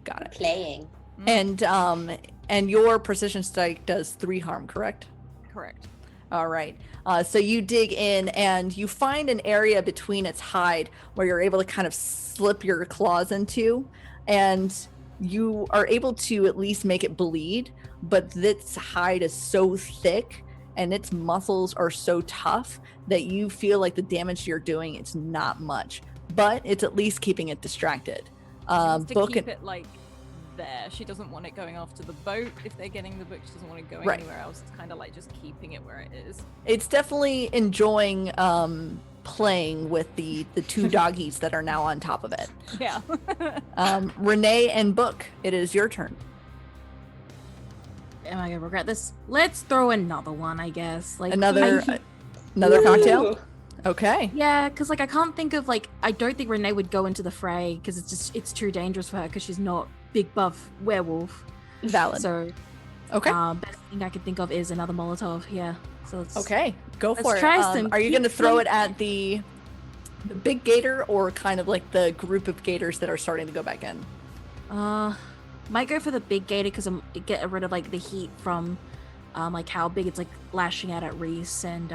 Got it. Playing. And your precision strike does 3 harm, correct? Correct. All right. So you dig in and you find an area between its hide where you're able to kind of slip your claws into, and you are able to at least make it bleed, but its hide is so thick and its muscles are so tough that you feel like the damage you're doing, it's not much, but it's at least keeping it distracted. She wants to Book keep it like there. She doesn't want it going after the boat. If they're getting the book, she doesn't want it going anywhere else. It's kind of like just keeping it where it is. It's definitely enjoying playing with the 2 doggies that are now on top of it. Yeah. Renee and Book, it is your turn. Am I gonna regret this? Let's throw another one, I guess. Like Another Woo! cocktail? Okay. Yeah, because like I can't think of I don't think Renee would go into the fray because it's too dangerous for her because she's not big buff werewolf. Valid. So Okay. best thing I could think of is another Molotov. Yeah. So let's Okay. Go let's for it. try some Are you going to cute throw it things. at the big gator, or kind of like the group of gators that are starting to go back in? Might go for the big gator because I'm get rid of like the heat from like how big it's like lashing out at Rhys and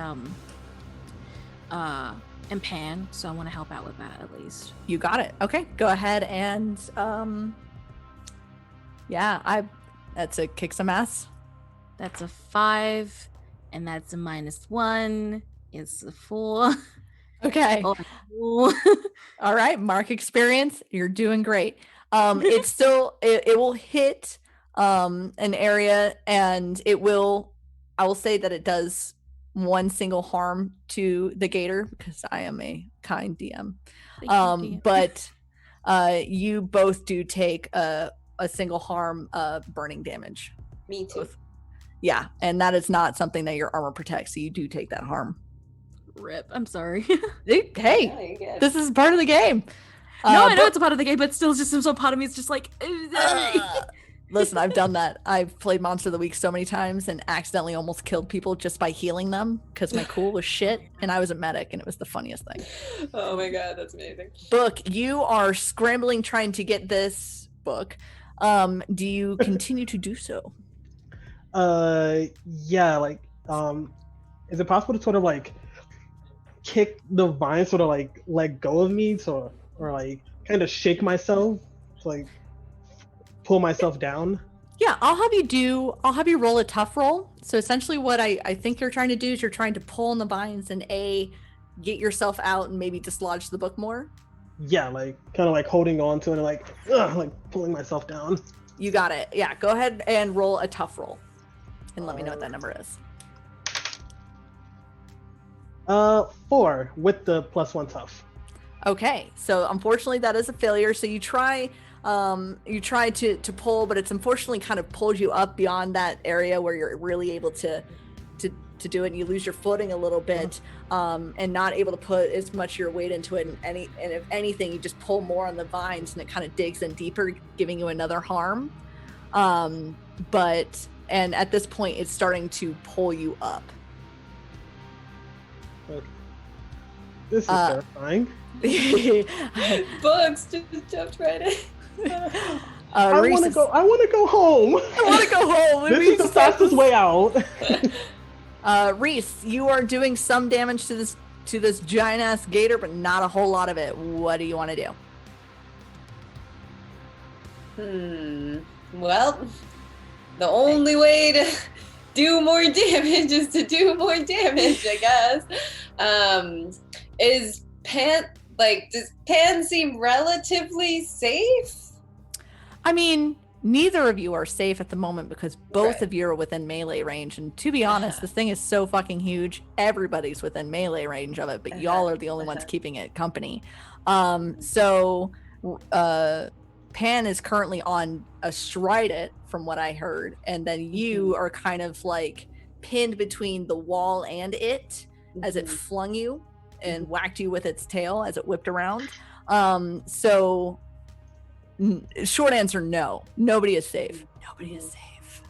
Pan, so I want to help out with that at least. You got it. Okay. Go ahead and That's a kick some ass. That's a 5, and that's a -1. It's a 4. Okay. Oh, 4. All right, mark experience. You're doing great. It's still it will hit an area, and I will say that it does one single harm to the gator because I am a kind DM. Thank you, DM. But you both do take a single harm burning damage. Me too. Both. Yeah, and that is not something that your armor protects, so you do take that harm. Rip. I'm sorry. Hey, this is part of the game. No, I know it's a part of the game, but still, just some part of me is just like. Listen, I've done that. I've played Monster of the Week so many times and accidentally almost killed people just by healing them because my cool was shit and I was a medic and it was the funniest thing. Oh my god, that's amazing. Book, you are scrambling trying to get this book. Do you continue to do so? Yeah, like, is it possible to sort of like kick the vine, sort of like let go of me, or like kind of shake myself, to like pull myself down? Yeah, I'll have you roll a tough roll. So essentially what I think you're trying to do is you're trying to pull on the vines and get yourself out and maybe dislodge the book more. Yeah, like kind of like holding on to it and like pulling myself down. You got it. Yeah, go ahead and roll a tough roll and let me know what that number is. 4 with the +1 tough. Okay, so unfortunately that is a failure. So you try to pull, but it's unfortunately kind of pulled you up beyond that area where you're really able to do it, and you lose your footing a little bit, and not able to put as much of your weight into it, and if anything you just pull more on the vines and it kind of digs in deeper, giving you another harm. But at this point it's starting to pull you up. Okay. This is terrifying. Books just jumped right in. I want to go home. I want to go home. This is the fastest way out. Rhys, you are doing some damage to this giant ass gator, but not a whole lot of it. What do you want to do? Well, the only way to do more damage is to do more damage, I guess. Does Pan seem relatively safe? I mean, neither of you are safe at the moment because both Right. of you are within melee range. And to be honest, this thing is so fucking huge. Everybody's within melee range of it, but y'all are the only ones keeping it company. So Pan is currently on astride it, from what I heard, and then you are kind of like pinned between the wall and it as it flung you and whacked you with its tail as it whipped around. So short answer, no. Nobody is safe. Nobody is safe.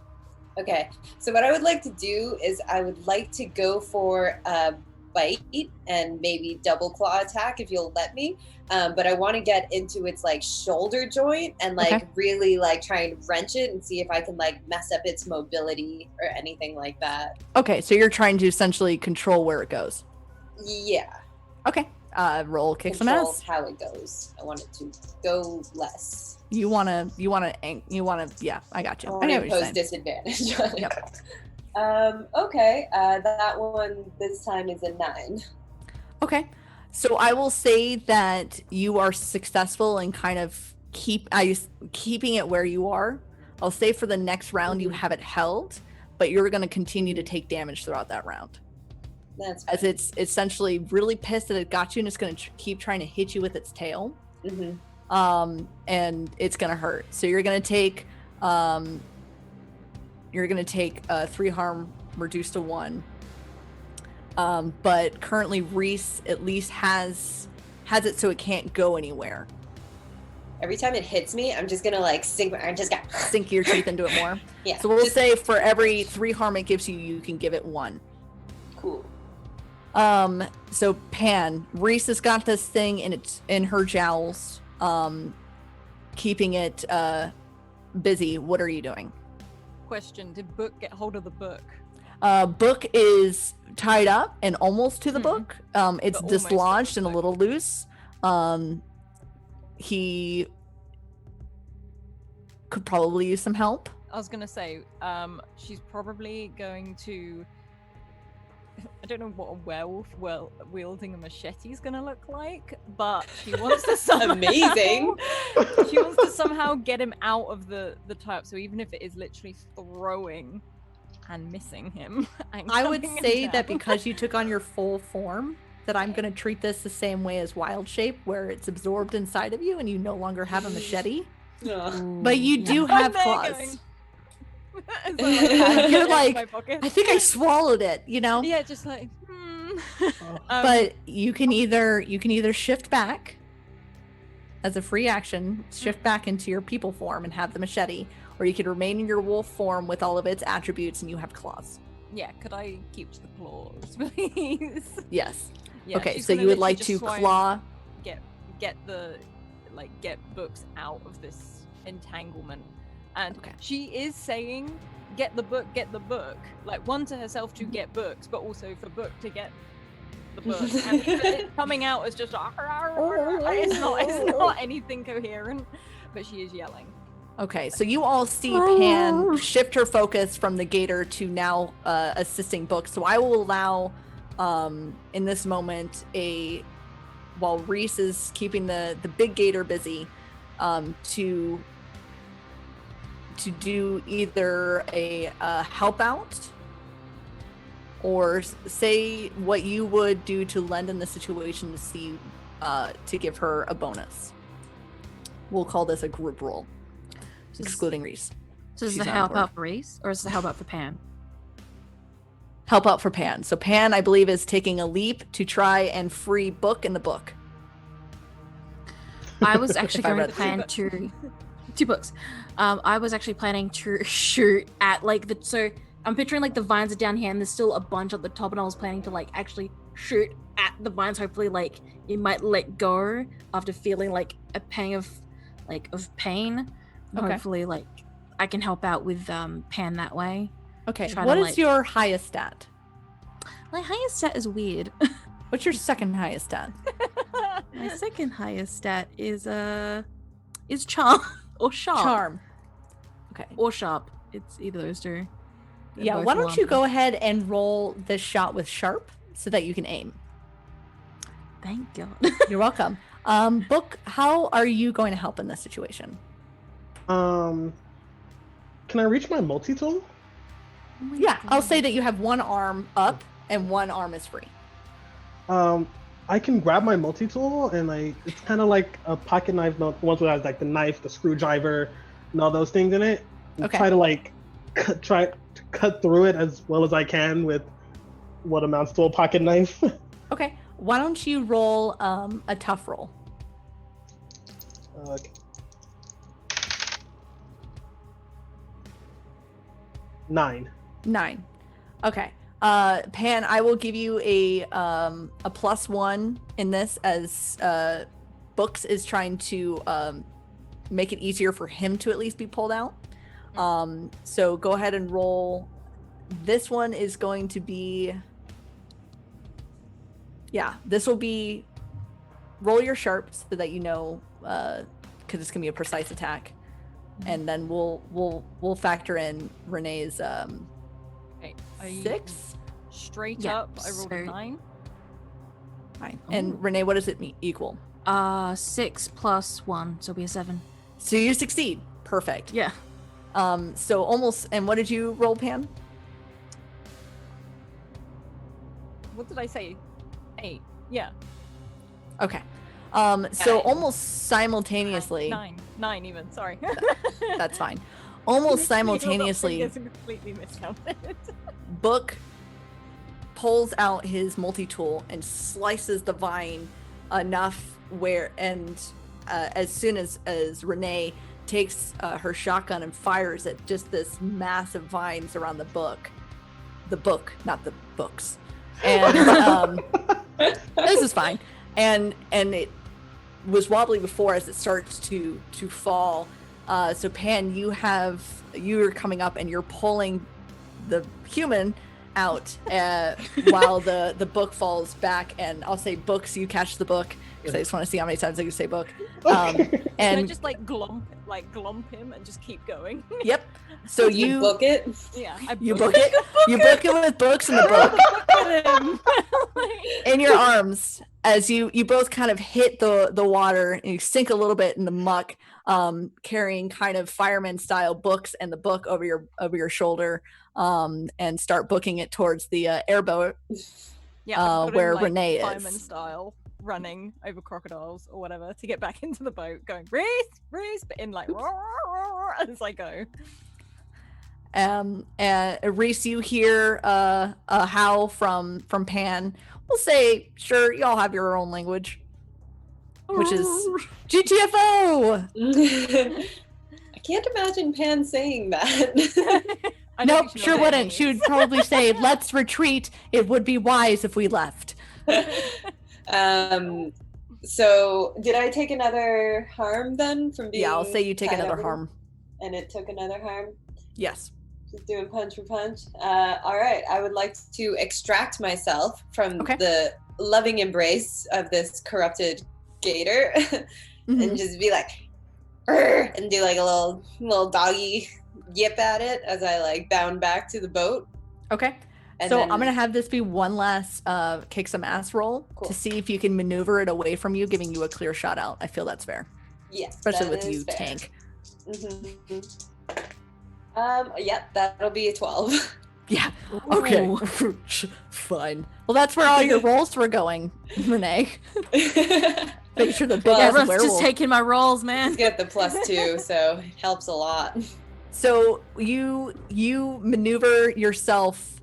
Okay, so what I would like to do is I would like to go for a bite and maybe double claw attack if you'll let me. But I want to get into its like shoulder joint and like really like try and wrench it and see if I can like mess up its mobility or anything like that. Okay, so you're trying to essentially control where it goes. Yeah. Okay. Roll kick some Control ass. how it goes. I want it to go less. You wanna yeah, I got you. I I want know to what you're impose saying. disadvantage. Yep. Okay, that one this time is a 9. Okay. So I will say that you are successful in kind of keeping it where you are. I'll say for the next round you have it held, but you're going to continue to take damage throughout that round. That's as it's essentially really pissed that it got you, and it's going to keep trying to hit you with its tail. And it's going to hurt. So you're going to take 3 harm reduced to 1. But currently Rhys at least has it so it can't go anywhere. Every time it hits me, I'm just gonna like sink your teeth into it more. Yeah. So we'll say for every 3 harm it gives you, you can give it 1. Cool. So Pan, Rhys has got this thing in her jowls, keeping it busy. What are you doing? Question: did Book get hold of the book? Book is tied up and almost to the book. It's But dislodged and a almost. little loose. He could probably use some help. I was gonna say, she's probably going to. I don't know what a werewolf wielding a machete is gonna look like, but she wants to somehow. Amazing. She wants to somehow get him out of the tie-up. So even if it is literally throwing and missing him, and I would cutting him say that down. because you took on your full form, that I'm going to treat this the same way as Wild Shape, where it's absorbed inside of you and you no longer have a machete. Ugh. But you do I'm have there claws. going- It's like, You're in like, my pocket. I think I swallowed it, you know? Yeah, just like. But you can either shift back as a free action, shift back into your people form and have the machete, or you can remain in your wolf form with all of its attributes and you have claws. Yeah, could I keep the claws, please? Yes. Yeah, Okay, she's so gonna you would literally like just to try and claw. get books out of this entanglement, and Okay. she is saying, get the book," like one to herself to get books, but also for book to get the book, and it coming out as just it's not anything coherent, but she is yelling. Okay, so you all see Pan shift her focus from the gator to now assisting Book. So I will allow, in this moment, while Rhys is keeping the big gator busy, to do either a help out or say what you would do to lend in the situation to see to give her a bonus. We'll call this a group roll. Excluding Rhys. So is She's the on help board. out for Rhys, or is the help out for Pan? Help out for Pan. So Pan, I believe, is taking a leap to try and free Book in the book. I was actually If I going read to plan to 2 books. I was actually planning to shoot at like the so I'm picturing like the vines are down here and there's still a bunch at the top, and I was planning to like actually shoot at the vines. Hopefully, like it might let go after feeling like a pang of pain. Okay. Hopefully, like I can help out with Pan that way. Okay. Try What to, is like- your highest stat? My highest stat is weird. What's your second highest stat? My second highest stat is charm or sharp. Charm. Okay. Or sharp. It's either of those two. They're Yeah, both why don't you one. go ahead and roll this shot with sharp so that you can aim. Thank God. You're welcome. Book, how are you going to help in this situation? Can I reach my multi-tool? Oh my Yeah, I'll God. say that you have one arm up and one arm is free. I can grab my multi-tool and it's kind of like a pocket knife, the ones that has like the knife, the screwdriver, and all those things in it. And Okay. try to cut through it as well as I can with what amounts to a pocket knife. Okay. Why don't you roll a tough roll? Okay. 9. 9. Okay. Pan, I will give you a +1 in this as Books is trying to make it easier for him to at least be pulled out. So go ahead and roll. This one is going to be, this will be roll your sharps so that you know, because it's gonna be a precise attack, and then we'll factor in Renee's Okay, are you 6. straight Yeah, up? I rolled a so- 9. Fine. And Ooh. Renee, what does it equal? 6 + 1, so it'll be a 7. So you succeed. Perfect. Yeah. So almost. And what did you roll, Pan? What did I say? 8. Yeah. Okay. So Yeah. almost simultaneously. 9 even. Sorry. That's fine. Almost Literally held up simultaneously, fingers and completely miscounted. Book pulls out his multi-tool and slices the vine enough where, and as soon as Renee takes her shotgun and fires at just this massive vines around the book, not the books, and this is fine, and it was wobbly before as it starts to fall. So Pan, you're coming up and you're pulling the human out while the book falls back, and I'll say book so you catch the book because I just want to see how many times I can say book. And And just glomp him and just keep going. yep. So You book it. Yeah, you book it. You book it with books in the book in your arms as you both kind of hit the water and you sink a little bit in the muck, carrying kind of fireman style books and the book over your shoulder, and start booking it towards the airboat. Yeah, where him, Renee fireman is. style, running over crocodiles or whatever to get back into the boat, going Rhys, but in like as I go. And Rhys, you hear a howl from Pan. We'll say, sure, y'all have your own language, which is GTFO. I can't imagine Pan saying that. Nope, sure wouldn't. She would probably say, let's retreat. It would be wise if we left. So did I take another harm then from being? Yeah, I'll say you take tied another over? harm. And it took another harm? Yes. Just doing punch for punch. All right, I would like to extract myself from the loving embrace of this corrupted gator and just be like, "Arr!" and do like a little doggy yip at it as I like bound back to the boat. Okay. And so then- I'm gonna have this be one last kick some ass roll to see if you can maneuver it away from you, giving you a clear shot out. I feel that's fair. Yes, especially that with you is fair. tank. Yep, that'll be a 12. Yeah. Okay. Fine. Well, that's where all your rolls were going, Renee. Make sure the big ass Everyone's werewolf. just taking my rolls, man. Get the +2, so it helps a lot. So you maneuver yourself,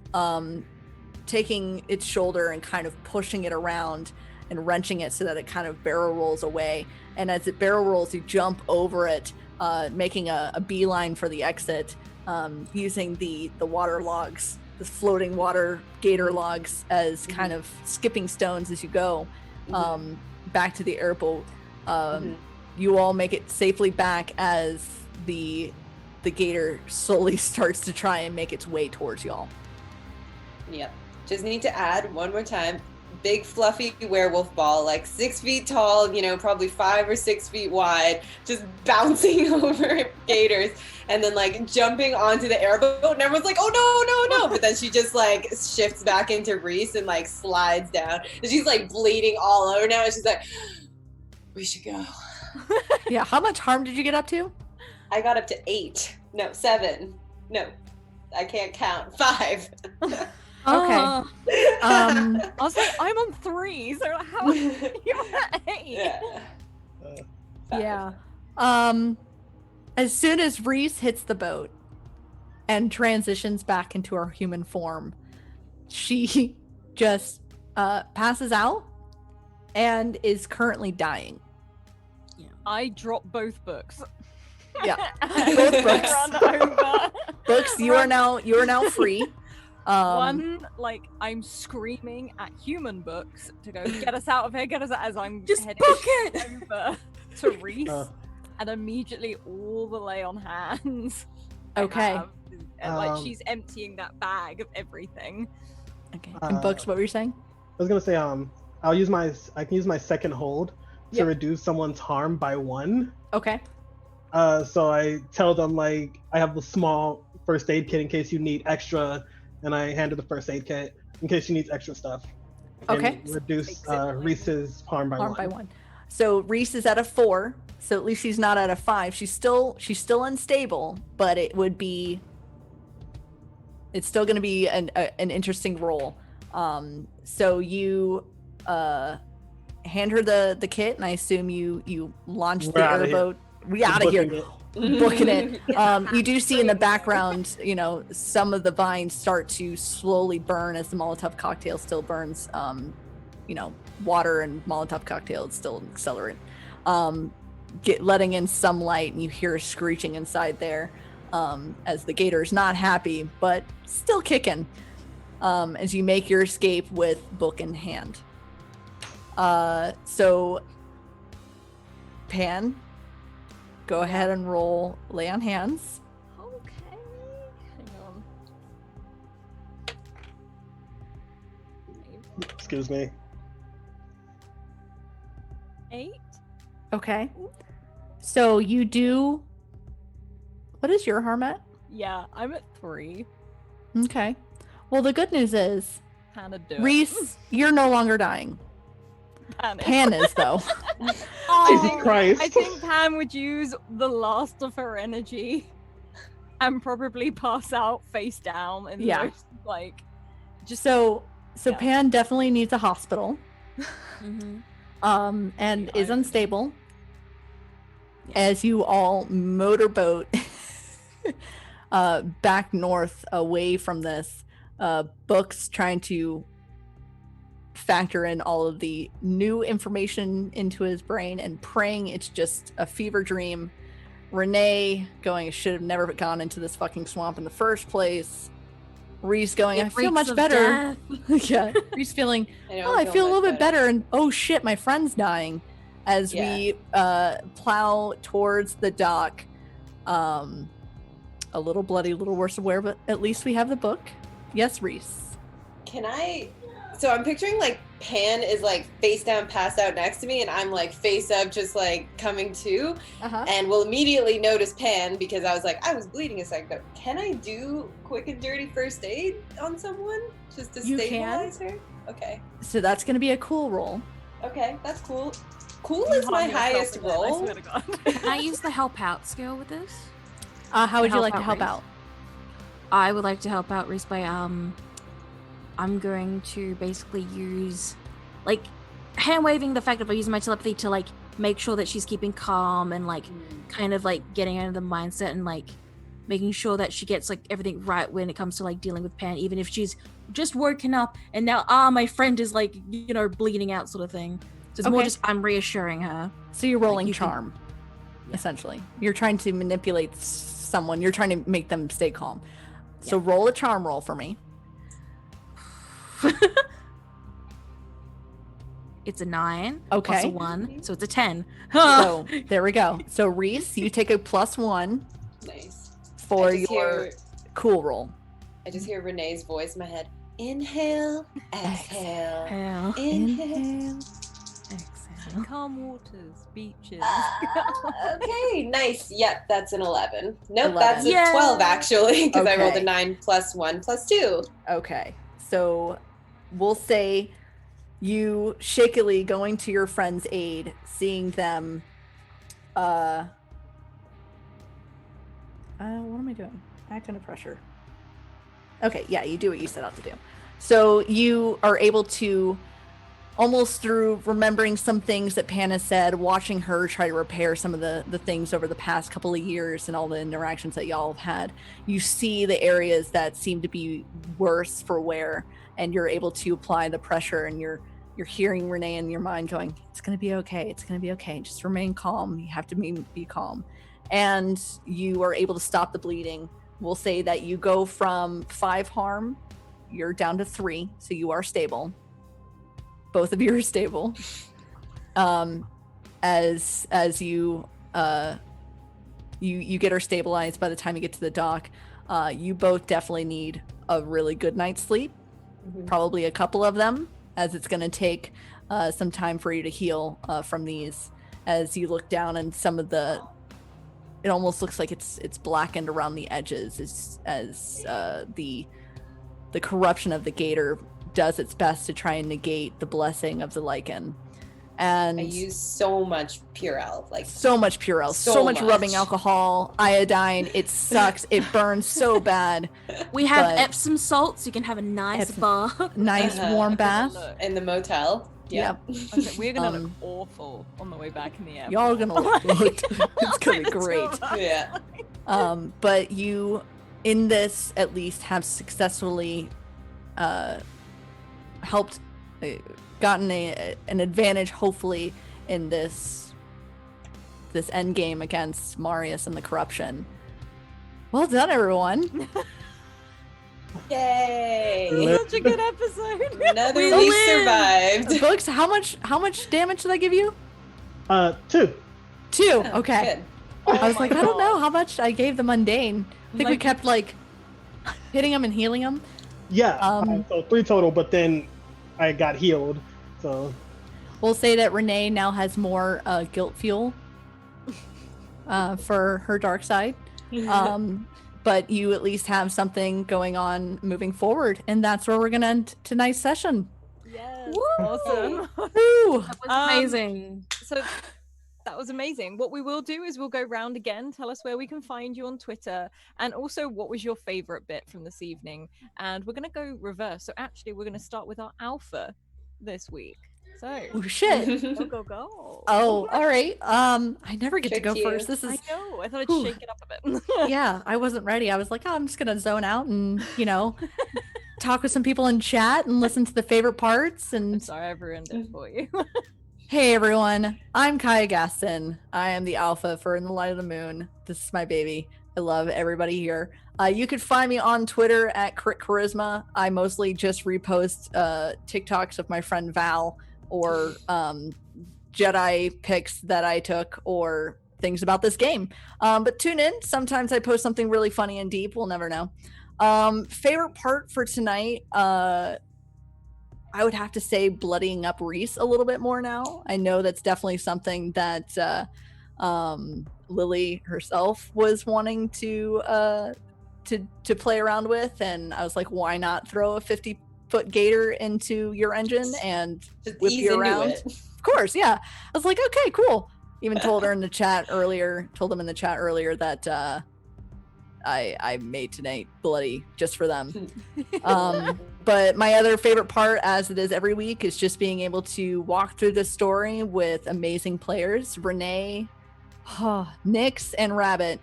taking its shoulder and kind of pushing it around and wrenching it so that it kind of barrel rolls away. And as it barrel rolls, you jump over it, making a beeline for the exit, using the water logs, the floating water gator logs as kind of skipping stones as you go back to the airboat. You all make it safely back as the gator slowly starts to try and make its way towards y'all. Yep. Just need to add one more time. Big fluffy werewolf ball, like 6 feet tall, probably 5 or 6 feet wide, just bouncing over gators and then like jumping onto the airboat, and everyone's like, oh no. But then she just like shifts back into Rhys and like slides down. And she's like bleeding all over now, and she's like, we should go. Yeah, how much harm did you get up to? I got up to 8. No, 7. No, I can't count. 5. Okay. I was like, I'm on 3, so how you're at 8? Yeah. Yeah. As soon as Rhys hits the boat and transitions back into her human form, she just passes out and is currently dying. Yeah. I drop both books. Yeah, both books. Run over. Books, you are now free. One, like, I'm screaming at human books to go, get us out of here, get us out, as I'm Just heading book it! over to Rhys, and immediately all the lay on hands. Okay. And like, she's emptying that bag of everything. Okay. And Books, what were you saying? I was gonna say, I can use my second hold to reduce someone's harm by 1. Okay. So I tell them like I have the small first aid kit in case you need extra, and I hand her the first aid kit in case she needs extra stuff. Okay. And reduce Rhys's harm by 1. So Rhys is at a 4, so at least she's not at a 5. She's still unstable, but it's still going to be an interesting roll. So you hand her the kit, and I assume you launch the airboat. We out of here. Booking it. You do see in the background, some of the vines start to slowly burn as the Molotov cocktail still burns. Water and Molotov cocktail is still an accelerant. Letting in some light, and you hear screeching inside there as the gator's not happy, but still kicking as you make your escape with book in hand. So, Pan, go ahead and roll lay on hands. Okay. Hang on. Excuse me. 8. Okay. So you do. What is your harm at? Yeah, I'm at 3. Okay. Well, the good news is, Hannah, do it. Rhys, you're no longer dying. Pan is, though. Jesus Christ. I think Pam would use the last of her energy and probably pass out face down in Yeah. the most, like, just So Yeah. Pan definitely needs a hospital. Mm-hmm. And The is irony. unstable as you all motorboat back north away from this. Book's trying to factor in all of the new information into his brain and praying it's just a fever dream. Renee going, I should have never gone into this fucking swamp in the first place. Rhys going, I feel much better. Yeah, Rhys feeling, I feel a little bit better. And oh shit, my friend's dying. As we plow towards the dock. A little bloody, a little worse aware, but at least we have the book. Yes, Rhys. So I'm picturing like Pan is like face down, passed out next to me, and I'm like face up, just like coming to, and will immediately notice Pan because I was like, I was bleeding a second ago. Can I do quick and dirty first aid on someone just to stabilize her? Okay. So that's going to be a cool roll. Okay, that's cool. Cool is my highest roll. I swear to God. Can I use the help out skill with this? How would you help like to out help Rhys? out? I would like to help out Rhys by I'm going to basically use like hand waving the fact of using my telepathy to like make sure that she's keeping calm and like kind of like getting out of the mindset and like making sure that she gets like everything right when it comes to like dealing with Pan, even if she's just woken up and now my friend is like, you know, bleeding out sort of thing. So it's more just I'm reassuring her. So you're rolling you can- charm, essentially. You're trying to manipulate someone. You're trying to make them stay calm. So roll a charm roll for me. It's a 9 Okay. plus a 1, so it's a 10. So there we go. So Rhys, you take a +1 Nice. for I just your hear- cool roll. I just hear Renee's voice in my head. Inhale, exhale. Hell. Inhale. Exhale. Calm waters, beaches. Okay, nice. Yep, that's an 11. Nope, 11. that's a Yay. 12 actually, because I rolled a Okay. 9 plus 1 plus 2. Okay. So we'll say you shakily going to your friend's aid, seeing them what am I doing? Act under pressure. Okay, yeah, you do what you set out to do. So you are able to, almost through remembering some things that Pan has said, watching her try to repair some of the things over the past couple of years and all the interactions that y'all have had, you see the areas that seem to be worse for wear, and you're able to apply the pressure, and you're hearing Renee in your mind going, it's going to be okay. It's going to be okay. Just remain calm. You have to be calm. And you are able to stop the bleeding. We'll say that you go from 5 harm, you're down to 3. So you are stable. Both of you are stable. As you you get her stabilized by the time you get to the dock. You both definitely need a really good night's sleep. Probably a couple of them, as it's going to take some time for you to heal from these. As you look down, and some of it almost looks like it's blackened around the edges as the corruption of the gator does its best to try and negate the blessing of the lichen. And I use so much Purell, like so much Purell, so so much much. rubbing alcohol, iodine. It sucks. It burns so bad. We have But- Epsom salts. You can have a nice Epsom- bath. Nice Uh-huh. warm bath. Look, in the motel. Yeah. okay, we're gonna look Um, awful on the way back in the airport. Y'all are gonna look. It's gonna be The two great. of us. Yeah. But you, in this at least, have successfully helped, gotten an advantage, hopefully, in this end game against Marius and the corruption. Well done, everyone. Yay! Such a good episode. Another We week win! survived. Books, how much damage did I give you? 2. 2. Oh, Okay. good. I was Oh like, my I don't know God. how much I gave the mundane. I think we Like- kept like hitting them and healing them. Yeah. Um, so 3 total, but then I got healed. So We'll say that Renee now has more guilt fuel for her dark side. But you at least have something going on moving forward. And that's where we're going to end tonight's session. Yes. Woo! Awesome. Woo! That was amazing. So that was amazing. What we will do is we'll go round again. Tell us where we can find you on Twitter, and also what was your favorite bit from this evening. And we're going to go reverse. So actually, we're going to start with our alpha this week. So Oh, shit. go. Oh, all right. I never get to go Trick you. first. This I is know. I thought I'd Whew. shake it up a bit. yeah, I wasn't ready. I was like, oh, I'm just gonna zone out and, talk with some people in chat and listen to the favorite parts. I'm And sorry, I've ruined it for you. hey, everyone, I'm Kaiya Gaston. I am the alpha for In the Light of the Moon. This is my baby. I love everybody here. You could find me on Twitter at Crit Charisma. I mostly just repost TikToks of my friend Val, or Jedi pics that I took, or things about this game. But tune in. Sometimes I post something really funny and deep. We'll never know. Favorite part for tonight, I would have to say bloodying up Rhys a little bit more now. I know that's definitely something that Lily herself was wanting to play around with, and I was like, why not throw a 50-foot gator into your engine and Just whip ease you into around? it. Of course, yeah. I was like, okay, cool. Even told them in the chat earlier that I made tonight bloody just for them. But my other favorite part, as it is every week, is just being able to walk through the story with amazing players. Renee, Nyx, and Rabbit.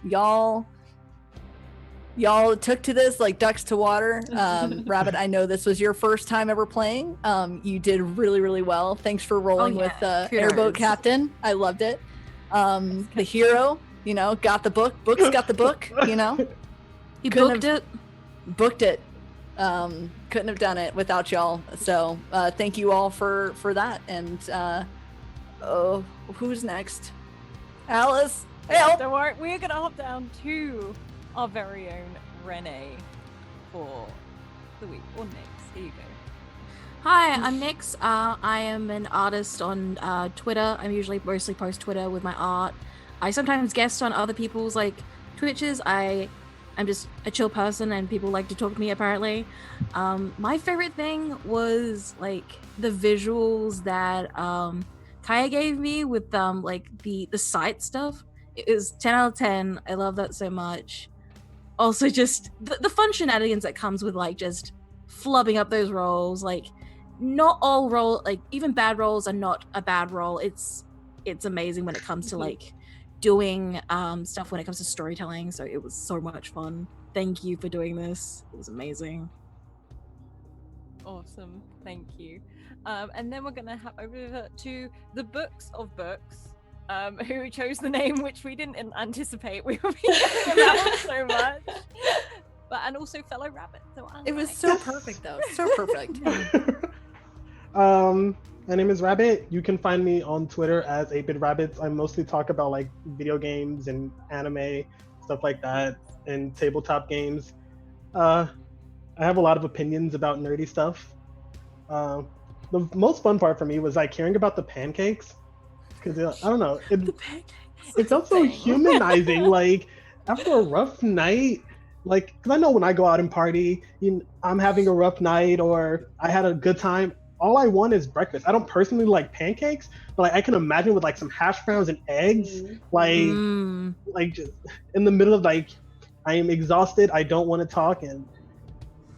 Y'all took to this like ducks to water. Rabbit, I know this was your first time ever playing. You did really, really well. Thanks for rolling with Airboat Captain. I loved it. The hero, got the book. Book's got the book, He Couldn't booked it. Couldn't have done it without y'all. So thank you all for that. And who's next? Alice, help! Don't worry, we're gonna hop down to our very own Renee for the week. Or Nyx. Here you go. Hi, I'm Nyx. I am an artist on Twitter. I usually mostly post Twitter with my art. I sometimes guest on other people's Twitches. I'm just a chill person, and people like to talk to me apparently. My favorite thing was the visuals that Kaiya gave me with the sight stuff. It was 10 out of 10. I love that so much. Also, just the fun shenanigans that comes with just flubbing up those rolls. Not all roll, even bad rolls are not a bad roll. It's amazing when it comes to doing stuff when it comes to storytelling. So it was so much fun. Thank you for doing this. It was amazing. Awesome. Thank you. And then we're going to hop over to the Books of Books, who chose the name which we didn't anticipate. We were being that one so much. And also fellow Rabbit. So It was so perfect, though. So perfect. My name is Rabbit. You can find me on Twitter as 8-Bit Rabbits. I mostly talk about video games and anime, stuff like that, and tabletop games. I have a lot of opinions about nerdy stuff. The most fun part for me was hearing about the pancakes, because I don't know, it felt so humanizing. After a rough night, because I know when I go out and party, I'm having a rough night or I had a good time. All I want is breakfast. I don't personally like pancakes, but I can imagine with some hash browns and eggs, just in the middle of I am exhausted. I don't want to talk, and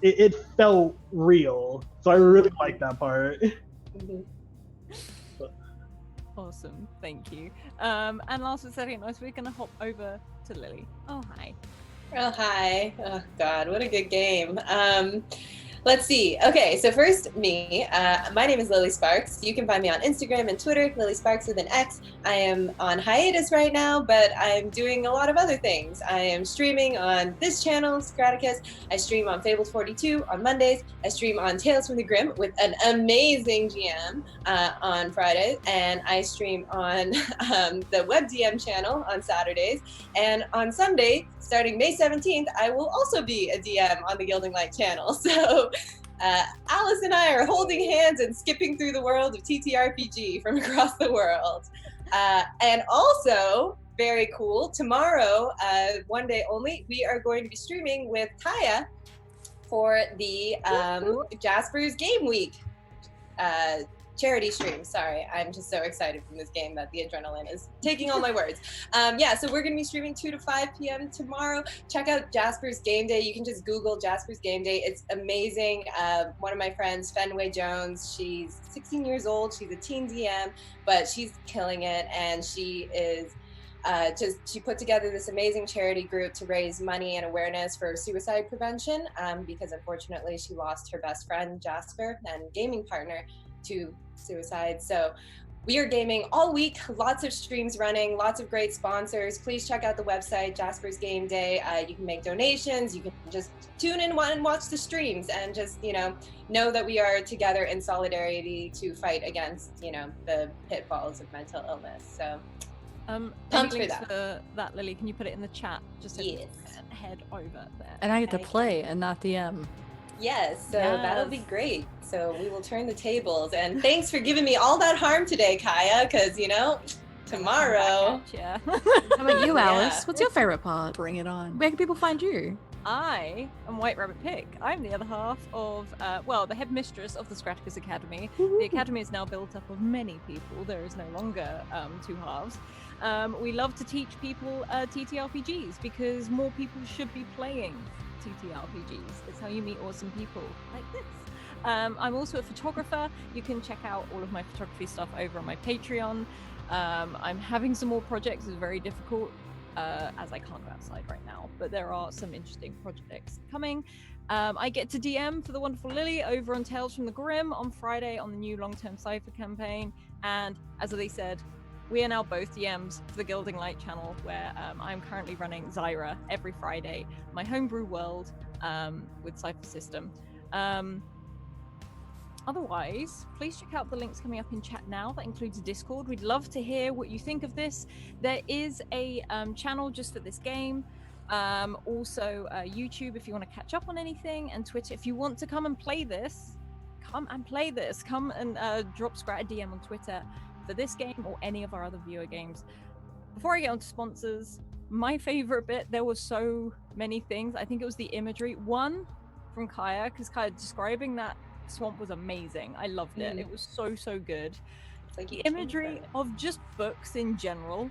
it felt real. So I really like that part. Awesome. Thank you. And last but certainly not, we're going to hop over to Lily. Oh, hi. Oh, hi. Oh, God, what a good game. Let's see. Okay, so first, me. My name is Lily Sparks. You can find me on Instagram and Twitter, Lily Sparks with an X. I am on hiatus right now, but I'm doing a lot of other things. I am streaming on this channel, Scratticus. I stream on Fables 42 on Mondays. I stream on Tales from the Grim with an amazing GM on Fridays. And I stream on the WebDM channel on Saturdays. And on Sunday, starting May 17th, I will also be a DM on the Gilding Light channel. So Alice and I are holding hands and skipping through the world of TTRPG from across the world. And also, very cool, tomorrow, one day only, we are going to be streaming with Kaiya for the Jasper's Game Week charity stream. Sorry, I'm just so excited from this game that the adrenaline is taking all my words. Yeah, so we're going to be streaming 2 to 5 p.m. tomorrow. Check out Jasper's Game Day. You can just Google Jasper's Game Day. It's amazing. One of my friends, Fenway Jones, she's 16 years old. She's a teen DM, but she's killing it, and she is she put together this amazing charity group to raise money and awareness for suicide prevention, because unfortunately she lost her best friend Jasper and gaming partner to suicide. So we are gaming all week, lots of streams running, lots of great sponsors. Please check out the website, Jasper's Game Day. You can make donations, you can just tune in and watch the streams, and just, know that we are together in solidarity to fight against, the pitfalls of mental illness. So pumped for that, Lily. Can you put it in the chat? Just so yes. Head over there. And I get to play and not DM. Yes, so that'll be great. So we will turn the tables. And thanks for giving me all that harm today, Kaiya, because, tomorrow. Yeah. How about you, Alice? What's your favorite part? Bring it on. Where can people find you? I am White Rabbit Pick. I'm the other half of, the headmistress of the Scratticus Academy. The academy is now built up of many people. There is no longer two halves. We love to teach people TTRPGs because more people should be playing TTRPGs. It's how you meet awesome people like this. I'm also a photographer. You can check out all of my photography stuff over on my Patreon. I'm having some more projects. It's very difficult as I can't go outside right now, but there are some interesting projects coming. I get to DM for the wonderful Lily over on Tales from the Grim on Friday on the new long-term Cypher campaign. And as Lily said, we are now both DMs for the Gilding Light channel, where I'm currently running Zyra every Friday, my homebrew world with Cypher System. Otherwise, please check out the links coming up in chat now. That includes a Discord. We'd love to hear what you think of this. There is a channel just for this game. Also, YouTube if you want to catch up on anything, and Twitter if you want to come and play this. Come and play this. Come and drop Scrat a DM on Twitter for this game or any of our other viewer games. Before I get on to sponsors, my favorite bit, there were so many things. I think it was the imagery. One from Kaiya, because Kaiya describing that swamp was amazing. I loved it. It was so good. It's like the imagery of just books in general.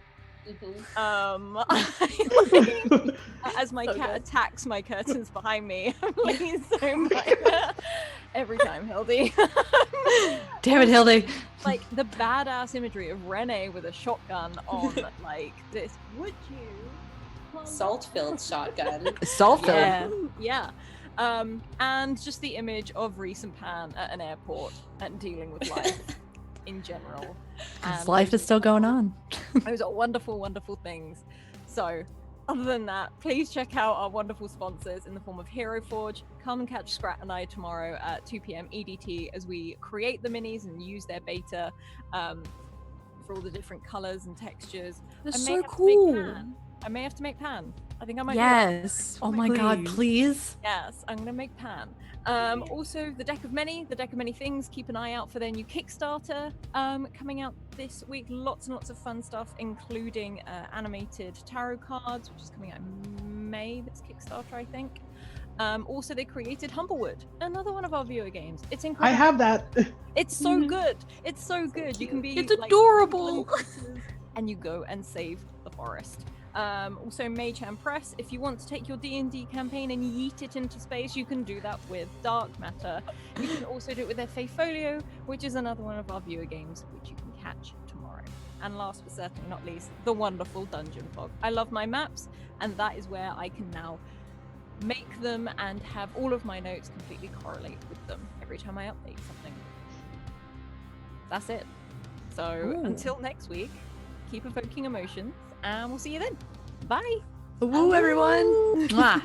As my cat attacks my curtains behind me, I'm like so much every time, Hildy. Damn it, Hildy. Like the badass imagery of Renee with a shotgun on like this. Would you? Salt-filled shotgun. Salt-filled. Yeah. And just the image of Rhys and Pan at an airport and dealing with life in general. Because life is still going on. Those are wonderful, wonderful things. So, other than that, please check out our wonderful sponsors in the form of Hero Forge. Come and catch Scrat and I tomorrow at 2 p.m. EDT as we create the minis and use their beta for all the different colors and textures. They're so cool. I may have to make Pan. I think I might. Yes. Oh my god, please. Yes, I'm gonna make Pan. Also, the Deck of Many Things. Keep an eye out for their new Kickstarter coming out this week. Lots and lots of fun stuff, including animated tarot cards, which is coming out in May. This Kickstarter, I think. Also, they created Humblewood, another one of our viewer games. It's incredible. I have that. It's so good. It's so good. You can be. It's adorable. And you go and save the forest. Also Mayhem Press, if you want to take your D&D campaign and yeet it into space, you can do that with Dark Matter. You can also do it with their Fae Folio, which is another one of our viewer games, which you can catch tomorrow. And last but certainly not least, the wonderful Dungeon Fog. I love my maps, and that is where I can now make them and have all of my notes completely correlate with them every time I update something. That's it. So until next week, keep evoking emotions, and we'll see you then. Bye. Woo, everyone. Mwah.